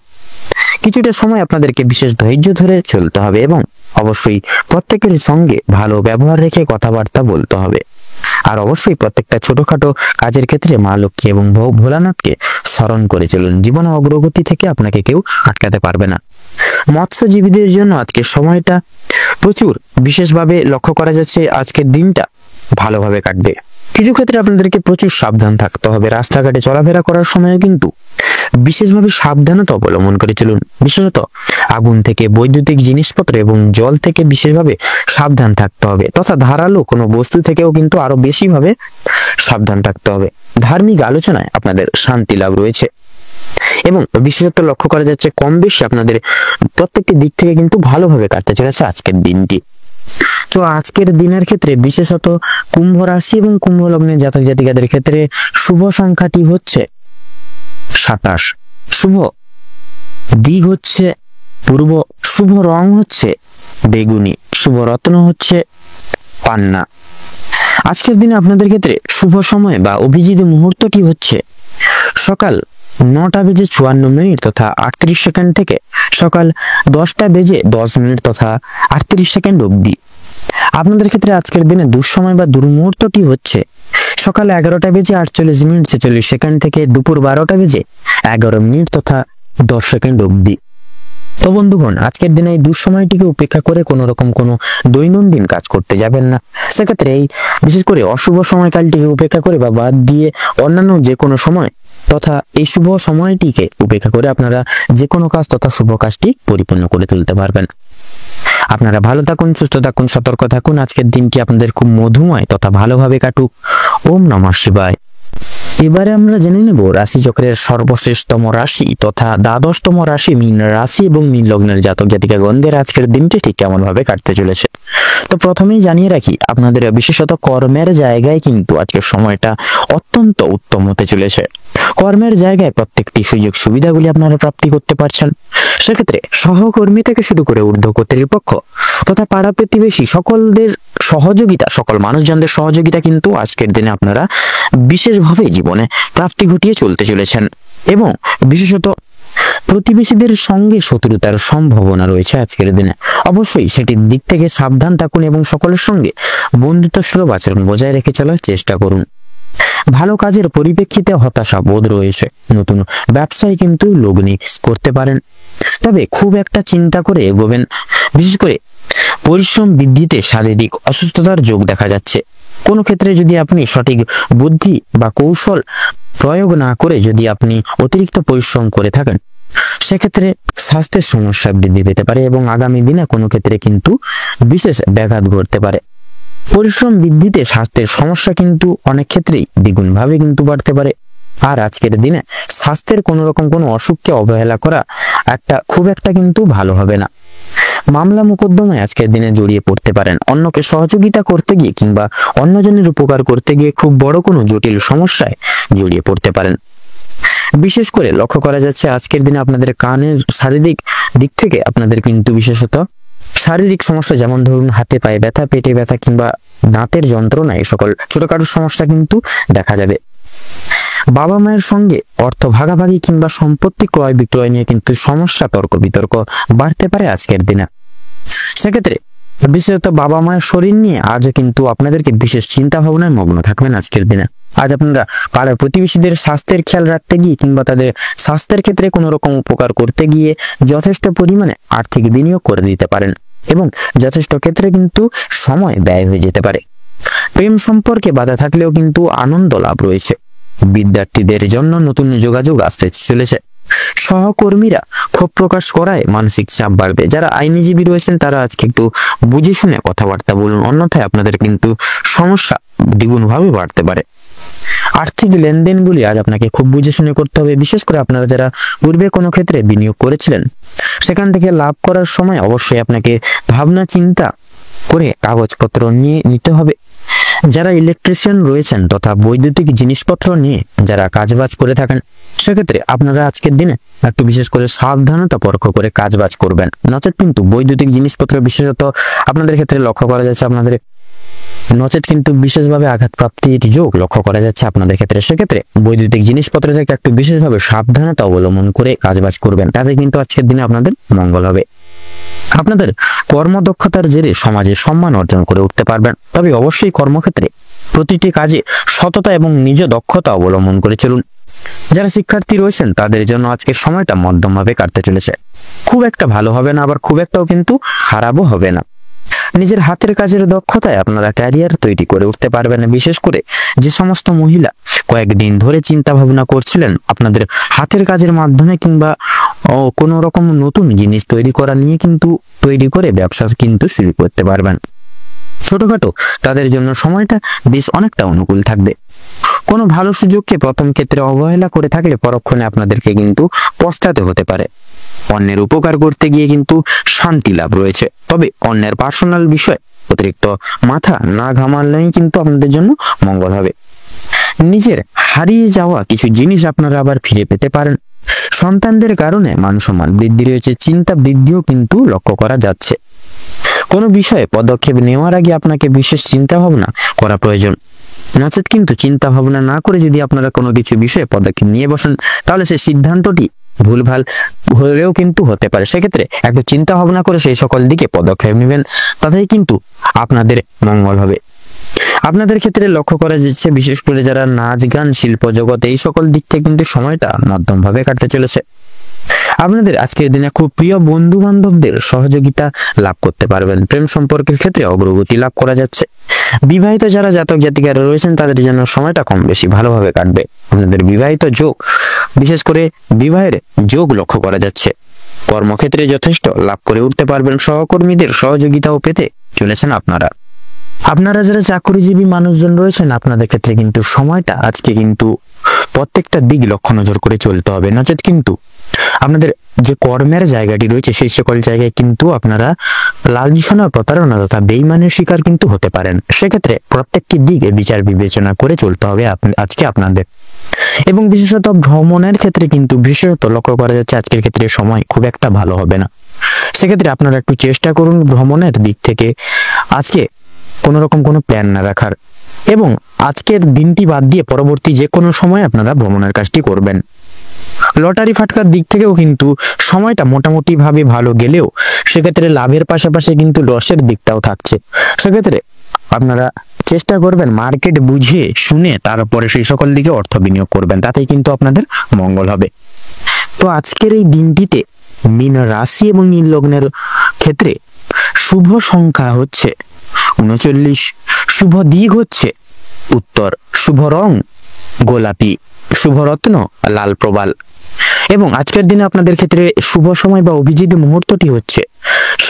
কিছুটা সময় আপনাদেরকে বিশেষ ধৈর্য ধরে চলতে হবে এবং অবশ্যই প্রত্যেকের সঙ্গে ভালো ব্যবহার রেখে কথাবার্তা বলতে হবে। আর অবশ্যই প্রত্যেকটা ছোটখাটো কাজের ক্ষেত্রে মা লক্ষ্মী এবং ভোলানাথকে স্মরণ করে চলুন। জীবনে অগ্রগতি থেকে আপনাকে কেউ আটকাতে পারবে না। মৎস্যজীবীদের জন্য আজকের সময়টা প্রচুর বিশেষভাবে লক্ষ্য করা যাচ্ছে। আজকের দিনটা ভালোভাবে কাটবে। কিছু ক্ষেত্রে আপনাদেরকে প্রচুর সাবধান থাকতে হবে। রাস্তাঘাটে চলাফেরা করার সময় কিন্তু বিশেষভাবে সাবধানতা অবলম্বন করে চলুন। বিশেষত আগুন থেকে, বৈদ্যুতিক জিনিসপত্র এবং জল থেকে বিশেষভাবে সাবধান থাকতে হবে, তথা ধারালো কোনো বস্তু থেকেও কিন্তু আরো বেশিভাবে সাবধান থাকতে হবে। ধার্মিক আলোচনায় আপনাদের শান্তি লাভ রয়েছে এবং বিশেষত লক্ষ্য করা যাচ্ছে কম বেশি আপনাদের প্রত্যেকটি দিক থেকে কিন্তু ভালোভাবে কাটতে চলেছে আজকের দিনটি। তো আজকের দিনের ক্ষেত্রে বিশেষত কুম্ভ রাশি এবং কুম্ভ লগ্নের জাতক জাতিকাদের ক্ষেত্রে শুভ সংখ্যাটি হচ্ছে 27, শুভ দিক হচ্ছে পূর্ব, শুভ রং হচ্ছে বেগুনি, শুভ রত্ন হচ্ছে পান্না। আজকের দিনে আপনাদের ক্ষেত্রে শুভ সময় বা অভিজিৎ মুহূর্তটি হচ্ছে সকাল 9:54 তথা 38 সেকেন্ড থেকে সকাল 10:10 তথা 38 সেকেন্ড অবধি। আপনাদের ক্ষেত্রে আজকের দিনে দুঃসময় বা দুর্মুহূর্তটি হচ্ছে সকাল 11:48 46 সেকেন্ড থেকে দুপুর 12:11 তথা 10 সেকেন্ড অবধি। তো বন্ধুগণ, আজকের দিনে এই দুঃসময়টিকে উপেক্ষা করে কোনো রকম কোনো দৈনন্দিন কাজ করতে যাবেন না। সেক্ষেত্রে এই বিশেষ করে অশুভ সময়কালটিকে উপেক্ষা করে বা বাদ দিয়ে অন্যান্য যে কোনো সময় তথা এই শুভ সময়টিকে উপেক্ষা করে আপনারা যে কোনো কাজ তথা শুভ কাজটি পরিপূর্ণ করে তুলতে পারবেন। আপনারা ভালো থাকুন, সুস্থ থাকুন, সতর্ক থাকুন। আজকের দিনটি আপনাদের খুব মধুময় তথা ভালোভাবে কাটুক। ওম নমঃ শিবায়। এবারে আমরা জেনে নেব রাশি চক্রের সর্বশ্রেষ্ঠতম রাশি তথা দ্বাদশতম রাশি মীন রাশি এবং মীন লগ্নের জাতক জাতিকাগণদের আজকের দিনটি ঠিক কেমন ভাবে কাটতে চলেছে। তো প্রথমেই জানিয়ে রাখি, আপনাদের বিশেষত কর্মের জায়গায় কিন্তু আজকের সময়টা অত্যন্ত উত্তম হতে চলেছে। কর্মের জায়গায় প্রত্যেকটি সুযোগ সুবিধাগুলি আপনারা প্রাপ্তি করতে পারছেন। সেক্ষেত্রে সহকর্মী থেকে শুরু করে ঊর্ধ্ব কর্তৃপক্ষ তথা পাড়া প্রতিবেশী সকলদের সহযোগিতা, সকল মানুষজনদের সহযোগিতা কিন্তু আজকের দিনে আপনারা বিশেষভাবে জীবনে প্রাপ্তি ঘটিয়ে চলতে চলেছেন। এবং বিশেষত প্রতিবেশীদের সঙ্গে শত্রুতার সম্ভাবনা রয়েছে আজকের দিনে। অবশ্যই সেটির দিক থেকে সাবধান থাকুন এবং সকলের সঙ্গে বন্ধুত্বসুলভ আচরণ বজায় রেখে চলার চেষ্টা করুন। ভালো কাজের পরিপ্রেক্ষিতে হতাশা বোধ রয়েছে। নতুন ব্যবসায় কিন্তু লগ্নি করতে পারেন, তবে খুব একটা চিন্তা করে এগোবেন। বিশেষ করে পরিশ্রম বৃদ্ধিতে শারীরিক অসুস্থতার যোগ দেখা যাচ্ছে। কোনো ক্ষেত্রে যদি আপনি সঠিক বুদ্ধি বা কৌশল প্রয়োগ না করে যদি আপনি অতিরিক্ত পরিশ্রম করে থাকেন, সেক্ষেত্রে স্বাস্থ্যের সমস্যা বৃদ্ধি পেতে পারে এবং আগামী দিনে কোনো ক্ষেত্রে কিন্তু বিশেষ ব্যাঘাত ঘটতে পারে। পরিশ্রম বৃদ্ধিতে স্বাস্থ্যের সমস্যা কিন্তু অনেক ক্ষেত্রেই দ্বিগুণ ভাবে কিন্তু বাড়তে পারে। আর আজকের দিনে স্বাস্থ্যের কোনো রকম কোনো অসুখকে অবহেলা করা খুব একটা কিন্তু ভালো হবে না। মামলা মোকদ্দমায় আজকের দিনে জড়িয়ে পড়তে পারেন। অন্যকে সহযোগিতা করতে গিয়ে কিংবা অন্যজনের উপকার করতে গিয়ে খুব বড় কোনো জটিল সমস্যায় জড়িয়ে পড়তে পারেন। বিশেষ করে লক্ষ্য করা যাচ্ছে আজকের দিনে আপনাদের কানের শারীরিক দিক থেকে আপনাদের কিন্তু বিশেষত শারীরিক সমস্যা, যেমন ধরুন হাতে পায়ে ব্যথা, পেটে ব্যথা কিংবা দাঁতের যন্ত্রণা, এই সকল ছোটখাটো সমস্যা কিন্তু দেখা যাবে। বাবা মায়ের সঙ্গে অর্থ ভাগাভাগি কিংবা সম্পত্তি ক্রয় বিক্রয় নিয়ে কিন্তু সমস্যা, তর্ক বিতর্ক বাড়তে পারে আজকের দিনে। সেক্ষেত্রে বিশেষত বাবা মায়ের শরীর নিয়ে আজও কিন্তু আপনাদেরকে বিশেষ চিন্তা ভাবনায় মগ্ন থাকবেন আজকের দিনে। আজ আপনারা পাড়ার প্রতিবেশীদের স্বাস্থ্যের খেয়াল রাখতে গিয়ে কিংবা তাদের স্বাস্থ্যের ক্ষেত্রে কোনো রকম উপকার করতে গিয়ে যথেষ্ট পরিমাণে আর্থিক বিনিয়োগ করে দিতে পারেন এবং যথেষ্ট ক্ষেত্রে কিন্তু সময় ব্যয় হয়ে যেতে পারে। প্রেম সম্পর্কে বাধা থাকলেও কিন্তু আনন্দ লাভ রয়েছে। বিদ্যার্থীদের জন্য নতুন যোগাযোগ আসতে চলেছে। সহকর্মীরা ক্ষোভ প্রকাশ করায় মানসিক চাপ বাড়বে। যারা আইনজীবী রয়েছেন তারা আজকে একটু বুঝে শুনে কথাবার্তা বলুন, অন্যথায় আপনাদের কিন্তু সমস্যা দ্বিগুণ ভাবে বাড়তে পারে। আর্থিক লেনদেনগুলি আজ আপনাকে খুব বুঝে শুনে করতে হবে। বিশেষ করে আপনারা যারা পূর্বে কোনো ক্ষেত্রে বিনিয়োগ করেছিলেন, সেখান থেকে লাভ করার সময় অবশ্যই আপনাকে ভাবনা চিন্তা করে কাগজপত্র নিয়ে নিতে হবে। যারা ইলেকট্রিশিয়ান রয়েছেন তথা বৈদ্যুতিক জিনিসপত্র নিয়ে যারা কাজবাজ করে থাকেন, সেক্ষেত্রে আপনারা আজকের দিনে একটু বিশেষ করে সাবধানতা পরখ করে কাজবাজ করবেন। নচেত কিন্তু বৈদ্যুতিক জিনিসপত্র বিশেষত আপনাদের ক্ষেত্রে লক্ষ্য করা যাচ্ছে নচেত কিন্তু বিশেষভাবে আঘাতপ্রাপ্তির যোগ লক্ষ্য করা যাচ্ছে আপনাদের ক্ষেত্রে। সেক্ষেত্রে বৈদ্যুতিক জিনিসপত্র থেকে একটু বিশেষভাবে সাবধানতা অবলম্বন করে কাজবাজ করবেন, তাতে কিন্তু আজকের দিনে আপনাদের মঙ্গল হবে। আপনাদের কর্মদক্ষতার জেরে সমাজে সম্মান অর্জন করে উঠতে পারবেন। তবে অবশ্যই কর্মক্ষেত্রে প্রতিটি কাজে সততা এবং নিজ দক্ষতা অবলম্বন করে চলুন। যারা শিক্ষার্থী রয়েছেন তাদের জন্য আজকের সময়টা মধ্যমভাবে কাটতে চলেছে। খুব একটা ভালো হবে না, আবার খুব একটাও কিন্তু খারাপও হবে না। নিজের হাতের কাজের দক্ষতায় আপনারা ক্যারিয়ার তৈরি করে উঠতে পারবেন। বিশেষ করে যে সমস্ত মহিলা কয়েকদিন ধরে চিন্তা ভাবনা করছিলেন আপনাদের হাতের কাজের মাধ্যমে কিংবা কোনো রকম নতুন জিনিস তৈরি করে ব্যবসা কিন্তু শুরু করতে পারবেন। ছোটখাটো তাদের জন্য সময়টা বেশ অনেকটা অনুকূল থাকবে। কোনো ভালো সুযোগকে প্রথম ক্ষেত্রে অবহেলা করে থাকলে পরক্ষণে আপনাদেরকে কিন্তু পস্তাতে হতে পারে। অন্যের উপকার করতে গিয়ে কিন্তু শান্তি লাভ রয়েছে। তবে অন্যের পার্সোনাল বিষয় অতিরিক্ত মাথা না ঘামালেই কিন্তু আপনাদের জন্য মঙ্গল হবে। নিজের হারিয়ে যাওয়া কিছু জিনিস আপনারা আবার ফিরে পেতে পারেন। সন্তানদের কারণে মান সম্মান বৃদ্ধি রয়েছে, চিন্তা বৃদ্ধিও কিন্তু লক্ষ্য করা যাচ্ছে। কোনো বিষয়ে পদক্ষেপ নেওয়ার আগে আপনাকে বিশেষ চিন্তা ভাবনা করা প্রয়োজন। নচেত কিন্তু চিন্তা ভাবনা না করে যদি আপনারা কোনো কিছু বিষয়ে পদক্ষেপ নিয়ে বসেন, তাহলে সেই সিদ্ধান্তটি ভুলভাল হলেও কিন্তু হতে পারে। সেক্ষেত্রে একটু চিন্তা ভাবনা করে সেই সকল দিকে পদক্ষেপ নেবেন, তাতেই কিন্তু আপনাদের মঙ্গল হবে। আপনাদের ক্ষেত্রে লক্ষ্য করা যাচ্ছে বিশেষ করে যারা নাচ গান শিল্প জগৎ এই সকল দিক থেকে কিন্তু সময়টা মধ্যম ভাবে কাটতে চলেছে। আপনাদের আজকের দিনে খুব প্রিয় বন্ধু বান্ধবদের সহযোগিতা লাভ করতে পারবেন। প্রেম সম্পর্কের ক্ষেত্রে অগ্রগতি লাভ করা যাচ্ছে। বিবাহিত যারা জাতক জাতিকারা রয়েছেন তাদের জন্য সময়টা কম বেশি ভালোভাবে কাটবে। আপনাদের বিবাহিত যোগ, বিশেষ করে বিবাহের যোগ লক্ষ্য করা যাচ্ছে। কর্মক্ষেত্রে যথেষ্ট লাভ করে উঠতে পারবেন। সহকর্মীদের সহযোগিতাও পেতে চলেছেন আপনারা যারা চাকরিজীবী মানুষজন রয়েছেন আপনাদের ক্ষেত্রে কিন্তু সময়টা আজকে কিন্তু প্রত্যেকটা দিক লক্ষ্য নজর করে চলতে হবে, নচেত কিন্তু আপনাদের যে কর্মের জায়গাটি রয়েছে সেই সকল জায়গায় কিন্তু আপনারা লাঞ্ছনা, প্রতারণা তথা বেইমানের শিকার কিন্তু হতে পারেন। সেক্ষেত্রে প্রত্যেকটি দিকে বিচার বিবেচনা করে চলতে হবে আজকে আপনাদের। এবং বিশেষত ভ্রমণের ক্ষেত্রে কিন্তু বিশেষত লক্ষ্য করা যাচ্ছে আজকের ক্ষেত্রে সময় খুব একটা ভালো হবে না। সেক্ষেত্রে আপনারা একটু চেষ্টা করুন ভ্রমণের দিক থেকে আজকে কোনো রকম কোনো প্ল্যান না রাখার, এবং আজকের দিনটি বাদ দিয়ে পরবর্তী যে কোনো সময় আপনারা ভ্রমণের কাজটি করবেন। লটারি ফাটকার দিক থেকেও কিন্তু সময়টা মোটামুটি ভাবে ভালো গেলেও সেক্ষেত্রে লাভের পাশাপাশি কিন্তু লসের দিকটাও থাকছে। সেক্ষেত্রে আপনারা চেষ্টা করবেন মার্কেট বুঝে শুনে তারপরে সেই সকল দিকে অর্থ বিনিয়োগ করবেন, তাতেই কিন্তু আপনাদের মঙ্গল হবে। তো আজকের এই দিনটিতে মীন রাশি এবং মীন লগ্নের ক্ষেত্রে শুভ সংখ্যা হচ্ছে 39, শুভ দিক হচ্ছে উত্তর, শুভ রং গোলাপি, শুভ রত্ন লাল প্রবাল। এবং আজকের দিনে আপনাদের ক্ষেত্রে শুভ সময় বা অভিজিৎ মুহূর্তটি হচ্ছে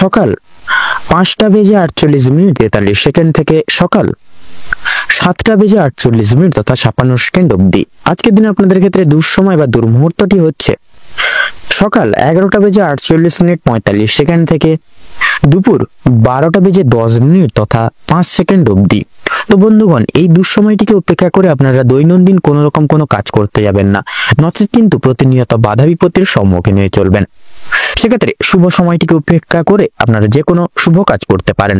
সকাল 5:48 থেকে সকাল 7:48 তথা 56 অব্দি। আজকের দিনে আপনাদের ক্ষেত্রে দুঃসময় বা দুর্মুহূর্তটি হচ্ছে সকাল 11:48 থেকে দুপুর 12:10 তথা 5 অব্দি। তো বন্ধুগণ, এই দুঃসময়টিকে উপেক্ষা করে আপনারা দৈনন্দিন কোনো রকম কোনো কাজ করতে যাবেন না, নচেত কিন্তু প্রতিনিয়ত বাধা বিপত্তির সম্মুখীন হয়ে চলবেন। সেক্ষেত্রে শুভ সময়টিকে উপেক্ষা করে আপনারা যে কোনো শুভ কাজ করতে পারেন।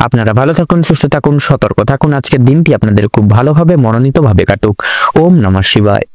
আপনারা ভালো থাকুন, সুস্থ থাকুন, সতর্ক থাকুন। আজকের দিনটি আপনাদের খুব ভালোভাবে মনোনীতভাবে কাটুক। ওম নমঃ শিবায়।